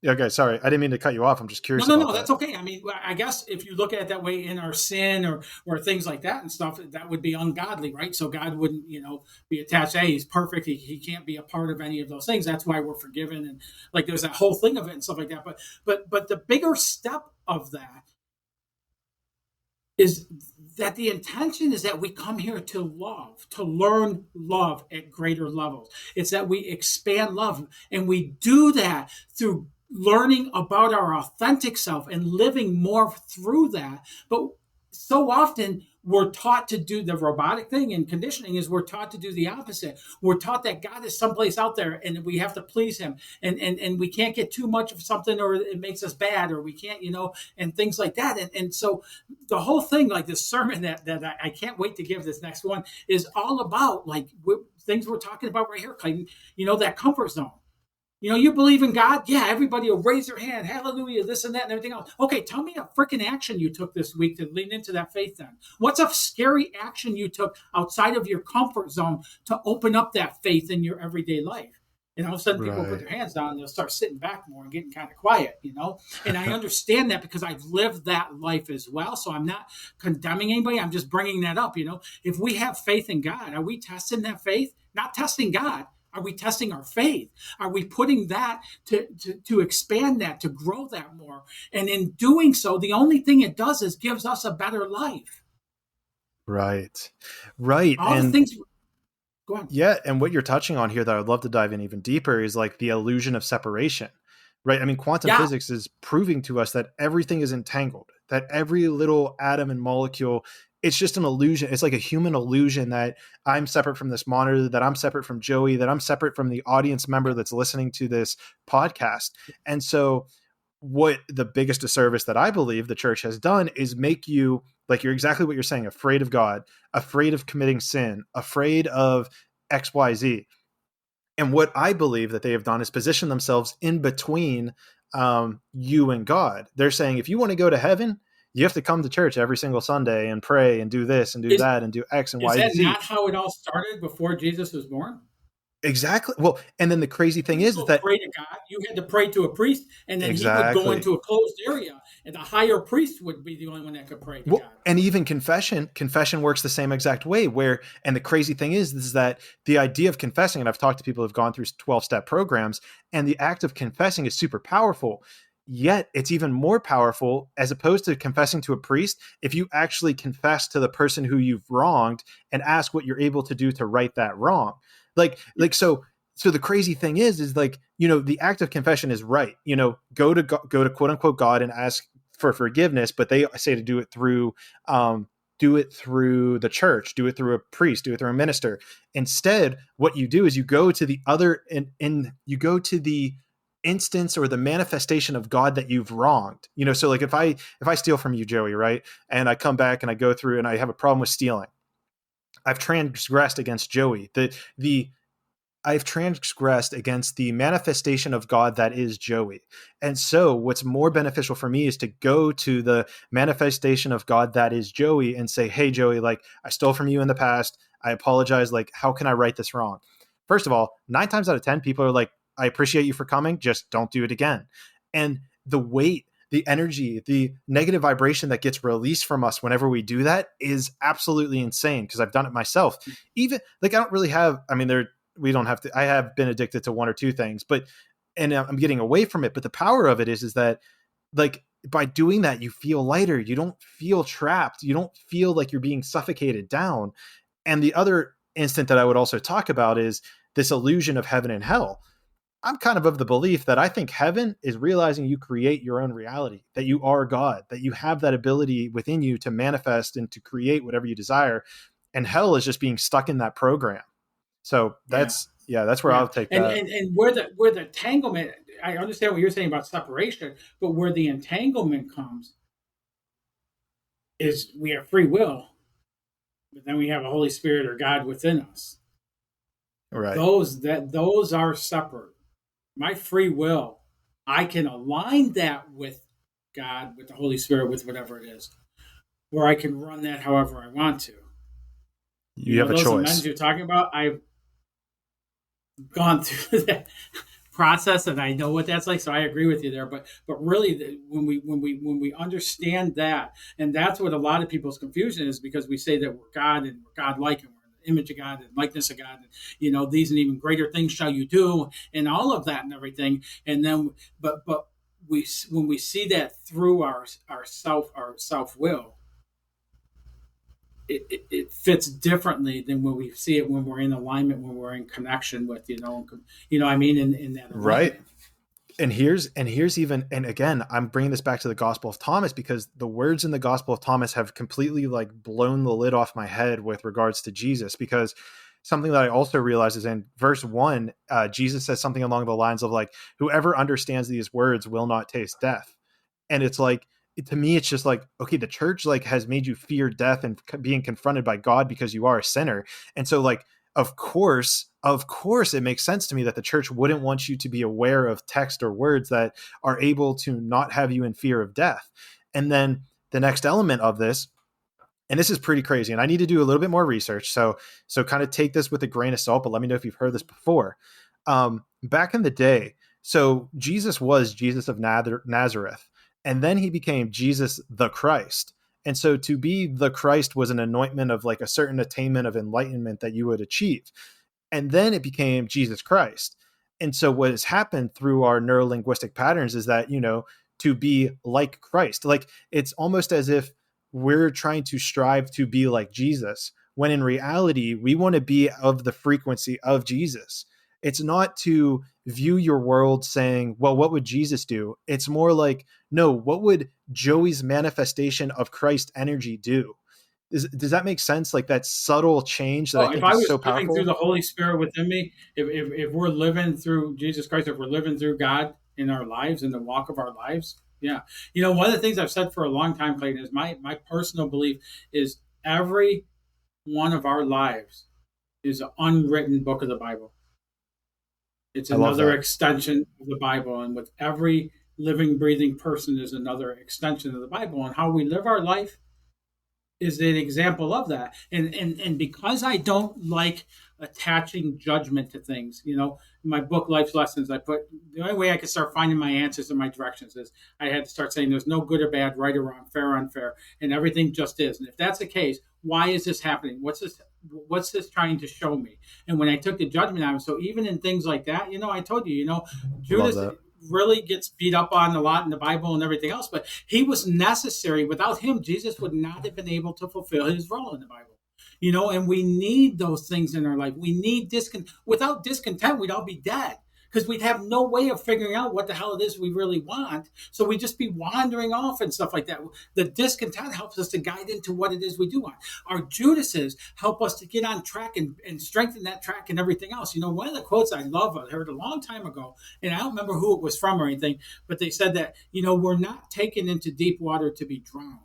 Speaker 1: Okay, sorry, I didn't mean to cut you off. I'm just curious.
Speaker 3: No, that's okay. I mean, I guess if you look at it that way, in our sin or things like that and stuff, that would be ungodly, right? So God wouldn't, be attached. Hey, he's perfect. He can't be a part of any of those things. That's why we're forgiven, and like there's that whole thing of it and stuff like that. But the bigger step of that is that the intention is that we come here to love, to learn love at greater levels. It's that we expand love, and we do that through learning about our authentic self and living more through that. But so often we're taught to do the robotic thing, and conditioning is we're taught to do the opposite. We're taught that God is someplace out there and we have to please him, and we can't get too much of something or it makes us bad, or we can't, and things like that. And so the whole thing, like this sermon that I can't wait to give, this next one, is all about like things we're talking about right here, Clayton, that comfort zone. You believe in God? Yeah, everybody will raise their hand. Hallelujah, this and that and everything else. Okay, tell me a freaking action you took this week to lean into that faith then. What's a scary action you took outside of your comfort zone to open up that faith in your everyday life? And all of a sudden people put their hands down and they'll start sitting back more and getting kind of quiet, And I understand that because I've lived that life as well. So I'm not condemning anybody. I'm just bringing that up, If we have faith in God, are we testing that faith? Not testing God. Are we testing our faith? Are we putting that to expand that, to grow that more? And in doing so, the only thing it does is gives us a better life.
Speaker 1: Right.
Speaker 3: All the things. Go on.
Speaker 1: Yeah. And what you're touching on here that I'd love to dive in even deeper is like the illusion of separation, right? I mean, quantum physics is proving to us that everything is entangled, that every little atom and molecule, it's just an illusion. It's like a human illusion that I'm separate from this monitor, that I'm separate from Joey, that I'm separate from the audience member that's listening to this podcast. And so what the biggest disservice that I believe the church has done is make you, like you're exactly what you're saying, afraid of God, afraid of committing sin, afraid of XYZ. And what I believe that they have done is position themselves in between you and God. They're saying, if you want to go to heaven, you have to come to church every single Sunday and pray and do this and do that and do X and Y and Z.
Speaker 3: Is that not how it all started before Jesus was born?
Speaker 1: Exactly. Well, and then the crazy thing is that
Speaker 3: pray to God, you had to pray to a priest, and then he would go into a closed area, and the higher priest would be the only one that could pray to God.
Speaker 1: And even confession works the same exact way. And the crazy thing is that the idea of confessing, and I've talked to people who've gone through 12-step programs, and the act of confessing is super powerful. Yet it's even more powerful, as opposed to confessing to a priest, if you actually confess to the person who you've wronged and ask what you're able to do to right that wrong. So the crazy thing is like, the act of confession is right. Go to quote unquote God and ask for forgiveness, but they say to do it through the church, do it through a priest, do it through a minister. Instead, what you do is you go to the other and you go to the instance or the manifestation of God that you've wronged. So like if I steal from you, Joey, right? And I come back and I go through and I have a problem with stealing. I've transgressed against Joey. I've transgressed against the manifestation of God that is Joey. And so what's more beneficial for me is to go to the manifestation of God that is Joey and say, hey, Joey, like I stole from you in the past. I apologize. Like, how can I right this wrong? First of all, 9 times out of 10, people are like, I appreciate you for coming. Just don't do it again. And the weight, the energy, the negative vibration that gets released from us whenever we do that is absolutely insane, because I've done it myself. Even like I don't really have, we don't have to, I have been addicted to 1 or 2 things, and I'm getting away from it. But the power of it is that like by doing that, you feel lighter. You don't feel trapped. You don't feel like you're being suffocated down. And the other instant that I would also talk about is this illusion of heaven and hell. I'm kind of the belief that I think heaven is realizing you create your own reality, that you are God, that you have that ability within you to manifest and to create whatever you desire. And hell is just being stuck in that program. So that's where I'll take that.
Speaker 3: And where the entanglement, I understand what you're saying about separation, but where the entanglement comes is we have free will, but then we have a Holy Spirit or God within us.
Speaker 1: Right.
Speaker 3: Those are separate. My free will, I can align that with God, with the Holy Spirit, with whatever it is, where I can run that however I want to.
Speaker 1: You have a choice.
Speaker 3: Those amends you're talking about, I've gone through that process and I know what that's like. So I agree with you there. But really, when we understand that, and that's what a lot of people's confusion is, because we say that we're God and we're God-like and we're image of God and likeness of God, and these and even greater things shall you do, and all of that and everything. And then, but when we see that through our self will, it fits differently than when we see it when we're in alignment, when we're in connection with, in that alignment.
Speaker 1: Right. And here's even, and again, I'm bringing this back to the Gospel of Thomas, because the words in the Gospel of Thomas have completely like blown the lid off my head with regards to Jesus. Because something that I also realized is in verse 1, Jesus says something along the lines of like, whoever understands these words will not taste death. And it's like, to me, it's just like, okay, the church like has made you fear death and being confronted by God because you are a sinner. And so like, of course, it makes sense to me that the church wouldn't want you to be aware of text or words that are able to not have you in fear of death. And then the next element of this, and this is pretty crazy, and I need to do a little bit more research. So kind of take this with a grain of salt, but let me know if you've heard this before. Back in the day, so Jesus was Jesus of Nazareth, and then he became Jesus the Christ. And so to be the Christ was an anointment of like a certain attainment of enlightenment that you would achieve. And then it became Jesus Christ. And so what has happened through our neurolinguistic patterns is that, to be like Christ, like it's almost as if we're trying to strive to be like Jesus, when in reality, we want to be of the frequency of Jesus. It's not to view your world saying, well, what would Jesus do? It's more like, no, what would Joey's manifestation of Christ energy do? Does that make sense? Like that subtle change that I
Speaker 3: Well, if
Speaker 1: think
Speaker 3: I
Speaker 1: is
Speaker 3: was
Speaker 1: so
Speaker 3: living
Speaker 1: powerful.
Speaker 3: through the Holy Spirit within me, if we're living through Jesus Christ, if we're living through God in our lives, in the walk of our lives, yeah. One of the things I've said for a long time, Clayton, is my personal belief is every one of our lives is an unwritten book of the Bible. It's
Speaker 1: I love
Speaker 3: another
Speaker 1: that.
Speaker 3: extension of the Bible, and with every living, breathing person is another extension of the Bible, and how we live our life is an example of that. And because I don't like attaching judgment to things, in my book Life's Lessons, I put the only way I could start finding my answers and my directions is I had to start saying there's no good or bad, right or wrong, fair or unfair, and everything just is. And if that's the case, why is this happening? What's this trying to show me? And when I took the judgment out, so even in things like that, I told you,
Speaker 1: Love
Speaker 3: Judas
Speaker 1: that.
Speaker 3: really gets beat up on a lot in the Bible and everything else, but he was necessary. Without him, Jesus would not have been able to fulfill his role in the Bible. And we need those things in our life. We need without discontent, we'd all be dead, because we'd have no way of figuring out what the hell it is we really want. So we'd just be wandering off and stuff like that. The discontent helps us to guide into what it is we do want. Our Judases help us to get on track and strengthen that track and everything else. One of the quotes I love, I heard a long time ago, and I don't remember who it was from or anything, but they said that, we're not taken into deep water to be drowned.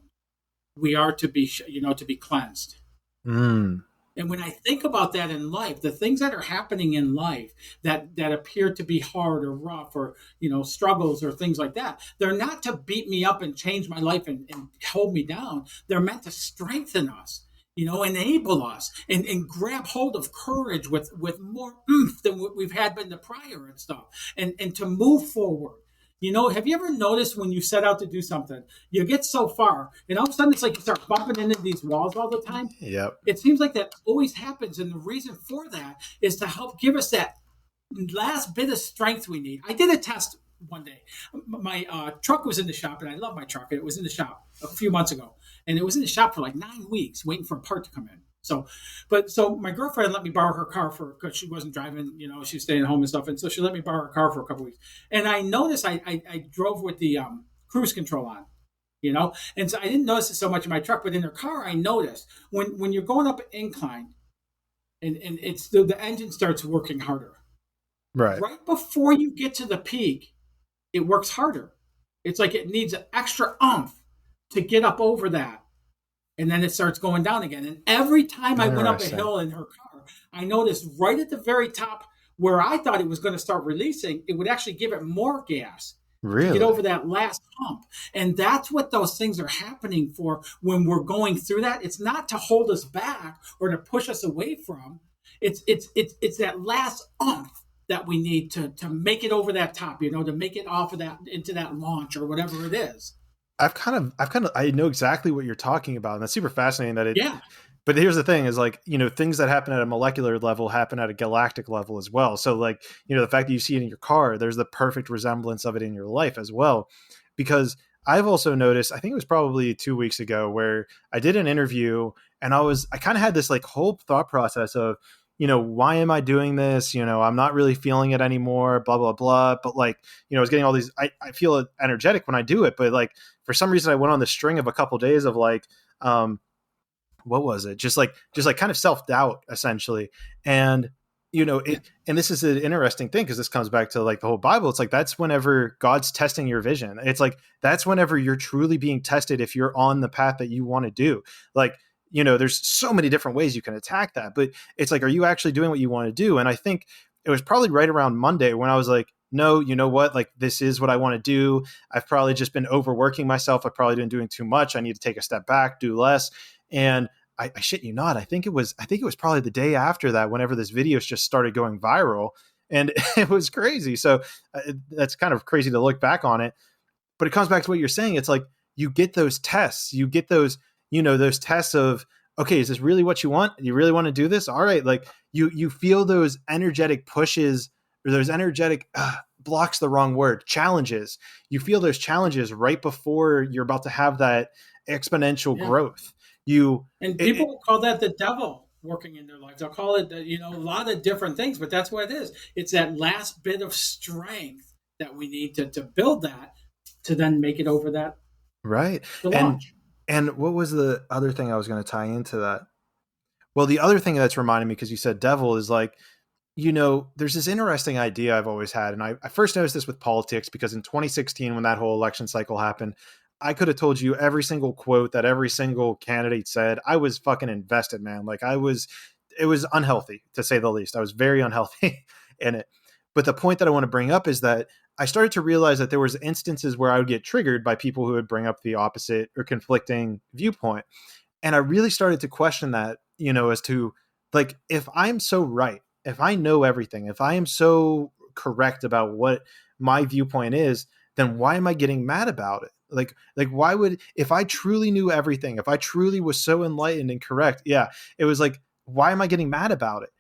Speaker 3: We are to be, to be cleansed.
Speaker 1: Mm.
Speaker 3: And when I think about that in life, the things that are happening in life that appear to be hard or rough or, struggles or things like that, they're not to beat me up and change my life and hold me down. They're meant to strengthen us, enable us and grab hold of courage with more oomph than what we've had in the prior and stuff, and to move forward. Have you ever noticed when you set out to do something, you get so far, and all of a sudden it's like you start bumping into these walls all the time?
Speaker 1: Yep.
Speaker 3: It seems like that always happens, and the reason for that is to help give us that last bit of strength we need. I did a test one day. My truck was in the shop, and I love my truck. It was in the shop a few months ago, and it was in the shop for like 9 weeks waiting for a part to come in. So my girlfriend let me borrow her car because she wasn't driving, she was staying home and stuff. And so she let me borrow her car for a couple of weeks. And I noticed I drove with the cruise control on, and so I didn't notice it so much in my truck, but in her car, I noticed when you're going up an incline and it's the engine starts working harder.
Speaker 1: Right.
Speaker 3: Right before you get to the peak, it works harder. It's like it needs an extra oomph to get up over that. And then it starts going down again. And every time I went up a hill in her car, I noticed right at the very top where I thought it was going to start releasing, it would actually give it more gas to get over that last hump. And that's what those things are happening for when we're going through that. It's not to hold us back or to push us away from. It's that last oomph that we need to make it over that top, to make it off of that into that launch or whatever it is.
Speaker 1: I know exactly what you're talking about, and that's super fascinating that
Speaker 3: Yeah.
Speaker 1: But here's the thing is like, things that happen at a molecular level happen at a galactic level as well. So like, the fact that you see it in your car, there's the perfect resemblance of it in your life as well. Because I've also noticed, I think it was probably 2 weeks ago, where I did an interview and I kind of had this like whole thought process of, why am I doing this? I'm not really feeling it anymore, blah, blah, blah. But like, I was getting all these, I feel energetic when I do it, but like, for some reason I went on the string of a couple of days of like, what was it? Just like kind of self-doubt essentially. And, and this is an interesting thing, because this comes back to like the whole Bible. It's like, that's whenever God's testing your vision. It's like, that's whenever you're truly being tested if you're on the path that you want to do. Like, there's so many different ways you can attack that, but it's like, are you actually doing what you want to do? And I think it was probably right around Monday when I was like, no, you know what? Like, this is what I want to do. I've probably just been overworking myself. I've probably been doing too much. I need to take a step back, do less. And I shit you not, I think it was probably the day after that, whenever this video just started going viral, and it was crazy. So that's kind of crazy to look back on it, but it comes back to what you're saying. It's like, you get those tests, you get those, those tests of, okay, is this really what you want? You really want to do this? All right. Like, you feel those energetic pushes, or those energetic, blocks the wrong word, challenges. You feel those challenges right before you're about to have that exponential growth.
Speaker 3: People will call that the devil working in their lives. They'll call it, a lot of different things, but that's what it is. It's that last bit of strength that we need to build that, to then make it over that.
Speaker 1: Right.
Speaker 3: To launch.
Speaker 1: And what was the other thing I was going to tie into that? Well, the other thing that's reminding me, because you said devil, is like, there's this interesting idea I've always had. And I first noticed this with politics, because in 2016, when that whole election cycle happened, I could have told you every single quote that every single candidate said. I was fucking invested, man. Like, it was unhealthy, to say the least. I was very unhealthy in it. But the point that I want to bring up is that I started to realize that there was instances where I would get triggered by people who would bring up the opposite or conflicting viewpoint. And I really started to question that, as to, like, if I'm so right, if I know everything, if I am so correct about what my viewpoint is, then why am I getting mad about it? Like why would, if I truly knew everything, if I truly was so enlightened and correct, it was like, why am I getting mad about it?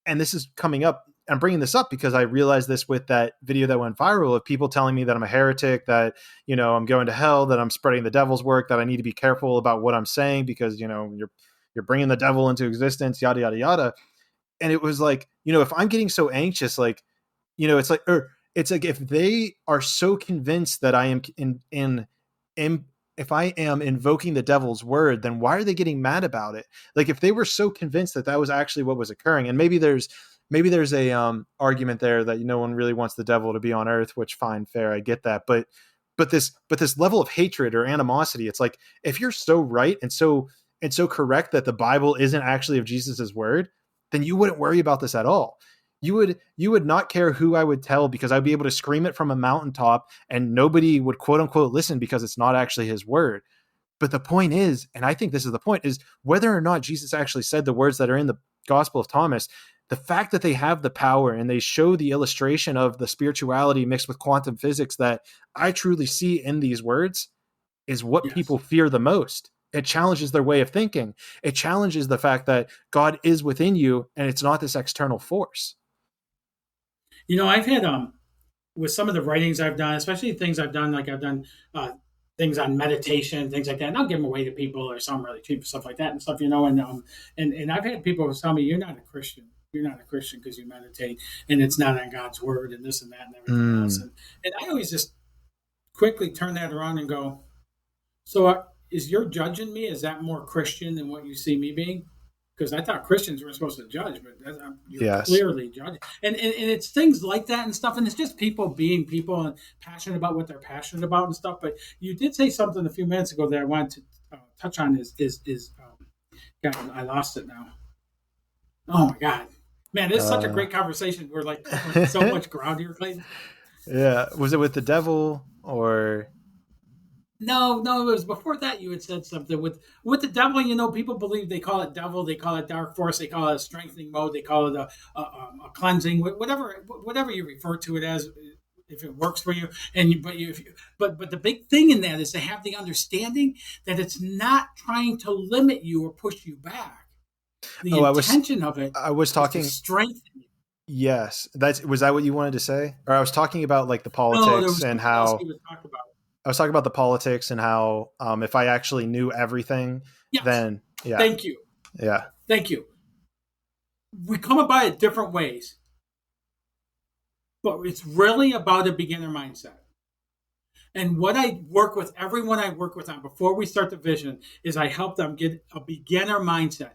Speaker 1: And this is coming up. I'm bringing this up because I realized this with that video that went viral of people telling me that I'm a heretic, that, I'm going to hell, that I'm spreading the devil's work, that I need to be careful about what I'm saying because, you're bringing the devil into existence, yada, yada, yada. And it was like, if I'm getting so anxious, like, it's like, if they are so convinced that I am if I am invoking the devil's word, then why are they getting mad about it? Like, if they were so convinced that that was actually what was occurring, and maybe there's a argument there that no one really wants the devil to be on earth, which fine, fair, I get that. But this level of hatred or animosity, it's like, if you're so right and so correct that the Bible isn't actually of Jesus's word, then you wouldn't worry about this at all. You would not care who I would tell, because I'd be able to scream it from a mountaintop and nobody would quote unquote listen, because it's not actually his word. But the point is, and I think this is the point, is whether or not Jesus actually said the words that are in the Gospel of Thomas, the fact that they have the power and they show the illustration of the spirituality mixed with quantum physics that I truly see in these words is what people fear the most. It challenges their way of thinking. It challenges the fact that God is within you and it's not this external force.
Speaker 3: I've had with some of the writings I've done, especially things I've done, like I've done things on meditation, things like that, and I'll give them away to people, or some really cheap stuff like that and stuff, and I've had people tell me, you're not a Christian. You're not a Christian because you meditate, and it's not on God's word, and this and that and everything else. And I always just quickly turn that around and go, so is your judging me? Is that more Christian than what you see me being? Because I thought Christians were supposed to judge, but you're clearly judging. And it's things like that and stuff. And it's just people being people and passionate about what they're passionate about and stuff. But you did say something a few minutes ago that I wanted to touch on God, I lost it now. Oh my God, man, this is such a great conversation. We're like so much ground here, Clayton.
Speaker 1: Yeah. Was it with the devil or?
Speaker 3: No, it was before that. You had said something with the devil. People believe, they call it devil, they call it dark force, they call it a strengthening mode, they call it a cleansing, whatever you refer to it as, if it works for you. But the big thing in that is to have the understanding that it's not trying to limit you or push you back. The intention of it.
Speaker 1: I was talking
Speaker 3: is to strengthen you.
Speaker 1: Yes, was that what you wanted to say? Or I was talking about like the politics and how. I was talking about the politics and how if I actually knew everything, then
Speaker 3: Thank you.
Speaker 1: Yeah.
Speaker 3: Thank you. We come about it different ways, but it's really about a beginner mindset. And what I work with everyone I work with on before we start the vision is I help them get a beginner mindset.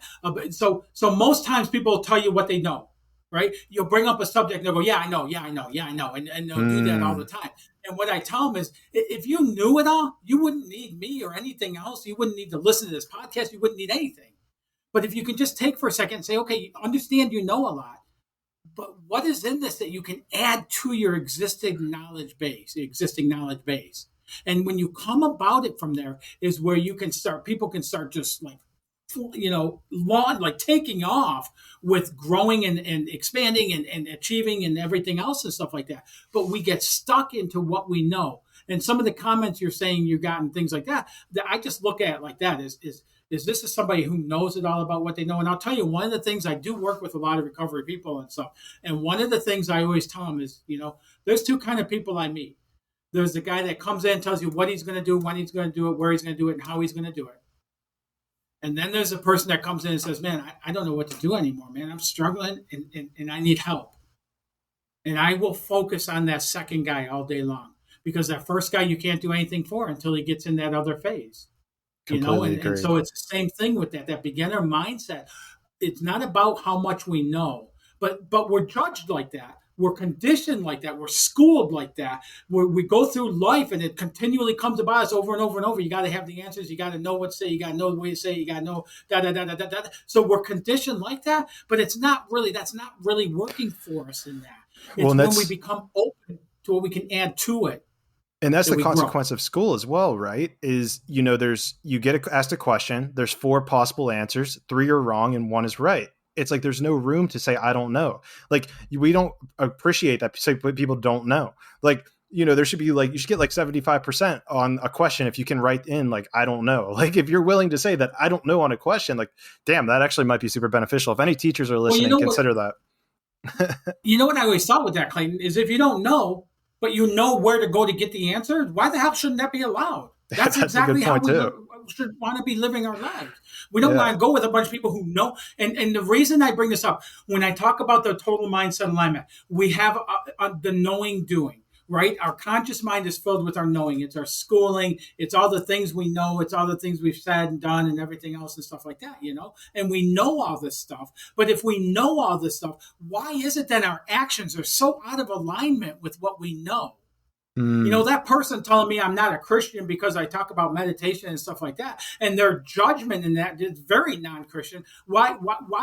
Speaker 3: So most times people will tell you what they know, right? You'll bring up a subject and they'll go, yeah, I know, yeah, I know, yeah, I know. And they'll do that all the time. And what I tell them is if you knew it all, you wouldn't need me or anything else. You wouldn't need to listen to this podcast. You wouldn't need anything. But if you can just take for a second and say, okay, understand you know a lot, but what is in this that you can add to your existing knowledge base? And when you come about it from there is where you can start, people can start just like, like taking off with growing and expanding and achieving and everything else and stuff like that. But we get stuck into what we know. And some of the comments you're saying you got and things like that, that I just look at it like that is this is somebody who knows it all about what they know. And I'll tell you, one of the things I do work with a lot of recovery people and stuff. And one of the things I always tell them is, there's two kind of people I meet. There's the guy that comes in, tells you what he's going to do, when he's going to do it, where he's going to do it, and how he's going to do it. And then there's a person that comes in and says, man, I don't know what to do anymore, man. I'm struggling and I need help. And I will focus on that second guy all day long because that first guy you can't do anything for until he gets in that other phase.
Speaker 1: Completely
Speaker 3: And so it's the same thing with that beginner mindset. It's not about how much we know, but we're judged like that. We're conditioned like that. We're schooled like that. We go through life and it continually comes about us over and over and over. You got to have the answers. You got to know what to say. You got to know the way to say it. You got to know da da da da da da. So we're conditioned like that, but that's not really working for us in that. It's when we become open to what we can add to it.
Speaker 1: And that's the consequence of school as well, right? Is, you get asked a question, there's 4 possible answers, 3 are wrong and 1 is right. It's like, there's no room to say, I don't know. Like, we don't appreciate that people don't know. Like, there should be you should get 75% on a question if you can write in, I don't know. Like, if you're willing to say that I don't know on a question, damn, that actually might be super beneficial. If any teachers are listening, consider that.
Speaker 3: What I always thought with that, Clayton, is if you don't know, but you know where to go to get the answer, why the hell shouldn't that be allowed? That's exactly how we should want to be living our lives. We don't want to go with a bunch of people who know. And the reason I bring this up, when I talk about the total mindset alignment, we have the knowing doing. Right? Our conscious mind is filled with our knowing. It's our schooling. It's all the things we know. It's all the things we've said and done and everything else and stuff like that, And we know all this stuff. But if we know all this stuff, why is it that our actions are so out of alignment with what we know? That person telling me I'm not a Christian because I talk about meditation and stuff like that, and their judgment in that is very non-Christian. Why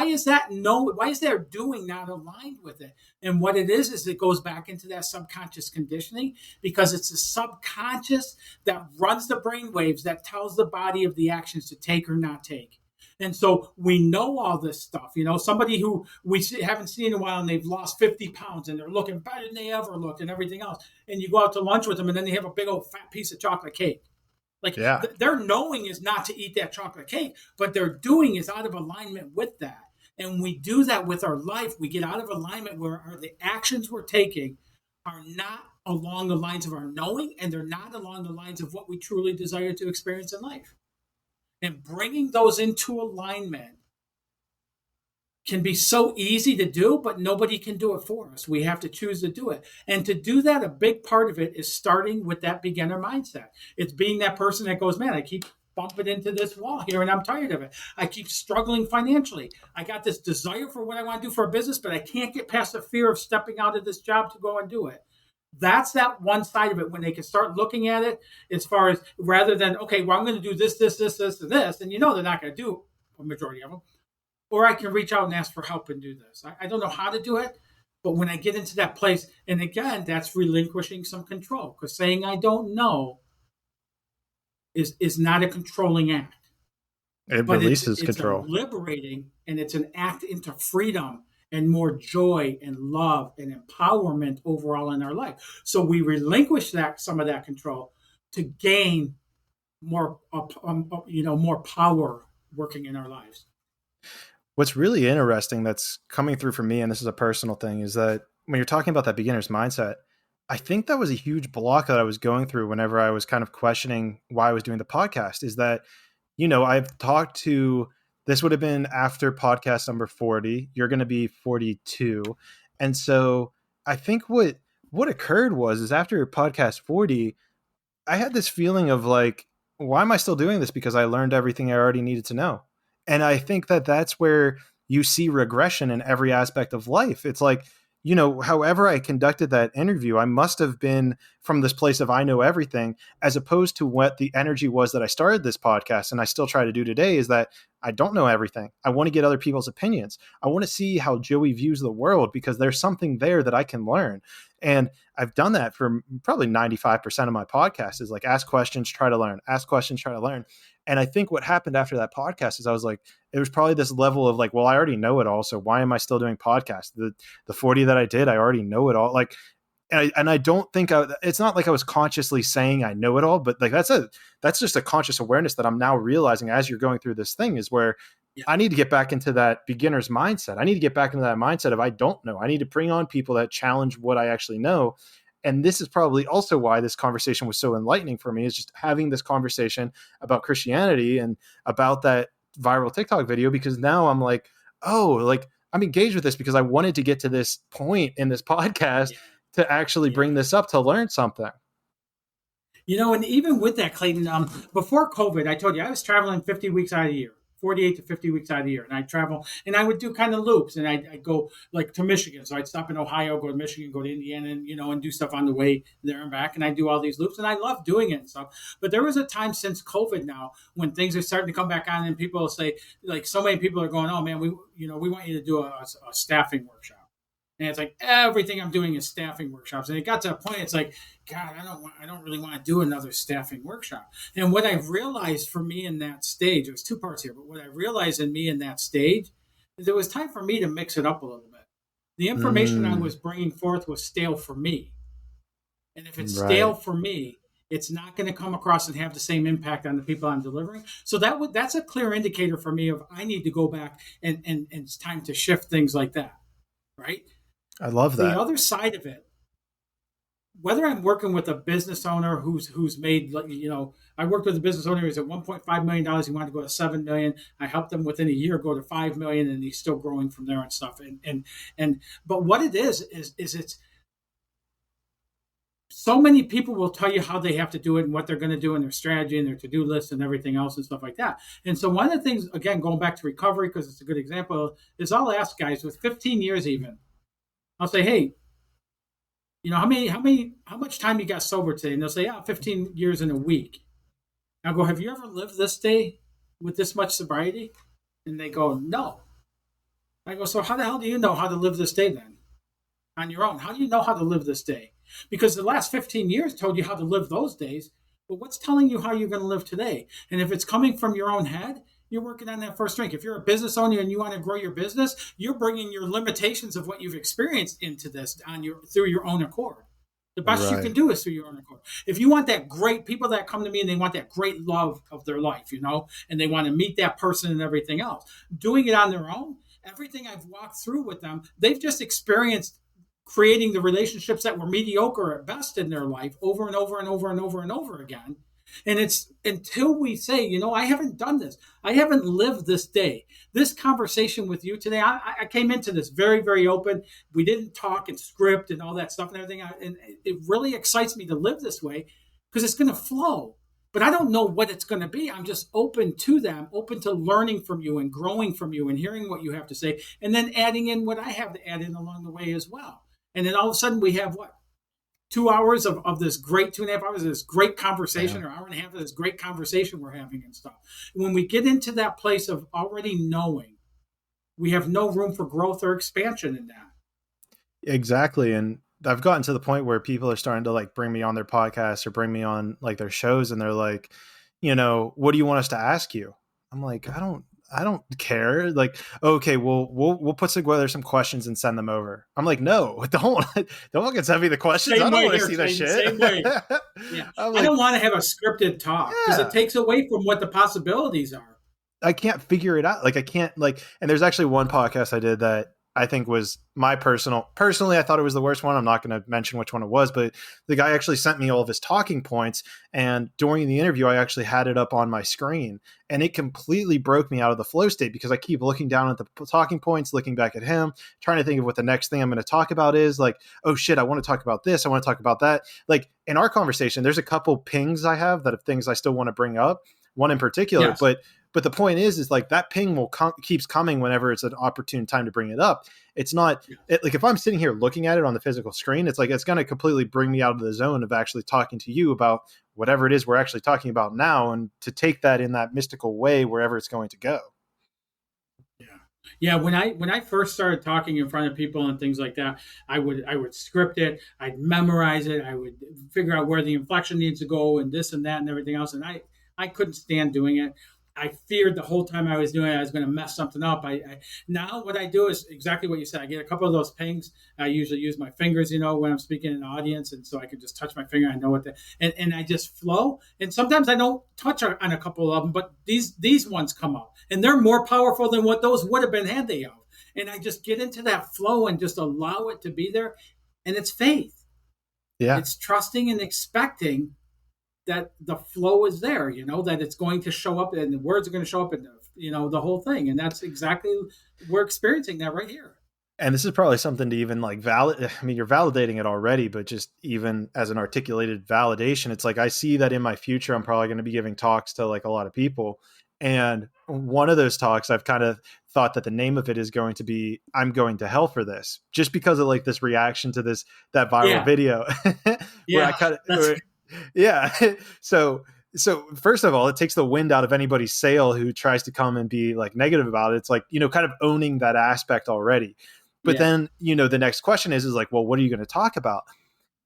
Speaker 3: is that why is their doing not aligned with it? And what it is it goes back into that subconscious conditioning, because it's the subconscious that runs the brain waves that tells the body of the actions to take or not take. And so we know all this stuff. Somebody who we haven't seen in a while and they've lost 50 pounds and they're looking better than they ever looked and everything else. And you go out to lunch with them and then they have a big old fat piece of chocolate cake. Their knowing is not to eat that chocolate cake, but their doing is out of alignment with that. And we do that with our life. We get out of alignment where the actions we're taking are not along the lines of our knowing, and they're not along the lines of what we truly desire to experience in life. And bringing those into alignment can be so easy to do, but nobody can do it for us. We have to choose to do it. And to do that, a big part of it is starting with that beginner mindset. It's being that person that goes, man, I keep bumping into this wall here and I'm tired of it. I keep struggling financially. I got this desire for what I want to do for a business, but I can't get past the fear of stepping out of this job to go and do it. That's that one side of it, when they can start looking at it as far as, rather than, okay, well, I'm going to do this, and this, and they're not going to do a majority of them. Or I can reach out and ask for help and do this. I don't know how to do it, but when I get into that place, and again, that's relinquishing some control, because saying I don't know is not a controlling act.
Speaker 1: It releases control.
Speaker 3: It's liberating, and it's an act into freedom and more joy and love and empowerment overall in our life. So we relinquish some of that control to gain more, more power working in our lives.
Speaker 1: What's really interesting that's coming through for me, and this is a personal thing, is that when you're talking about that beginner's mindset, I think that was a huge block that I was going through whenever I was kind of questioning why I was doing the podcast, is that, I've talked to this would have been after podcast number 40. You're going to be 42. And so I think what occurred is after podcast 40, I had this feeling of like, why am I still doing this? Because I learned everything I already needed to know. And I think that that's where you see regression in every aspect of life. It's like, you know, however I conducted that interview, I must have been from this place of I know everything, as opposed to what the energy was that I started this podcast and I still try to do today, is that I don't know everything. I want to get other people's opinions. I want to see how Joey views the world, because there's something there that I can learn. And I've done that for probably 95% of my podcast, is like ask questions, try to learn, ask questions, try to learn. And I think what happened after that podcast is I was like, it was probably this level of like, well, I already know it all. So why am I still doing podcasts? The 40 that I did, I already know it all. Like, and I don't think it's not like I was consciously saying I know it all, but like that's just a conscious awareness that I'm now realizing as you're going through this thing, is where I need to get back into that beginner's mindset. I need to get back into that mindset of I don't know. I need to bring on people that challenge what I actually know. And this is probably also why this conversation was so enlightening for me, is just having this conversation about Christianity and about that viral TikTok video, because now I'm like, oh, like I'm engaged with this because I wanted to get to this point in this podcast to actually bring this up to learn something.
Speaker 3: You know, and even with that, Clayton, before COVID, I told you I was traveling 50 weeks out of the year. 48 to 50 weeks out of the year. And I'd travel and I would do kind of loops, and I'd go like to Michigan. So I'd stop in Ohio, go to Michigan, go to Indiana, and, you know, and do stuff on the way there and back. And I do all these loops, and I love doing it and stuff. But there was a time since COVID now when things are starting to come back on, and people say, like, so many people are going, oh man, we want you to do a staffing workshop. And it's like everything I'm doing is staffing workshops. And it got to a point, it's like, God, I don't really want to do another staffing workshop. And what I've realized for me in that stage, there's two parts here, but what I realized in me in that stage is it was time for me to mix it up a little bit. The information I was bringing forth was stale for me. And if it's stale for me, it's not going to come across and have the same impact on the people I'm delivering. So that's a clear indicator for me of I need to go back and it's time to shift things like that. Right?
Speaker 1: I love that.
Speaker 3: The other side of it, whether I'm working with a business owner who's made, you know, I worked with a business owner who's at $1.5 million. He wanted to go to $7 million. I helped him within a year go to $5 million, and he's still growing from there and stuff. But what it is it's so many people will tell you how they have to do it and what they're going to do in their strategy and their to-do list and everything else and stuff like that. And so one of the things, again, going back to recovery, because it's a good example, is I'll ask guys with 15 years even, I'll say, hey, you know, how much time you got sober today? And they'll say, 15 years in a week. I'll go, have you ever lived this day with this much sobriety? And they go, no. I go, so how the hell do you know how to live this day then? On your own. How do you know how to live this day? Because the last 15 years told you how to live those days, but what's telling you how you're going to live today? And if it's coming from your own head, you're working on that first drink. If you're a business owner and you want to grow your business, you're bringing your limitations of what you've experienced into this through your own accord. The best you can do is through your own accord. If you want that great, people that come to me and they want that great love of their life, you know, and they want to meet that person and everything else, doing it on their own, everything I've walked through with them, they've just experienced creating the relationships that were mediocre at best in their life over and over and over and over and over again. And it's until we say, you know, I haven't done this. I haven't lived this day. This conversation with you today, I came into this very, very open. We didn't talk and script and all that stuff and everything. And it really excites me to live this way because it's going to flow. But I don't know what it's going to be. I'm just open to them, open to learning from you and growing from you and hearing what you have to say. And then adding in what I have to add in along the way as well. And then all of a sudden we have what? 2 hours of this great 2.5 hours of this great conversation, or hour and a half of this great conversation we're having and stuff. When we get into that place of already knowing, we have no room for growth or expansion in that.
Speaker 1: Exactly. And I've gotten to the point where people are starting to like bring me on their podcasts or bring me on like their shows. And they're like, you know, what do you want us to ask you? I'm like, I don't care. Like, okay, we'll put together some questions and send them over. I'm like, no, don't get send me the questions. I don't want to see that shit.
Speaker 3: Same way. Yeah. I don't want to have a scripted talk because it takes away from what the possibilities are.
Speaker 1: I can't figure it out. Like I can't and there's actually one podcast I did that I think was personally, I thought it was the worst one. I'm not going to mention which one it was, but the guy actually sent me all of his talking points. And during the interview, I actually had it up on my screen, and it completely broke me out of the flow state because I keep looking down at the talking points, looking back at him, trying to think of what the next thing I'm going to talk about is. Like, oh shit, I want to talk about this. I want to talk about that. Like in our conversation, there's a couple pings I have that of things I still want to bring up, one in particular,
Speaker 3: Yes.
Speaker 1: but the point is like that ping will keeps coming whenever it's an opportune time to bring it up. It's not like if I'm sitting here looking at it on the physical screen, it's like it's going to completely bring me out of the zone of actually talking to you about whatever it is we're actually talking about now, and to take that in that mystical way wherever it's going to go.
Speaker 3: Yeah, when I first started talking in front of people and things like that, I would script it, I'd memorize it, I would figure out where the inflection needs to go and this and that and everything else, and I couldn't stand doing it. I feared the whole time I was doing it I was going to mess something up. Now what I do is exactly what you said. I get a couple of those pings. I usually use my fingers, when I'm speaking in an audience, and so I can just touch my finger. I know what and I just flow. And sometimes I don't touch on a couple of them, but these ones come out, and they're more powerful than what those would have been had they of. And I just get into that flow and just allow it to be there, and it's faith.
Speaker 1: Yeah,
Speaker 3: It's trusting and expecting that the flow is there, that it's going to show up and the words are going to show up in the whole thing. And that's exactly, we're experiencing that right here.
Speaker 1: and this is probably something to even like validate. I mean, you're validating it already, but just even as an articulated validation, it's like I see that in my future, I'm probably going to be giving talks to like a lot of people. And one of those talks, I've kind of thought that the name of it is going to be "I'm going to hell for this," just because of like this reaction to that viral video. Where I kind of, yeah. So first of all, it takes the wind out of anybody's sail who tries to come and be like negative about it. It's like, kind of owning that aspect already. But then, the next question is like, well, what are you going to talk about?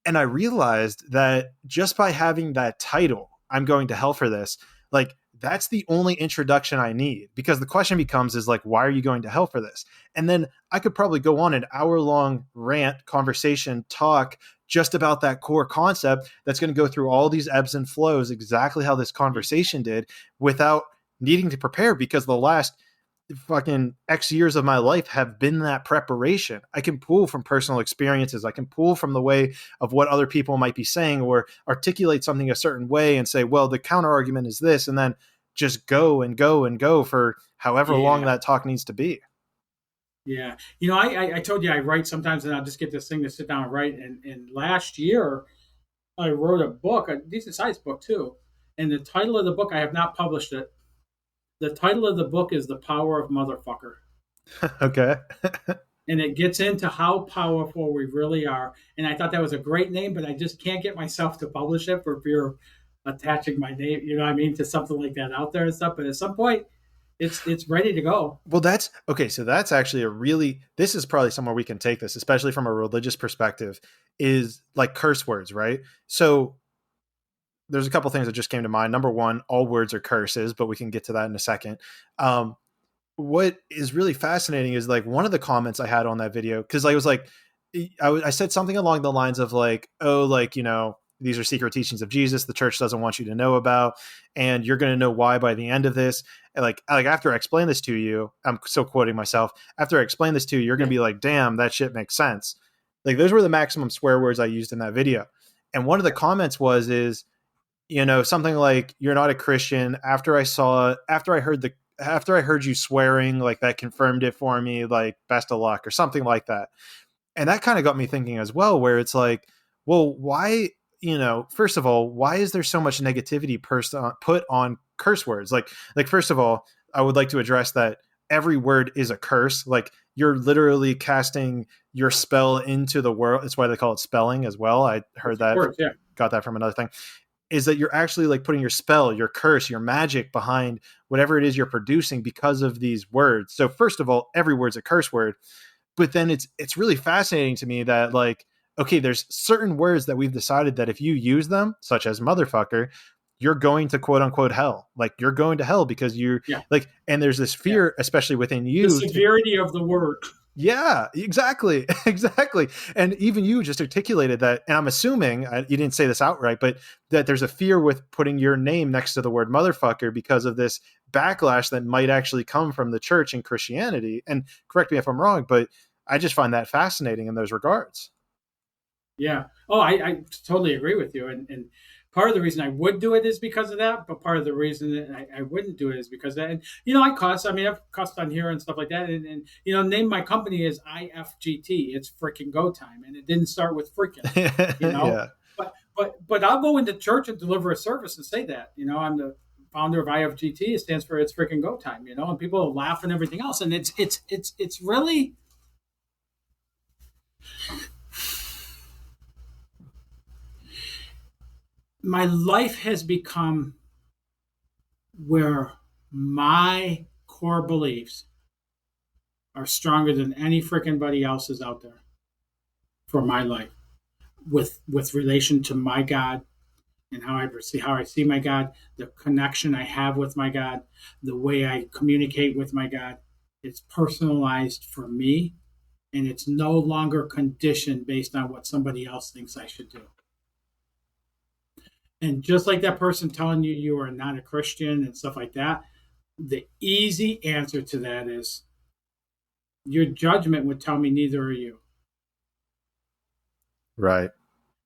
Speaker 1: And I realized that just by having that title, "I'm going to hell for this," like that's the only introduction I need, because the question becomes is like, why are you going to hell for this? And then I could probably go on an hour-long rant, conversation, talk just about that core concept that's going to go through all these ebbs and flows, exactly how this conversation did, without needing to prepare, because the last fucking X years of my life have been that preparation. I can pull from personal experiences. I can pull from the way of what other people might be saying, or articulate something a certain way and say, well, the counter argument is this, and then just go and go and go for however long that talk needs to be.
Speaker 3: Yeah. I told you I write sometimes, and I'll just get this thing to sit down and write. And last year I wrote a book, a decent sized book too. And the title of the book, I have not published it. The title of the book is The Power of Motherfucker.
Speaker 1: Okay.
Speaker 3: And it gets into how powerful we really are. And I thought that was a great name, but I just can't get myself to publish it for fear of attaching my name, to something like that out there and stuff. But at some point, it's ready to go.
Speaker 1: Well, that's okay. So that's actually this is probably somewhere we can take this, especially from a religious perspective, is like curse words, right? So there's a couple things that just came to mind. Number one, all words are curses, but we can get to that in a second. What is really fascinating is like one of the comments I had on that video, because I was like, I said something along the lines of like, oh, like, these are secret teachings of Jesus the church doesn't want you to know about, and you're going to know why by the end of this. And like after I explain this to you, I'm still quoting myself. After I explain this to you, you're going to be like, damn, that shit makes sense. Like those were the maximum swear words I used in that video. And one of the comments is, something like, "You're not a Christian. After I heard you swearing, like that confirmed it for me, like best of luck," or something like that. And that kind of got me thinking as well, where it's like, well, why, first of all, why is there so much negativity put on curse words? Like first of all, I would like to address that every word is a curse. Like you're literally casting your spell into the world. It's why they call it spelling as well. I heard that, got that from another thing. Is that you're actually like putting your spell, your curse, your magic behind whatever it is you're producing because of these words. So first of all, every word's a curse word. But then it's really fascinating to me that like, okay, there's certain words that we've decided that if you use them, such as motherfucker, you're going to quote unquote hell. Like you're going to hell because you're like, and there's this fear, especially within you.
Speaker 3: The severity of the word.
Speaker 1: Yeah, exactly. Exactly. And even you just articulated that. And I'm assuming you didn't say this outright, but that there's a fear with putting your name next to the word motherfucker because of this backlash that might actually come from the church and Christianity. And correct me if I'm wrong, but I just find that fascinating in those regards.
Speaker 3: Yeah. Oh, I totally agree with you. And part of the reason I would do it is because of that, but part of the reason that I wouldn't do it is because of that. And, I cuss. I mean, I've cussed on here and stuff like that. And name my company is IFGT. It's freaking go time. And it didn't start with freaking,
Speaker 1: Yeah.
Speaker 3: But I'll go into church and deliver a service and say that, I'm the founder of IFGT. It stands for it's freaking go time, and people laugh and everything else. And it's really, my life has become where my core beliefs are stronger than any freaking buddy else's out there for my life with relation to my God and how I see my God, the connection I have with my God, the way I communicate with my God. It's personalized for me, and it's no longer conditioned based on what somebody else thinks I should do. And just like that person telling you are not a Christian and stuff like that, the easy answer to that is your judgment would tell me neither are you.
Speaker 1: Right.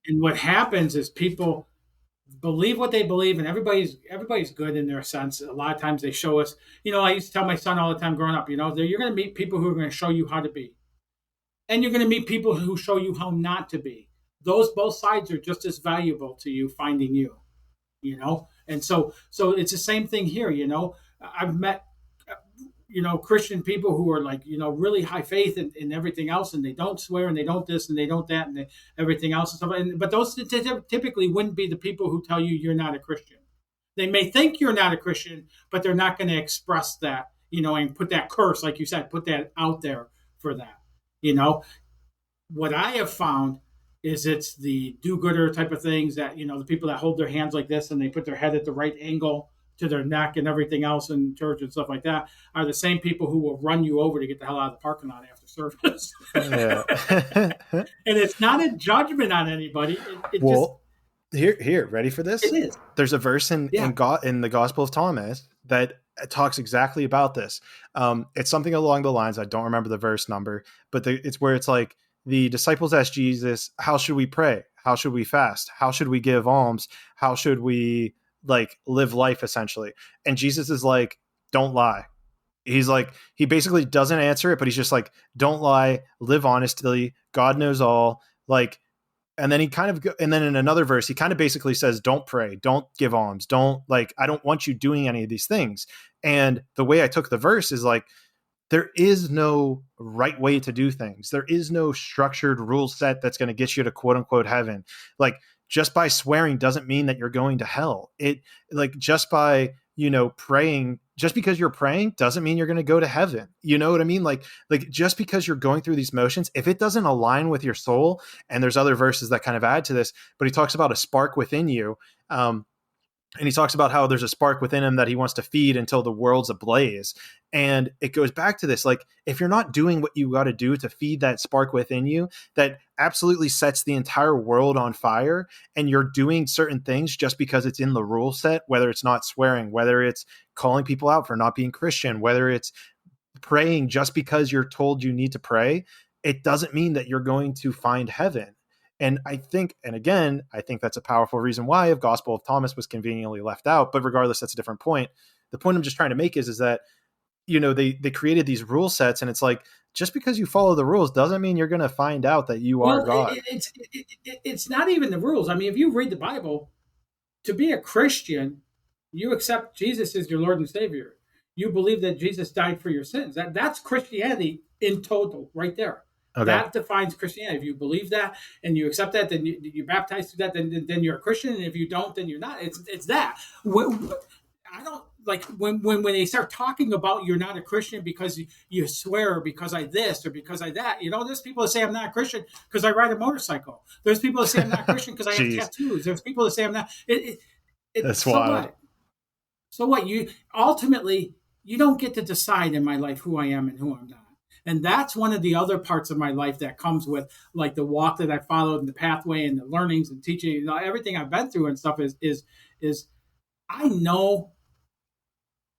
Speaker 3: And what happens is people believe what they believe, and everybody's good in their sense. A lot of times they show us, I used to tell my son all the time growing up, you're going to meet people who are going to show you how to be. And you're going to meet people who show you how not to be. Those both sides are just as valuable to you finding you. And so it's the same thing here. I've met Christian people who are like really high faith and everything else, and they don't swear and they don't this and they don't that and everything else and stuff. But those typically wouldn't be the people who tell you you're not a Christian. They may think you're not a Christian, but they're not going to express that, and put that curse, like you said, put that out there for that. What I have found is it's the do-gooder type of things that, the people that hold their hands like this and they put their head at the right angle to their neck and everything else in church and stuff like that are the same people who will run you over to get the hell out of the parking lot after service.
Speaker 1: Yeah.
Speaker 3: And it's not a judgment on anybody.
Speaker 1: Here, ready for this?
Speaker 3: It is.
Speaker 1: There's a verse in the Gospel of Thomas that talks exactly about this. It's something along the lines, I don't remember the verse number, but it's where it's like, the disciples asked Jesus, how should we pray? How should we fast? How should we give alms? How should we live life essentially? And Jesus is like, don't lie. He's like, he basically doesn't answer it, but he's just like, don't lie, live honestly. God knows all. And then and then in another verse, he kind of basically says, don't pray, don't give alms, I don't want you doing any of these things. And the way I took the verse is there is no right way to do things. There is no structured rule set that's going to get you to quote unquote heaven. Just by swearing doesn't mean that you're going to hell. Just by, praying, just because you're praying doesn't mean you're going to go to heaven. You know what I mean? Just because you're going through these motions, if it doesn't align with your soul, and there's other verses that kind of add to this, but he talks about a spark within you. And he talks about how there's a spark within him that he wants to feed until the world's ablaze. And it goes back to this, if you're not doing what you got to do to feed that spark within you, that absolutely sets the entire world on fire, and you're doing certain things just because it's in the rule set, whether it's not swearing, whether it's calling people out for not being Christian, whether it's praying just because you're told you need to pray, it doesn't mean that you're going to find heaven. And I think that's a powerful reason why the Gospel of Thomas was conveniently left out. But regardless, that's a different point. The point I'm just trying to make is that, they created these rule sets, and it's like, just because you follow the rules doesn't mean you're going to find out that you are God.
Speaker 3: It's not even the rules. I mean, if you read the Bible, to be a Christian, you accept Jesus as your Lord and Savior. You believe that Jesus died for your sins. That's Christianity in total right there. Okay. That defines Christianity. If you believe that and you accept that, then you're baptized through that, then you're a Christian. And if you don't, then you're not. It's that. I don't like when they start talking about you're not a Christian because you swear, or because I this or because I that. There's people that say I'm not a Christian because I ride a motorcycle. There's people that say I'm not a Christian because I have tattoos. There's people that say I'm not.
Speaker 1: That's wild.
Speaker 3: So what? You ultimately you don't get to decide in my life who I am and who I'm not. And that's one of the other parts of my life that comes with the walk that I followed and the pathway and the learnings and teaching, everything I've been through and stuff is I know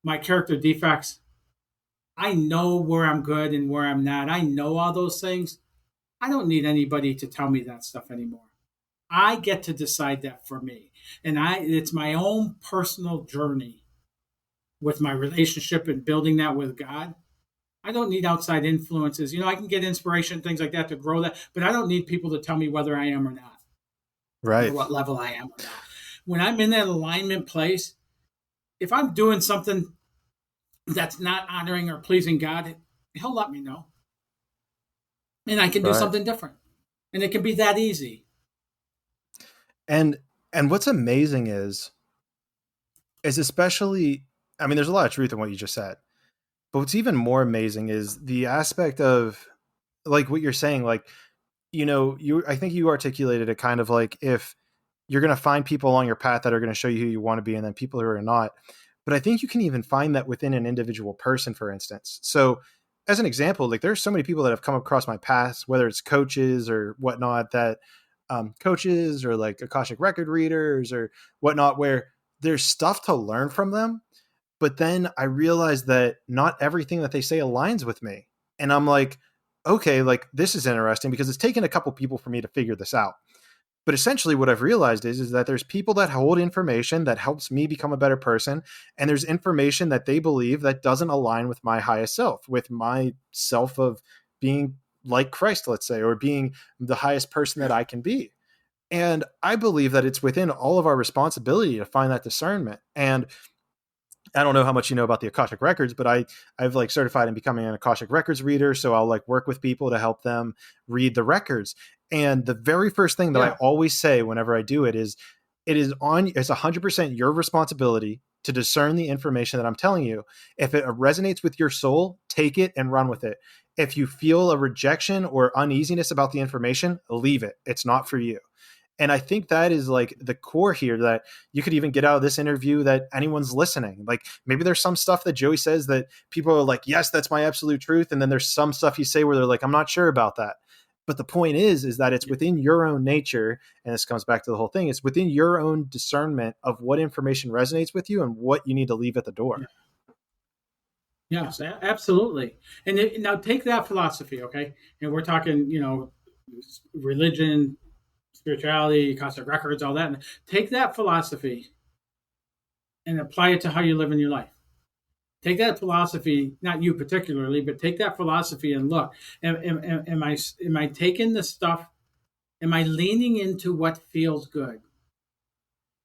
Speaker 3: my character defects. I know where I'm good and where I'm not. I know all those things. I don't need anybody to tell me that stuff anymore. I get to decide that for me. And it's my own personal journey with my relationship and building that with God. I don't need outside influences. I can get inspiration, things like that to grow that, but I don't need people to tell me whether I am or not, or
Speaker 1: Right.
Speaker 3: what level I am or not. When I'm in that alignment place, if I'm doing something that's not honoring or pleasing God, He'll let me know. And I can do
Speaker 1: Right.
Speaker 3: something different. And it can be that easy.
Speaker 1: And what's amazing is especially, I mean, there's a lot of truth in what you just said, but what's even more amazing is the aspect of like what you're saying, like, I think you articulated it kind of like, if you're going to find people along your path that are going to show you who you want to be, and then people who are not. But I think you can even find that within an individual person, for instance. So as an example, like there's so many people that have come across my path, whether it's coaches or whatnot, that coaches or like Akashic record readers or whatnot, where there's stuff to learn from them. But then I realized that not everything that they say aligns with me. And I'm like, okay, like this is interesting because it's taken a couple people for me to figure this out. But essentially what I've realized is that there's people that hold information that helps me become a better person. And there's information that they believe that doesn't align with my highest self, with my self of being like Christ, let's say, or being the highest person that I can be. And I believe that it's within all of our responsibility to find that discernment. And I don't know how much you know about the Akashic records, but I've like certified in becoming an Akashic records reader. So I'll like work with people to help them read the records. And the very first thing that I always say whenever I do it's 100% your responsibility to discern the information that I'm telling you. If it resonates with your soul, take it and run with it. If you feel a rejection or uneasiness about the information, leave it. It's not for you. And I think that is like the core here, that you could even get out of this interview, that anyone's listening. Like maybe there's some stuff that Joey says that people are like, yes, that's my absolute truth. And then there's some stuff you say where they're like, I'm not sure about that. But the point is that it's within your own nature. And this comes back to the whole thing. It's within your own discernment of what information resonates with you and what you need to leave at the door.
Speaker 3: Yes, absolutely. And now take that philosophy, okay? And we're talking, religion, spirituality, Akashic records, all that. And take that philosophy and apply it to how you live in your life. Take that philosophy, not you particularly, but take that philosophy and look. Am I taking the stuff? Am I leaning into what feels good?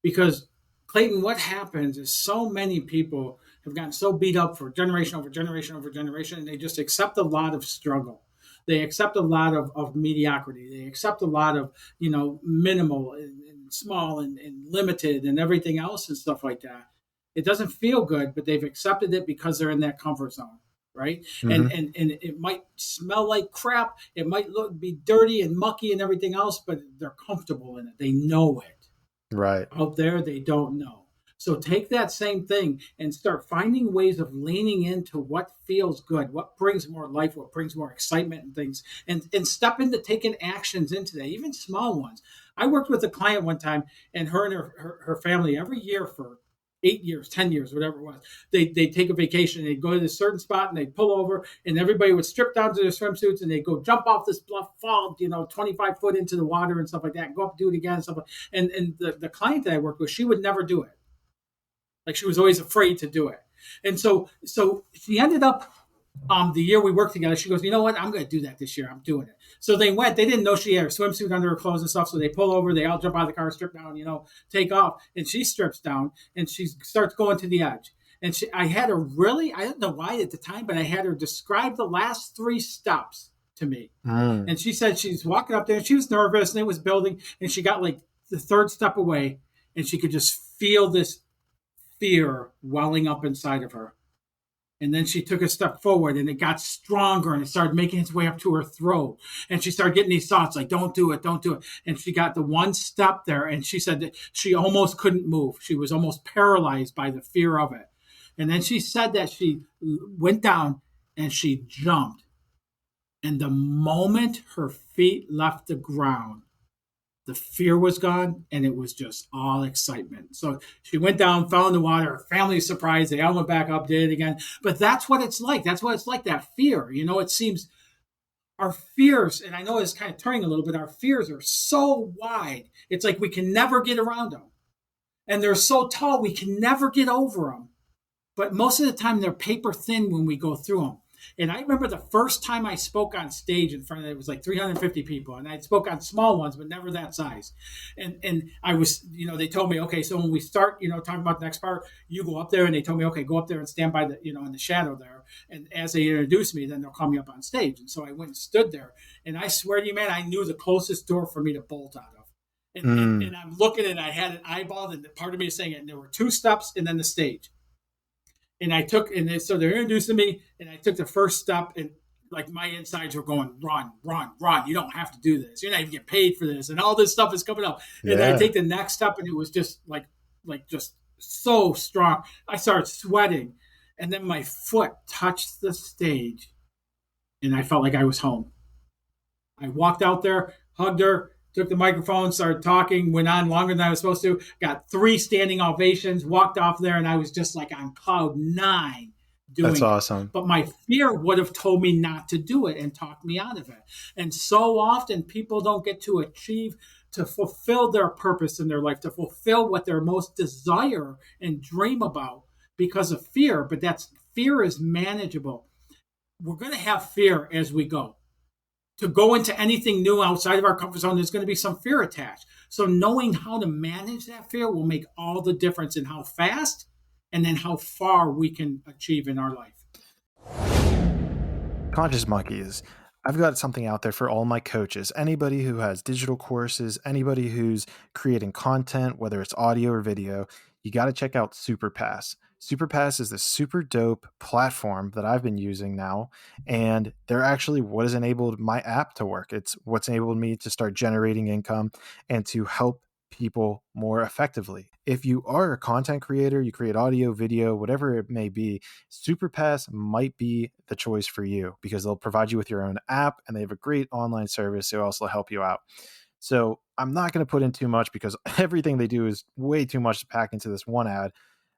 Speaker 3: Because Clayton, what happens is so many people have gotten so beat up for generation over generation over generation, and they just accept a lot of struggle. They accept a lot of mediocrity. They accept a lot of, minimal and small and limited and everything else and stuff like that. It doesn't feel good, but they've accepted it because they're in that comfort zone, right?
Speaker 1: Mm-hmm.
Speaker 3: And it might smell like crap. It might be dirty and mucky and everything else, but they're comfortable in it. They know it.
Speaker 1: Right.
Speaker 3: Out there, they don't know. So take that same thing and start finding ways of leaning into what feels good, what brings more life, what brings more excitement and things, and step into taking actions into that, even small ones. I worked with a client one time, and her family every year for 8 years, 10 years, whatever it was, they take a vacation, they'd go to this certain spot and they'd pull over, and everybody would strip down to their swimsuits and they'd go jump off this bluff, fall, 25 foot into the water and stuff like that, and go up, do it again and stuff like that. And the client that I worked with, she would never do it. Like she was always afraid to do it. And so she ended up, the year we worked together, she goes, you know what? I'm going to do that this year. I'm doing it. So they went. They didn't know she had her swimsuit under her clothes and stuff. So they pull over. They all jump out of the car, strip down, take off. And she strips down and she starts going to the edge. And I had her I don't know why at the time, but I had her describe the last 3 steps to me. And she said she's walking up there and she was nervous and it was building. And she got like the 3rd step away and she could just feel this fear welling up inside of her. And then she took a step forward and it got stronger and it started making its way up to her throat. And she started getting these thoughts like, don't do it, don't do it. And she got the 1 step there and she said that she almost couldn't move. She was almost paralyzed by the fear of it. And then she said that she went down and she jumped. And the moment her feet left the ground, The fear was gone, and it was just all excitement. So she went down, fell in the water. Her family was surprised. They all went back up, did it again. But that's what it's like. That's what it's like, that fear. It seems our fears, and I know it's kind of turning a little bit, our fears are so wide. It's like we can never get around them. And they're so tall, we can never get over them. But most of the time, they're paper thin when we go through them. And I remember the first time I spoke on stage in front of it was like 350 people, and I spoke on small ones, but never that size. And I was, they told me, okay, so when we start, talking about the next part, you go up there, and they told me, okay, go up there and stand by the, in the shadow there. And as they introduce me, then they'll call me up on stage. And so I went and stood there, and I swear to you, man, I knew the closest door for me to bolt out of. And I'm looking, and I had an eyeball, and part of me is saying it. And there were 2 steps, and then the stage. And so they're introducing me, and I took the first step, and like my insides were going, run, run, run. You don't have to do this. You're not even getting paid for this. And all this stuff is coming up. And then I take the next step, and it was just like just so strong. I started sweating, and then my foot touched the stage, and I felt like I was home. I walked out there, hugged her, took the microphone, started talking, went on longer than I was supposed to, got 3 standing ovations, walked off there, and I was just like on cloud 9 doing
Speaker 1: That's awesome.
Speaker 3: But my fear would have told me not to do it and talked me out of it. And so often people don't get to achieve, to fulfill their purpose in their life, to fulfill what their most desire and dream about because of fear. But fear is manageable. We're going to have fear as we go. To go into anything new outside of our comfort zone, there's going to be some fear attached. So knowing how to manage that fear will make all the difference in how fast and then how far we can achieve in our life.
Speaker 1: Conscious Monkeys, I've got something out there for all my coaches. Anybody who has digital courses, anybody who's creating content, whether it's audio or video, you got to check out SuperPass. SuperPass is this super dope platform that I've been using now, and they're actually what has enabled my app to work. It's what's enabled me to start generating income and to help people more effectively. If you are a content creator, you create audio, video, whatever it may be, SuperPass might be the choice for you because they'll provide you with your own app, and they have a great online service to also help you out. So I'm not going to put in too much because everything they do is way too much to pack into this one ad.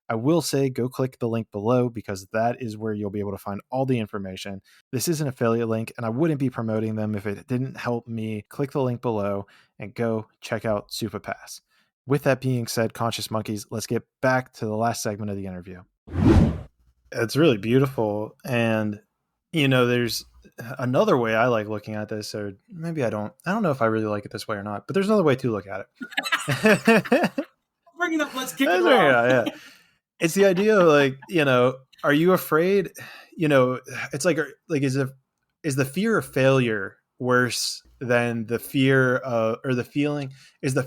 Speaker 1: I will say go click the link below because that is where you'll be able to find all the information. This is an affiliate link, and I wouldn't be promoting them if it didn't help me. Click the link below and go check out SuperPass. With that being said, Conscious Monkeys, let's get back to the last segment of the interview. It's really beautiful. And, there's another way I like looking at this, or maybe I don't know if I really like it this way or not, but there's another way to look at it.
Speaker 3: Bring it up. Let's kick it off.
Speaker 1: Yeah. It's the idea of are you afraid? It's like is the fear of failure worse than the fear of, or the feeling? Is the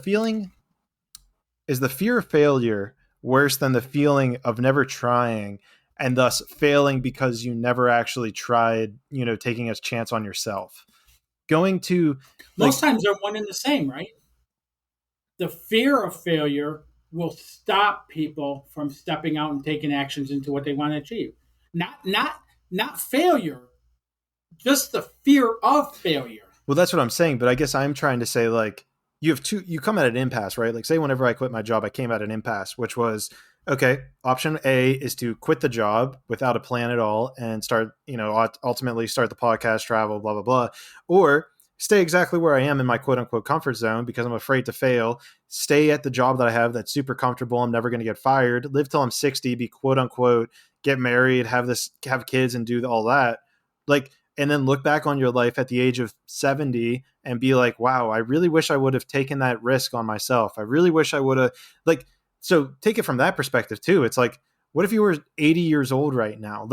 Speaker 1: fear of failure worse than the feeling of never trying and thus failing because you never actually tried, taking a chance on yourself? Most
Speaker 3: times they're one and the same, right? The fear of failure will stop people from stepping out and taking actions into what they want to achieve. Not failure, just the fear of failure.
Speaker 1: Well, that's what I'm saying. But I guess I'm trying to say, you come at an impasse, right? Like, say whenever I quit my job, I came at an impasse, which was, okay, option A is to quit the job without a plan at all and start, ultimately start the podcast, travel, blah, blah, blah. Or stay exactly where I am in my quote unquote comfort zone because I'm afraid to fail, stay at the job that I have that's super comfortable. I'm never going to get fired, live till I'm 60, be quote unquote, get married, have kids and do all that. And then look back on your life at the age of 70 and be like, wow, I really wish I would have taken that risk on myself. I really wish I would have so take it from that perspective too. It's like, what if you were 80 years old right now?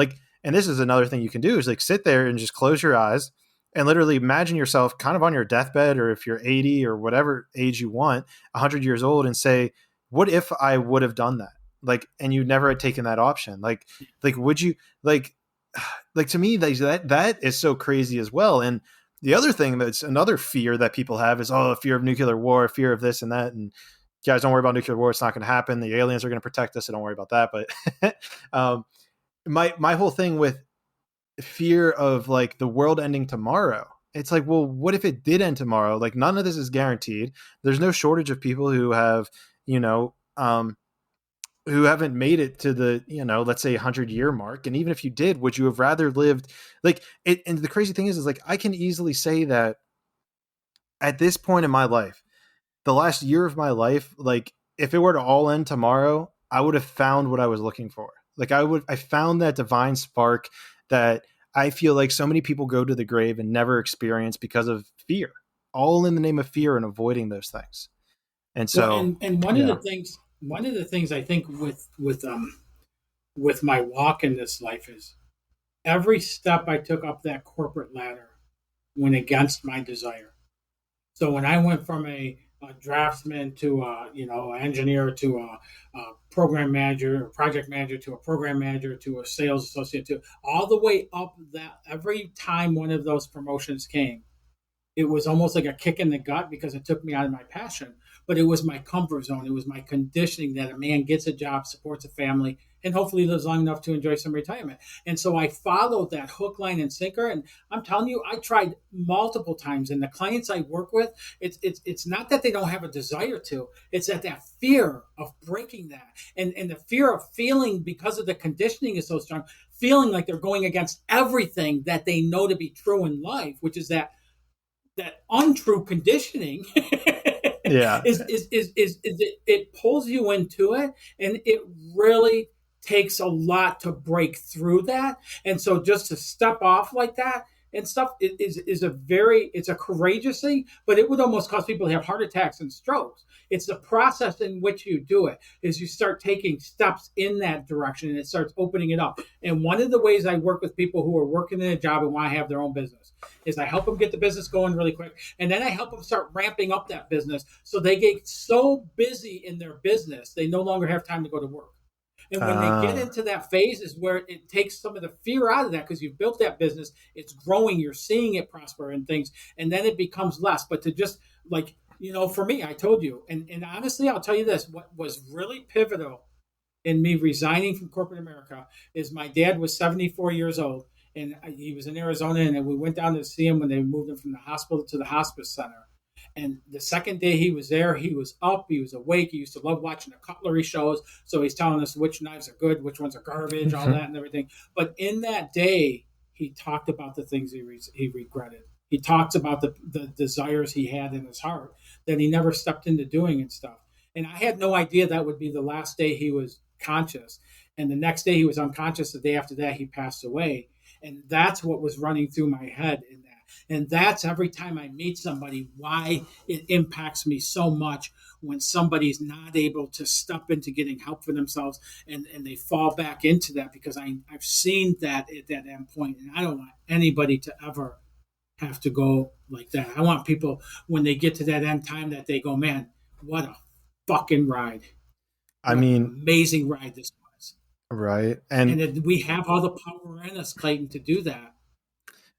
Speaker 1: And this is another thing you can do is sit there and just close your eyes and literally imagine yourself kind of on your deathbed, or if you're 80 or whatever age you want, 100 years old, and say, what if I would have done that? And you never had taken that option. Would you to me, that is so crazy as well. And the other thing that's another fear that people have is, fear of nuclear war, fear of this and that. And guys, don't worry about nuclear war. It's not going to happen. The aliens are going to protect us. So don't worry about that. But my whole thing with fear of the world ending tomorrow it's like, well, what if it did end tomorrow? Like, none of this is guaranteed. There's no shortage of people who have, you know, who haven't made it to the, let's say 100-year mark. And even if you did, would you have rather lived like it? And the crazy thing is like, I can easily say that at this point in my life, the last year of my life, like if it were to all end tomorrow, I would have found what I was looking for. Like I found that divine spark that I feel like so many people go to the grave and never experience because of fear, all in the name of fear and avoiding those things. And
Speaker 3: Well,
Speaker 1: so,
Speaker 3: and
Speaker 1: yeah.
Speaker 3: one of the things I think with my walk in this life is every step I took up that corporate ladder went against my desire. So when I went from a draftsman to an engineer to a program manager, a project manager to a program manager to a sales associate to all the way up, that every time one of those promotions came, it was almost like a kick in the gut because it took me out of my passion. But it was my comfort zone. It was my conditioning that a man gets a job, supports a family, and hopefully lives long enough to enjoy some retirement. And so I followed that hook, line, and sinker. And I'm telling you, I tried multiple times. And the clients I work with, it's not that they don't have a desire to, it's that fear of breaking that. And the fear of feeling, because of the conditioning is so strong, feeling like they're going against everything that they know to be true in life, which is that untrue conditioning
Speaker 1: Yeah.
Speaker 3: it pulls you into it, and it really takes a lot to break through that. And so just to step off like that and stuff it's a courageous thing, but it would almost cause people to have heart attacks and strokes. It's the process in which you do it, is you start taking steps in that direction and it starts opening it up. And one of the ways I work with people who are working in a job and want to have their own business is I help them get the business going really quick, and then I help them start ramping up that business so they get so busy in their business they no longer have time to go to work. And when they get
Speaker 1: Uh,
Speaker 3: into that phase is where it takes some of the fear out of that, because you've built that business, it's growing, you're seeing it prosper and things, and then it becomes less. But to just like, for me, I told you, and honestly, I'll tell you this, what was really pivotal in me resigning from corporate America is my dad was 74 years old, and he was in Arizona, and we went down to see him when they moved him from the hospital to the hospice center. And the second day he was there, he was up, he was awake. He used to love watching the cutlery shows. So he's telling us which knives are good, which ones are garbage, all that and everything. But in that day, he talked about the things he regretted. He talks about the desires he had in his heart that he never stepped into doing and stuff. And I had no idea that would be the last day he was conscious. And the next day he was unconscious. The day after that, he passed away. And that's what was running through my head in that. And that's every time I meet somebody, why it impacts me so much when somebody's not able to step into getting help for themselves, and they fall back into that, because I've seen that at that end point. And I don't want anybody to ever have to go like that. I want people, when they get to that end time, that they go, man, what a fucking ride.
Speaker 1: I
Speaker 3: What an
Speaker 1: mean,
Speaker 3: amazing ride this was.
Speaker 1: right.
Speaker 3: And that we have all the power in us, Clayton, to do that.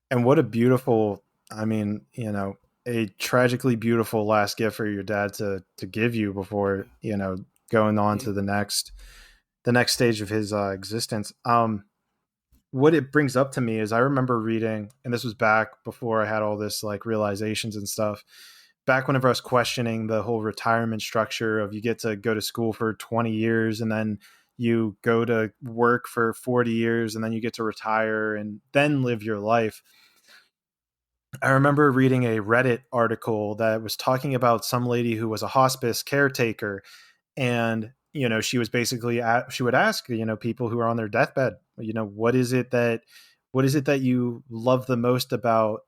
Speaker 1: And what a beautiful, I mean, a tragically beautiful last gift for your dad to give you before, going on to the next stage of his existence. What it brings up to me is I remember reading, and this was back before I had all this like realizations and stuff, back whenever I was questioning the whole retirement structure of you get to go to school for 20 years and then you go to work for 40 years and then you get to retire and then live your life. I remember reading a Reddit article that was talking about some lady who was a hospice caretaker, and she was basically she would ask people who are on their deathbed, what is it that you love the most about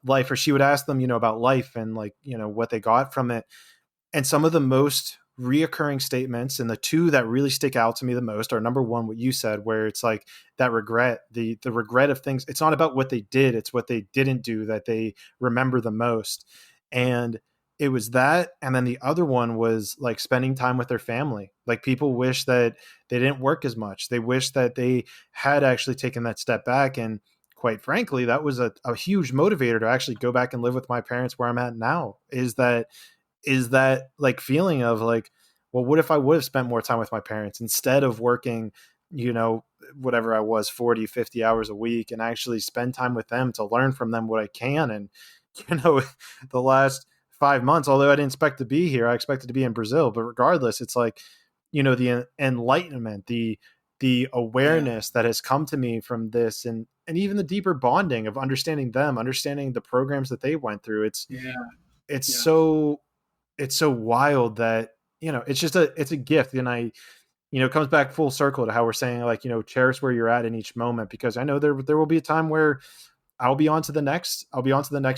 Speaker 1: life, or she would ask them about life and like what they got from it. And some of the most reoccurring statements, and the two that really stick out to me the most, are number one, what you said, where it's like that regret, the regret of things. It's not about what they did, it's what they didn't do that they remember the most. And it was that. And then the other one was like spending time with their family. Like people wish that they didn't work as much. They wish that they had actually taken that step back. And quite frankly, that was a huge motivator to actually go back and live with my parents where I'm at now, is that like feeling of like, well, what if I would have spent more time with my parents instead of working, whatever I was, 40, 50 hours a week, and actually spend time with them to learn from them what I can. And, the last 5 months, although I didn't expect to be here, I expected to be in Brazil, but regardless, it's like, the enlightenment, the awareness that has come to me from this, and even the deeper bonding of understanding them, understanding the programs that they went through. It's so wild that, it's a gift. And it comes back full circle to how we're saying, like, cherish where you're at in each moment, because I know there will be a time where I'll be on to the next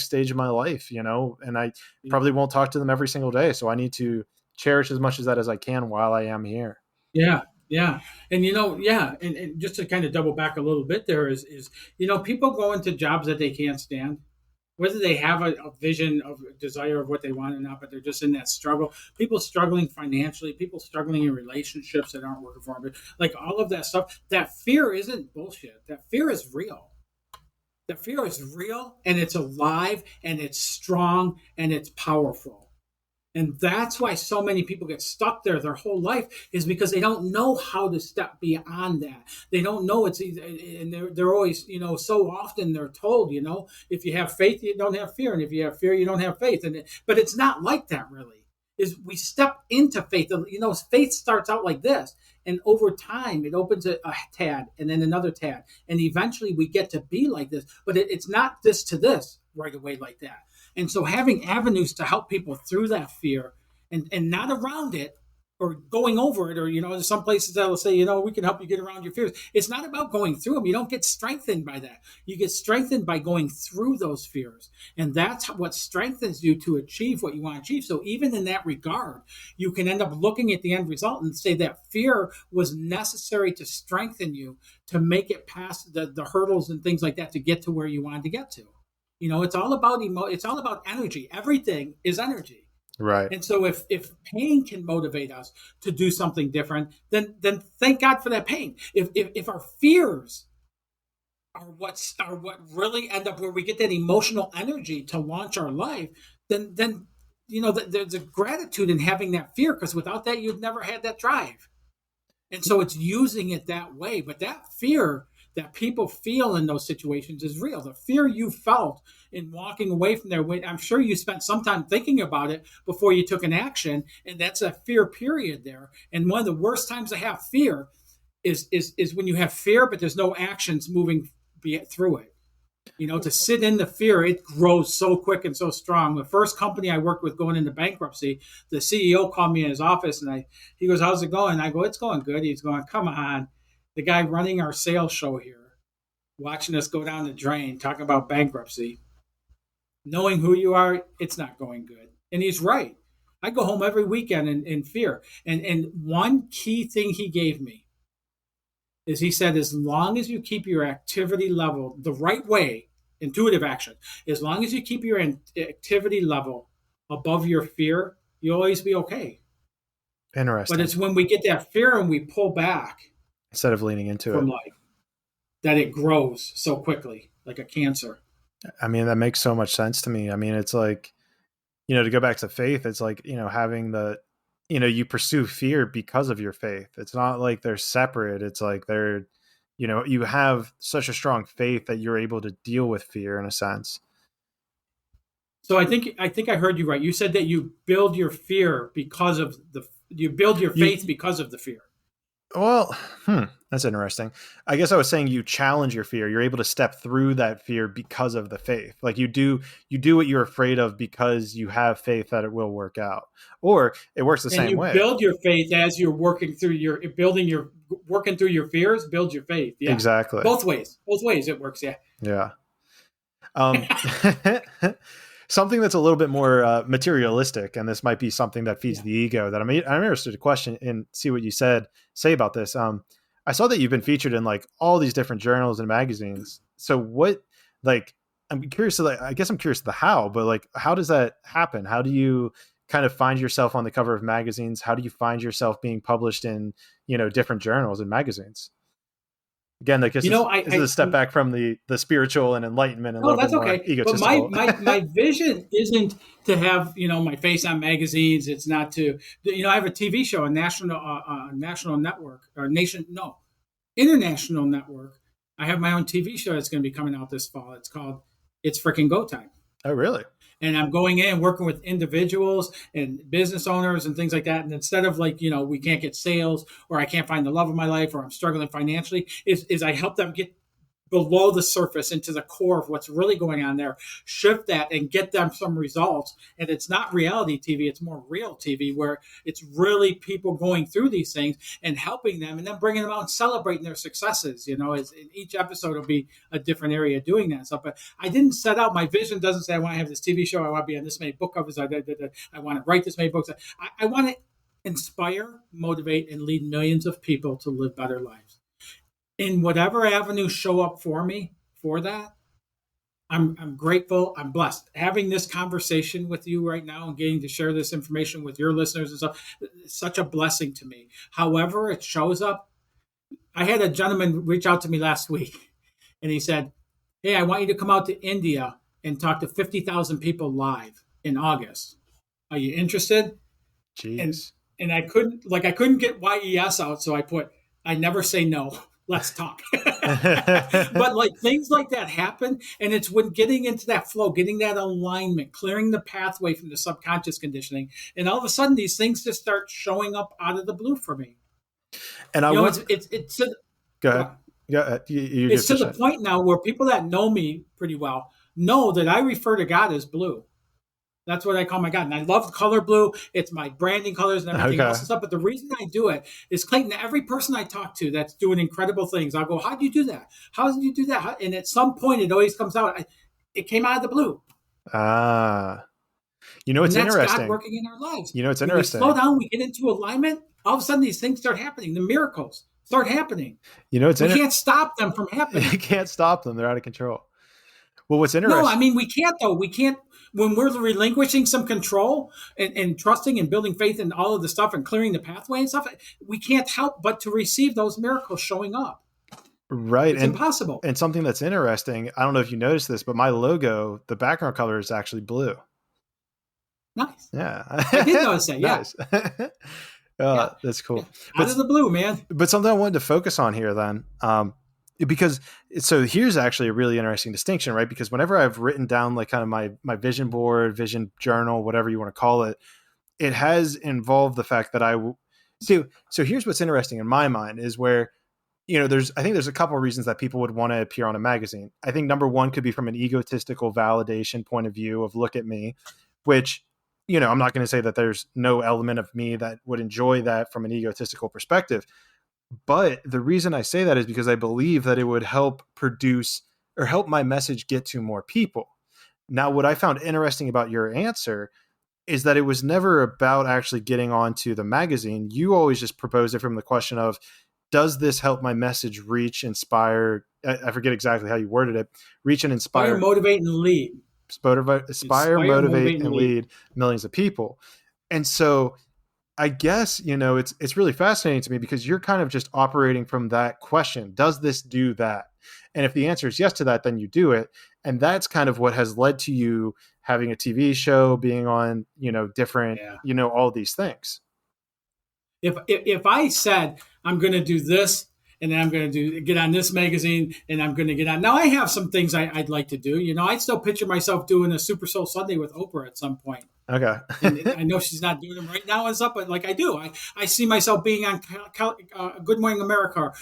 Speaker 1: stage of my life, and I probably won't talk to them every single day. So I need to cherish as much of that as I can while I am here.
Speaker 3: Yeah. Yeah. And, and just to kind of double back a little bit there is, people go into jobs that they can't stand, whether they have a vision of a desire of what they want or not, but they're just in that struggle. People struggling financially, people struggling in relationships that aren't working for them, like all of that stuff. That fear isn't bullshit. That fear is real. That fear is real, and it's alive, and it's strong, and it's powerful. And that's why so many people get stuck there their whole life, is because they don't know how to step beyond that. They don't know it's easy, and they're always, so often they're told, if you have faith, you don't have fear. And if you have fear, you don't have faith. But it's not like that, really. Is we step into faith. Faith starts out like this. And over time, it opens a tad and then another tad. And eventually we get to be like this. But it's not this to this right away like that. And so having avenues to help people through that fear and not around it or going over it, or, there's some places that will say, we can help you get around your fears. It's not about going through them. You don't get strengthened by that. You get strengthened by going through those fears. And that's what strengthens you to achieve what you want to achieve. So even in that regard, you can end up looking at the end result and say that fear was necessary to strengthen you to make it past the hurdles and things like that to get to where you wanted to get to. It's all about it's all about energy. Everything is energy.
Speaker 1: Right.
Speaker 3: And so if pain can motivate us to do something different, then thank God for that pain. If our fears are what really end up where we get that emotional energy to launch our life, then there's a gratitude in having that fear, because without that, you've never had that drive. And so it's using it that way. But that fear that people feel in those situations is real. The fear you felt in walking away from there, I'm sure you spent some time thinking about it before you took an action, and that's a fear period there. And one of the worst times to have fear is when you have fear, but there's no actions moving through it. To sit in the fear, it grows so quick and so strong. The first company I worked with going into bankruptcy, the CEO called me in his office, and he goes, "How's it going?" I go, "It's going good." He's going, "Come on. The guy running our sales show here, watching us go down the drain, talking about bankruptcy, knowing who you are, it's not going good." And he's right. I go home every weekend in fear. And one key thing he gave me is he said, as long as you keep your activity level the right way, intuitive action, as long as you keep your activity level above your fear, you'll always be okay.
Speaker 1: Interesting.
Speaker 3: But it's when we get that fear and we pull back
Speaker 1: instead of leaning into
Speaker 3: from
Speaker 1: it,
Speaker 3: life, that it grows so quickly, like a cancer.
Speaker 1: I mean, that makes so much sense to me. I mean, it's like, to go back to faith, it's like, having you pursue fear because of your faith. It's not like they're separate. It's like they're, you have such a strong faith that you're able to deal with fear in a sense.
Speaker 3: So I think I heard you right. You said that you build your fear because of you build your faith because of the fear.
Speaker 1: Well, that's interesting. I guess I was saying you challenge your fear. You're able to step through that fear because of the faith. Like you do what you're afraid of because you have faith that it will work out, or it works the same way.
Speaker 3: You build your faith as you're working through working through your fears. Build your faith. Yeah,
Speaker 1: exactly.
Speaker 3: Both ways it works. Yeah.
Speaker 1: Yeah. Something that's a little bit more materialistic, and this might be something that feeds the ego, that I'm interested to question and see what you say about this. I saw that you've been featured in like all these different journals and magazines. So what, like, I'm curious to, I guess I'm curious to the how, but like, how does that happen? How do you kind of find yourself on the cover of magazines? How do you find yourself being published in, different journals and magazines? Again, I guess this is a step back from the spiritual and enlightenment and a little bit more egotistical.
Speaker 3: But my vision isn't to have, my face on magazines. It's not to, I have a TV show, a national network or international network. I have my own TV show that's going to be coming out this fall. It's called It's Frickin' Go Time.
Speaker 1: Oh, really?
Speaker 3: And I'm going in and working with individuals and business owners and things like that. And instead of like, we can't get sales, or I can't find the love of my life, or I'm struggling financially, is I help them get below the surface into the core of what's really going on there, shift that and get them some results. And it's not reality TV, it's more real TV, where it's really people going through these things and helping them, and then bringing them out and celebrating their successes. As in each episode will be a different area doing that stuff. But I didn't set out, my vision doesn't say I want to have this TV show, I want to be on this many book covers, I want to write this many books. I want to inspire, motivate, and lead millions of people to live better lives. In whatever avenue show up for me for that, I'm grateful. I'm blessed. Having this conversation with you right now and getting to share this information with your listeners and stuff, it's such a blessing to me. However it shows up, I had a gentleman reach out to me last week, and he said, hey, I want you to come out to India and talk to 50,000 people live in August. Are you interested?
Speaker 1: Jeez.
Speaker 3: And I couldn't get YES out, so I put, I never say no. Let's talk. But like things like that happen. And it's when getting into that flow, getting that alignment, clearing the pathway from the subconscious conditioning. And all of a sudden these things just start showing up out of the blue for me.
Speaker 1: And it's go ahead. Yeah,
Speaker 3: it's to the point now where people that know me pretty well know that I refer to God as blue. That's what I call my God. And I love the color blue. It's my branding colors and everything else and stuff. But the reason I do it is, Clayton, every person I talk to that's doing incredible things, I'll go, how do you do that? How did you do that? And at some point, it always comes out. It came out of the blue.
Speaker 1: It's interesting.
Speaker 3: God working in our lives.
Speaker 1: It's interesting.
Speaker 3: When we slow down, we get into alignment. All of a sudden, these things start happening. The miracles start happening. We can't stop them from happening.
Speaker 1: You can't stop them. They're out of control. Well, what's interesting?
Speaker 3: No, I mean, we can't, though. We can't. When we're relinquishing some control and trusting and building faith in all of the stuff and clearing the pathway and stuff, we can't help but to receive those miracles showing up.
Speaker 1: Right.
Speaker 3: It's impossible.
Speaker 1: And something that's interesting, I don't know if you noticed this, but my logo, the background color is actually blue.
Speaker 3: Nice.
Speaker 1: Yeah.
Speaker 3: I did notice that. Yeah.
Speaker 1: Nice. That's cool.
Speaker 3: Out of the blue, man.
Speaker 1: But something I wanted to focus on here then, because so here's actually a really interesting distinction, right? Because whenever I've written down like kind of my vision board, vision journal, whatever you want to call it, it has involved the fact that so here's what's interesting in my mind is where, I think there's a couple of reasons that people would want to appear on a magazine. I think number one could be from an egotistical validation point of view of look at me, which, I'm not going to say that there's no element of me that would enjoy that from an egotistical perspective. But the reason I say that is because I believe that it would help produce or help my message get to more people. Now, what I found interesting about your answer is that it was never about actually getting onto the magazine. You always just proposed it from the question of, does this help my message reach, inspire? I forget exactly how you worded it. Reach and inspire,
Speaker 3: motivate, and lead.
Speaker 1: Inspire, motivate, and lead millions of people. And so I guess, it's really fascinating to me because you're kind of just operating from that question. Does this do that? And if the answer is yes to that, then you do it. And that's kind of what has led to you having a TV show, being on, different, all these things.
Speaker 3: If I said, I'm going to do this, and then I'm going to get on this magazine, and I'm going to get on. Now, I have some things I'd like to do. I still picture myself doing a Super Soul Sunday with Oprah at some point.
Speaker 1: Okay.
Speaker 3: And I know she's not doing them right now and stuff, but like I do. I see myself being on Good Morning America.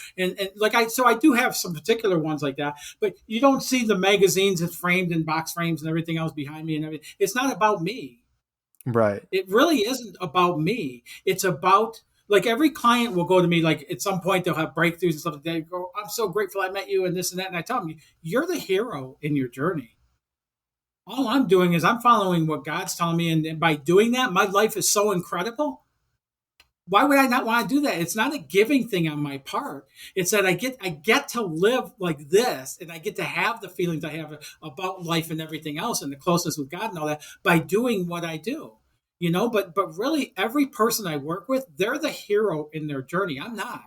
Speaker 3: So I do have some particular ones like that, but you don't see the magazines that's framed in box frames and everything else behind me and everything. It's not about me.
Speaker 1: Right.
Speaker 3: It really isn't about me. It's about, like, every client will go to me, like, at some point they'll have breakthroughs and stuff. They go, I'm so grateful I met you and this and that. And I tell them, you're the hero in your journey. All I'm doing is I'm following what God's telling me. And by doing that, my life is so incredible. Why would I not want to do that? It's not a giving thing on my part. It's that I get to live like this, and I get to have the feelings I have about life and everything else and the closeness with God and all that by doing what I do. But really every person I work with, they're the hero in their journey. I'm not.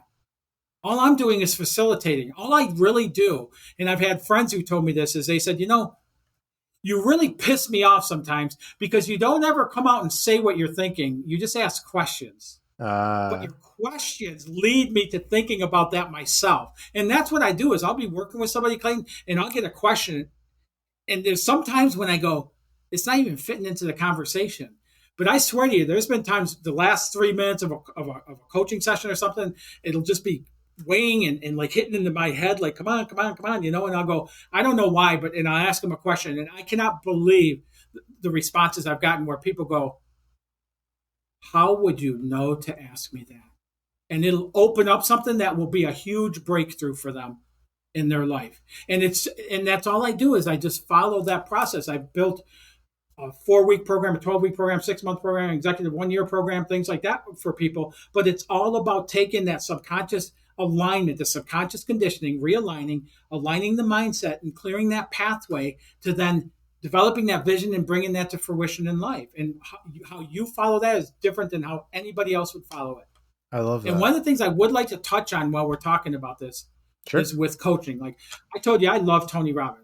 Speaker 3: All I'm doing is facilitating. All I really do, and I've had friends who told me this, is they said, you really piss me off sometimes because you don't ever come out and say what you're thinking. You just ask questions. But your questions lead me to thinking about that myself. And that's what I do is I'll be working with somebody, Clayton, and I'll get a question. And there's sometimes when I go, it's not even fitting into the conversation. But I swear to you, there's been times the last 3 minutes of a coaching session or something, it'll just be weighing and like hitting into my head, like, come on, come on, come on, and I'll go, I don't know why, and I'll ask them a question. And I cannot believe the responses I've gotten where people go, how would you know to ask me that? And it'll open up something that will be a huge breakthrough for them in their life. And that's all I do is I just follow that process. I've built a 4-week program, a 12-week program, 6-month program, executive 1-year program, things like that for people. But it's all about taking that subconscious alignment, the subconscious conditioning, realigning, aligning the mindset and clearing that pathway to then developing that vision and bringing that to fruition in life. And how you follow that is different than how anybody else would follow it.
Speaker 1: I love that.
Speaker 3: And one of the things I would like to touch on while we're talking about this is with coaching. Like I told you, I love Tony Robbins.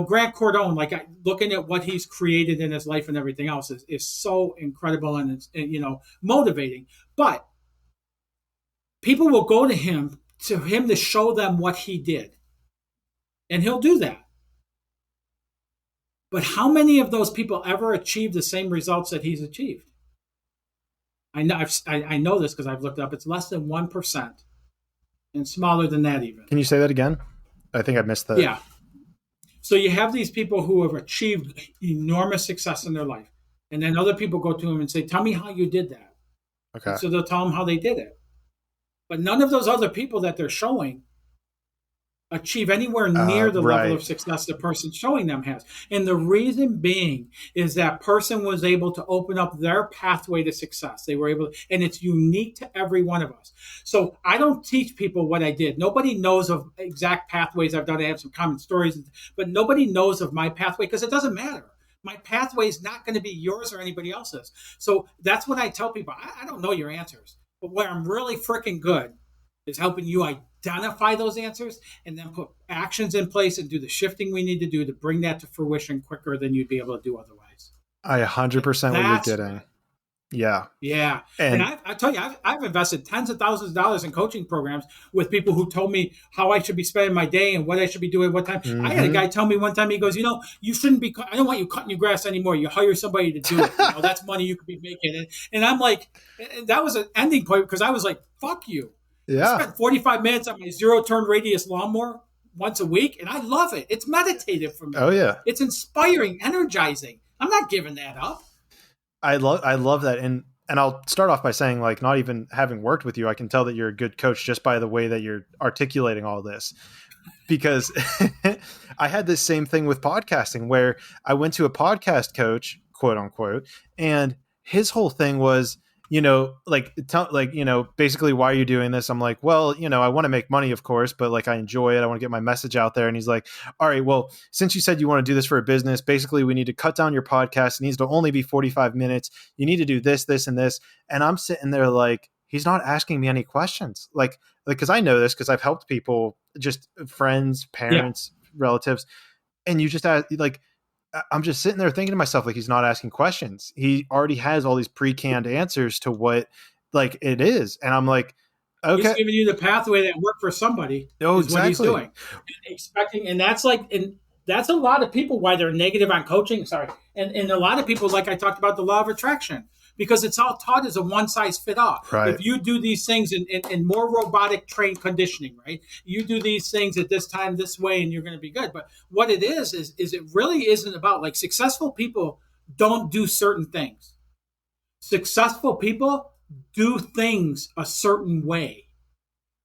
Speaker 3: Grant Cardone, like looking at what he's created in his life and everything else is so incredible and it's, motivating. But people will go to him to show them what he did. And he'll do that. But how many of those people ever achieve the same results that he's achieved? I know this because I've looked up. It's less than 1%, and smaller than that even.
Speaker 1: Can you say that again? I think I missed that.
Speaker 3: Yeah. So you have these people who have achieved enormous success in their life, and then other people go to him and say, "Tell me how you did that."
Speaker 1: Okay.
Speaker 3: And so they'll tell them how they did it, but none of those other people that they're showing achieve anywhere near the level of success the person showing them has. And the reason being is that person was able to open up their pathway to success. They were able to, and it's unique to every one of us. So I don't teach people what I did. Nobody knows of exact pathways I've done. I have some common stories, but nobody knows of my pathway because it doesn't matter. My pathway is not going to be yours or anybody else's. So that's what I tell people. I don't know your answers, but where I'm really freaking good is helping you identify those answers and then put actions in place and do the shifting we need to do to bring that to fruition quicker than you'd be able to do otherwise.
Speaker 1: I 100% what you're getting. Yeah.
Speaker 3: Yeah. And I tell you, I've invested tens of thousands of dollars in coaching programs with people who told me how I should be spending my day and what I should be doing at what time. Mm-hmm. I had a guy tell me one time, he goes, you shouldn't be, I don't want you cutting your grass anymore. You hire somebody to do it. That's money you could be making. And I'm like, and that was an ending point because I was like, fuck you.
Speaker 1: Yeah.
Speaker 3: I spent 45 minutes on my 0-turn radius lawnmower once a week, and I love it. It's meditative for me.
Speaker 1: Oh, yeah.
Speaker 3: It's inspiring, energizing. I'm not giving that up.
Speaker 1: I love that. And I'll start off by saying, like, not even having worked with you, I can tell that you're a good coach just by the way that you're articulating all this. Because I had this same thing with podcasting where I went to a podcast coach, quote unquote, and his whole thing was, basically, why are you doing this? I'm like, well, I want to make money, of course, but like, I enjoy it. I want to get my message out there. And he's like, all right, well, since you said you want to do this for a business, basically we need to cut down your podcast. It needs to only be 45 minutes. You need to do this, this, and this. And I'm sitting there like, he's not asking me any questions. Like, cause I know this cause I've helped people, just friends, parents, relatives. And you just ask, like, I'm just sitting there thinking to myself, like, he's not asking questions. He already has all these pre-canned answers to what, like, it is. And I'm like, okay.
Speaker 3: He's giving you the pathway that worked for somebody.
Speaker 1: Oh,
Speaker 3: is
Speaker 1: exactly.
Speaker 3: What he's doing. And that's like, and that's a lot of people why they're negative on coaching. Sorry. And a lot of people, like I talked about the law of attraction, because it's all taught as a one size fit all.
Speaker 1: Right.
Speaker 3: If you do these things in more robotic trained conditioning, right? You do these things at this time, this way, and you're going to be good. But what it is it really isn't about, like, successful people don't do certain things. Successful people do things a certain way.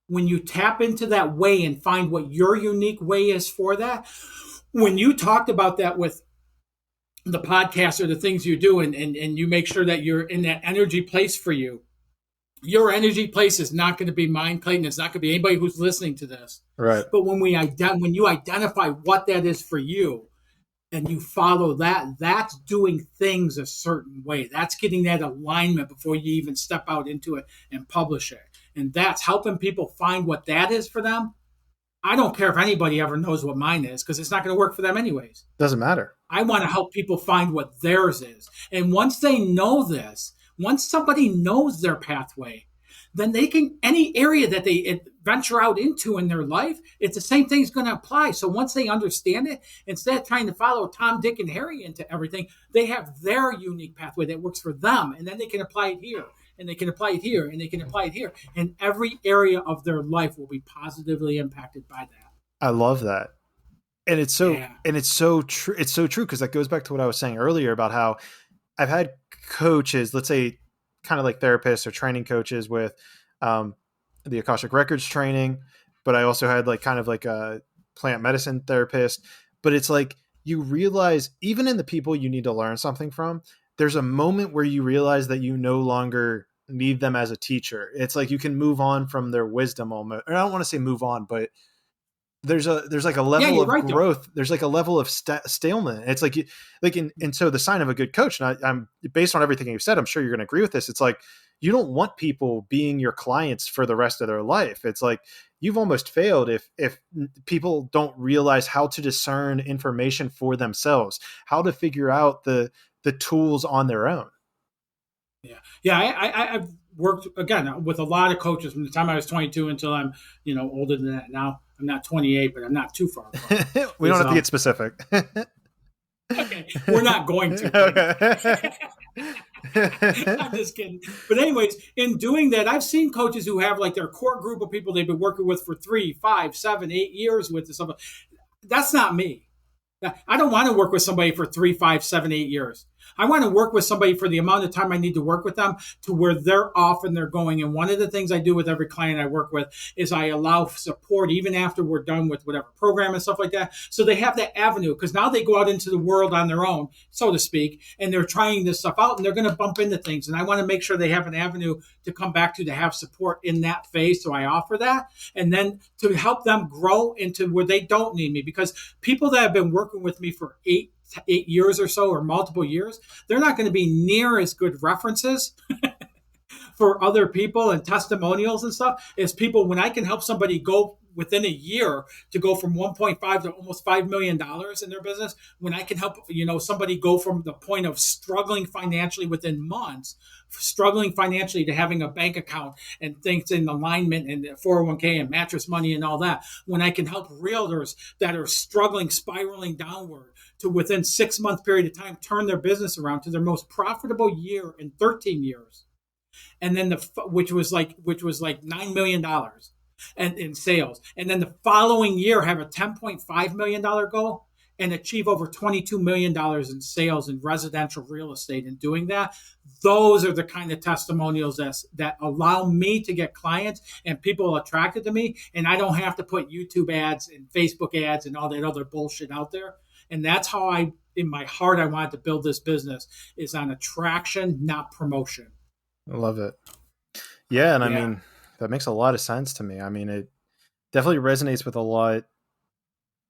Speaker 3: When you tap into that way and find what your unique way is for that, when you talked about that with the podcast or the things you do and you make sure that you're in that energy place for you, your energy place is not going to be mine, Clayton. It's not going to be anybody who's listening to this.
Speaker 1: Right.
Speaker 3: But when you identify what that is for you and you follow that, that's doing things a certain way. That's getting that alignment before you even step out into it and publish it. And that's helping people find what that is for them. I don't care if anybody ever knows what mine is because it's not going to work for them anyways.
Speaker 1: Doesn't matter.
Speaker 3: I want to help people find what theirs is. And once they know this, Once somebody knows their pathway, then they can, any area that they venture out into in their life, it's the same thing's going to apply. So once they understand it, instead of trying to follow Tom, Dick, and Harry into everything, they have their unique pathway that works for them. And then they can apply it here, and they can apply it here, and they can apply it here. And every area of their life will be positively impacted by that.
Speaker 1: I love that. And it's so, and it's so true. It's so true. Cause that goes back to what I was saying earlier about how I've had coaches, let's say kind of like therapists or training coaches with the Akashic Records training, but I also had like kind of like a plant medicine therapist. But it's like you realize even in the people you need to learn something from, there's a moment where you realize that you no longer need them as a teacher. It's like you can move on from their wisdom almost. Or I don't want to say move on, but there's like a level of growth. There's like a level of stalemate. It's like, and so the sign of a good coach, and I'm based on everything you've said, I'm sure you're going to agree with this. It's like, you don't want people being your clients for the rest of their life. It's like, you've almost failed if people don't realize how to discern information for themselves, how to figure out the tools on their own.
Speaker 3: I've worked again with a lot of coaches from the time I was 22 until I'm, older than that now. I'm not 28, but I'm not too far.
Speaker 1: We don't have to get specific.
Speaker 3: Okay, we're not going to. I'm just kidding. But anyways, in doing that, I've seen coaches who have like their core group of people they've been working with for 3, 5, 7, 8 years with this stuff. That's not me. I don't want to work with somebody for 3, 5, 7, 8 years. I want to work with somebody for the amount of time I need to work with them to where they're off and they're going. And one of the things I do with every client I work with is I allow support even after we're done with whatever program and stuff like that. So they have that avenue because now they go out into the world on their own, so to speak, and they're trying this stuff out and they're going to bump into things. And I want to make sure they have an avenue to come back to have support in that phase. So I offer that. And then to help them grow into where they don't need me, because people that have been working with me for 8 years or so, or multiple years, they're not going to be near as good references for other people and testimonials and stuff as people when I can help somebody go within a year to go from 1.5 to almost $5 million in their business. When I can help, somebody go from the point of struggling financially within months, struggling financially to having a bank account and things in alignment and 401k and mattress money and all that. When I can help realtors that are struggling, spiraling downward to within 6-month period of time, turn their business around to their most profitable year in 13 years. And then which was like $9 million and in sales. And then the following year have a $10.5 million goal and achieve over $22 million in sales in residential real estate. And doing that, those are the kind of testimonials that allow me to get clients and people attracted to me. And I don't have to put YouTube ads and Facebook ads and all that other bullshit out there. And that's how in my heart, I wanted to build this business is on attraction, not promotion.
Speaker 1: I love it. Yeah. And I mean, that makes a lot of sense to me. I mean, it definitely resonates with a lot.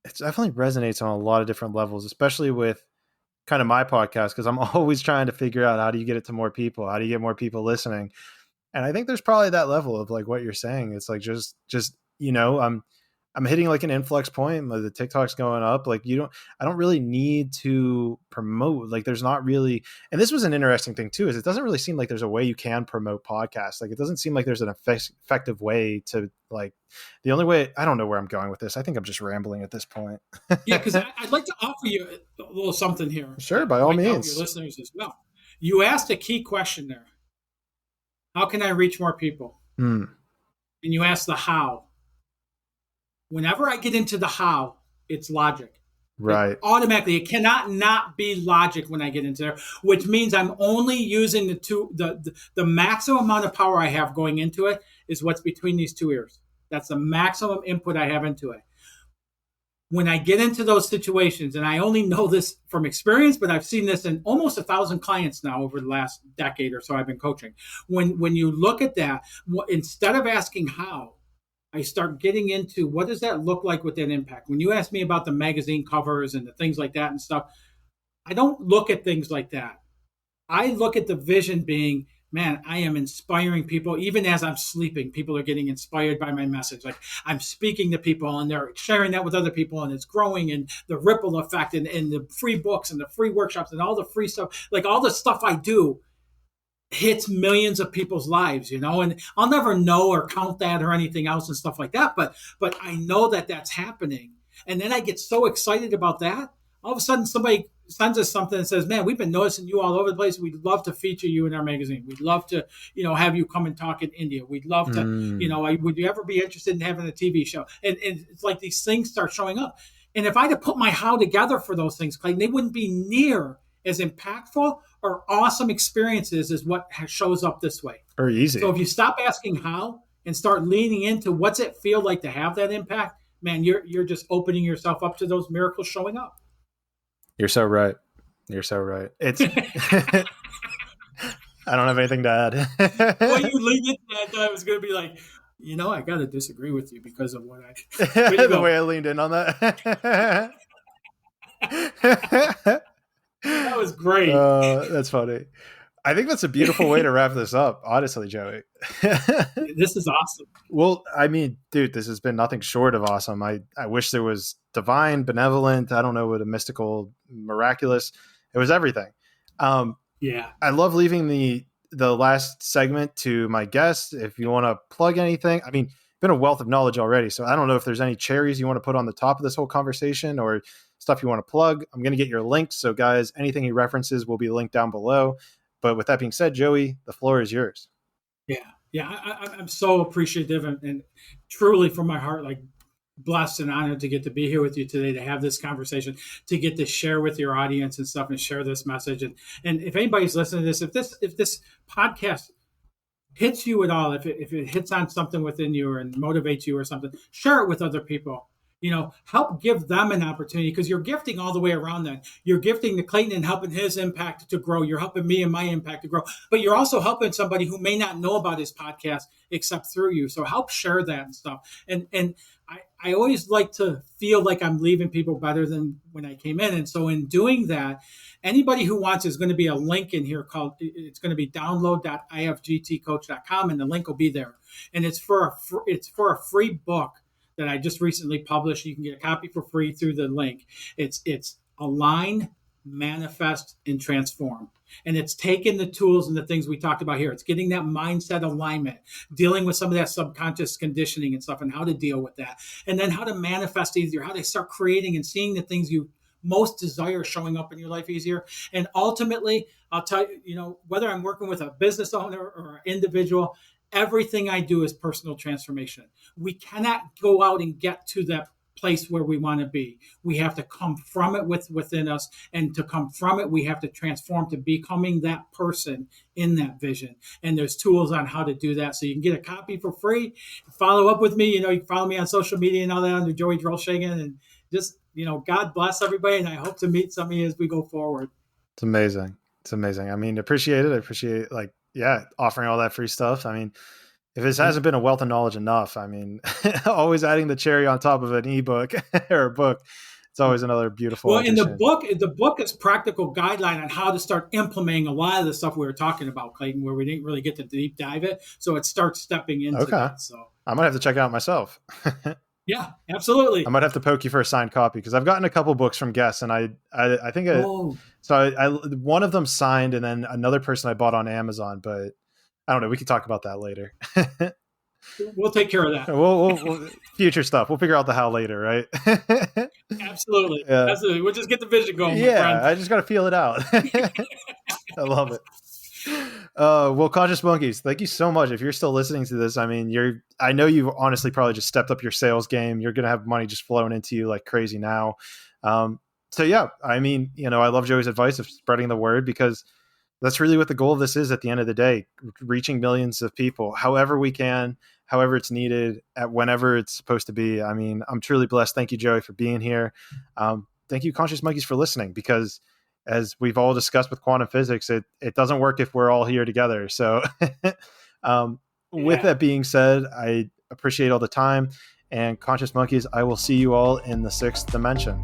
Speaker 1: It definitely resonates on a lot of different levels, especially with kind of my podcast, because I'm always trying to figure out how do you get it to more people? How do you get more people listening? And I think there's probably that level of like what you're saying. It's like, just, I'm hitting like an influx point. The TikTok's going up. Like I don't really need to promote. Like there's not really, and this was an interesting thing too, is it doesn't really seem like there's a way you can promote podcasts. Like it doesn't seem like there's an effective way to like, the only way, I don't know where I'm going with this. I think I'm just rambling at this point.
Speaker 3: Yeah. Cause I'd like to offer you a little something here.
Speaker 1: Sure. By all means.
Speaker 3: Your listeners as well. You asked a key question there. How can I reach more people? And you asked the how. Whenever I get into the how, it's logic.
Speaker 1: Right.
Speaker 3: Automatically, it cannot not be logic when I get into there, which means I'm only using the maximum amount of power I have going into it is what's between these two ears. That's the maximum input I have into it. When I get into those situations, and I only know this from experience, but I've seen this in almost 1,000 clients now over the last decade or so I've been coaching. When you look at that, instead of asking how, I start getting into what does that look like with that impact? When you ask me about the magazine covers and the things like that and stuff, I don't look at things like that. I look at the vision being, man, I am inspiring people. Even as I'm sleeping, people are getting inspired by my message. Like I'm speaking to people and they're sharing that with other people and it's growing, and the ripple effect and the free books and the free workshops and all the free stuff, like all the stuff I do hits millions of people's lives, and I'll never know or count that or anything else and stuff like that. But I know that that's happening. And then I get so excited about that. All of a sudden somebody sends us something and says, man, we've been noticing you all over the place. We'd love to feature you in our magazine. We'd love to, have you come and talk in India. We'd love to, would you ever be interested in having a TV show? And it's like these things start showing up. And if I had to put my how together for those things, Clayton, they wouldn't be near as impactful or awesome experiences as what shows up this way.
Speaker 1: Or easy.
Speaker 3: So if you stop asking how and start leaning into what's it feel like to have that impact, man, you're just opening yourself up to those miracles showing up.
Speaker 1: You're so right. You're so right. It's I don't have anything to add.
Speaker 3: Well, you lean into that, I was going to be like, I got to disagree with you because of what the
Speaker 1: way I leaned in on that.
Speaker 3: That was great.
Speaker 1: That's funny. I think that's a beautiful way to wrap this up, honestly, Joey.
Speaker 3: This is awesome.
Speaker 1: Well, I mean, dude, this has been nothing short of awesome. I wish there was divine, benevolent, I don't know what a mystical, miraculous. It was everything.
Speaker 3: Yeah.
Speaker 1: I love leaving the last segment to my guests. If you want to plug anything, I mean, been a wealth of knowledge already. So I don't know if there's any cherries you want to put on the top of this whole conversation or stuff you want to plug. I'm going to get your links. So guys, anything he references will be linked down below. But with that being said, Joey, the floor is yours.
Speaker 3: Yeah. I'm so appreciative and truly from my heart, like blessed and honored to get to be here with you today, to have this conversation, to get to share with your audience and stuff and share this message. And if anybody's listening to this, if this podcast hits you at all, if it hits on something within you and motivates you or something, share it with other people. Help give them an opportunity, because you're gifting all the way around that. You're gifting to Clayton and helping his impact to grow. You're helping me and my impact to grow. But you're also helping somebody who may not know about his podcast except through you. So help share that and stuff. And I always like to feel like I'm leaving people better than when I came in. And so in doing that, anybody who wants, is going to be a link in here it's going to be download.ifgtcoach.com, and the link will be there. And it's for a free book that I just recently published. You can get a copy for free through the link. It's Align, Manifest, and Transform. And it's taking the tools and the things we talked about here. It's getting that mindset alignment, dealing with some of that subconscious conditioning and stuff, and how to deal with that. And then how to manifest easier, how to start creating and seeing the things you most desire showing up in your life easier. And ultimately, I'll tell you, whether I'm working with a business owner or an individual, everything I do is personal transformation. We cannot go out and get to that place where we want to be. We have to come from it within us. And to come from it, we have to transform to becoming that person in that vision. And there's tools on how to do that. So you can get a copy for free. Follow up with me. You can follow me on social media and all that under Joey Drolshagen. And just, God bless everybody. And I hope to meet some of you as we go forward.
Speaker 1: It's amazing. It's amazing. I mean, appreciate it. I appreciate offering all that free stuff. I mean, if this hasn't been a wealth of knowledge enough, I mean, always adding the cherry on top of an ebook or a book, it's always another beautiful.
Speaker 3: Well, in the book is practical guideline on how to start implementing a lot of the stuff we were talking about, Clayton, where we didn't really get to deep dive it. So it starts stepping into that. So
Speaker 1: I might have to check it out myself.
Speaker 3: Yeah, absolutely.
Speaker 1: I might have to poke you for a signed copy, because I've gotten a couple books from guests, and I think one of them signed, and then another person I bought on Amazon, but I don't know. We can talk about that later.
Speaker 3: We'll take care of that.
Speaker 1: We'll future stuff. We'll figure out the how later, right?
Speaker 3: Absolutely.
Speaker 1: Yeah.
Speaker 3: Absolutely. We'll just get the vision going.
Speaker 1: Yeah, I just got to feel it out. I love it. Well, Conscious Monkeys, thank you so much. If you're still listening to this, I mean, I know you've honestly probably just stepped up your sales game. You're going to have money just flowing into you like crazy now. So yeah, I mean, I love Joey's advice of spreading the word, because that's really what the goal of this is at the end of the day, reaching millions of people, however we can, however it's needed, at whenever it's supposed to be. I mean, I'm truly blessed. Thank you, Joey, for being here. Thank you, Conscious Monkeys, for listening, because as we've all discussed with quantum physics, it doesn't work if we're all here together. So with that being said, I appreciate all the time. And Conscious Monkeys, I will see you all in the 6th dimension.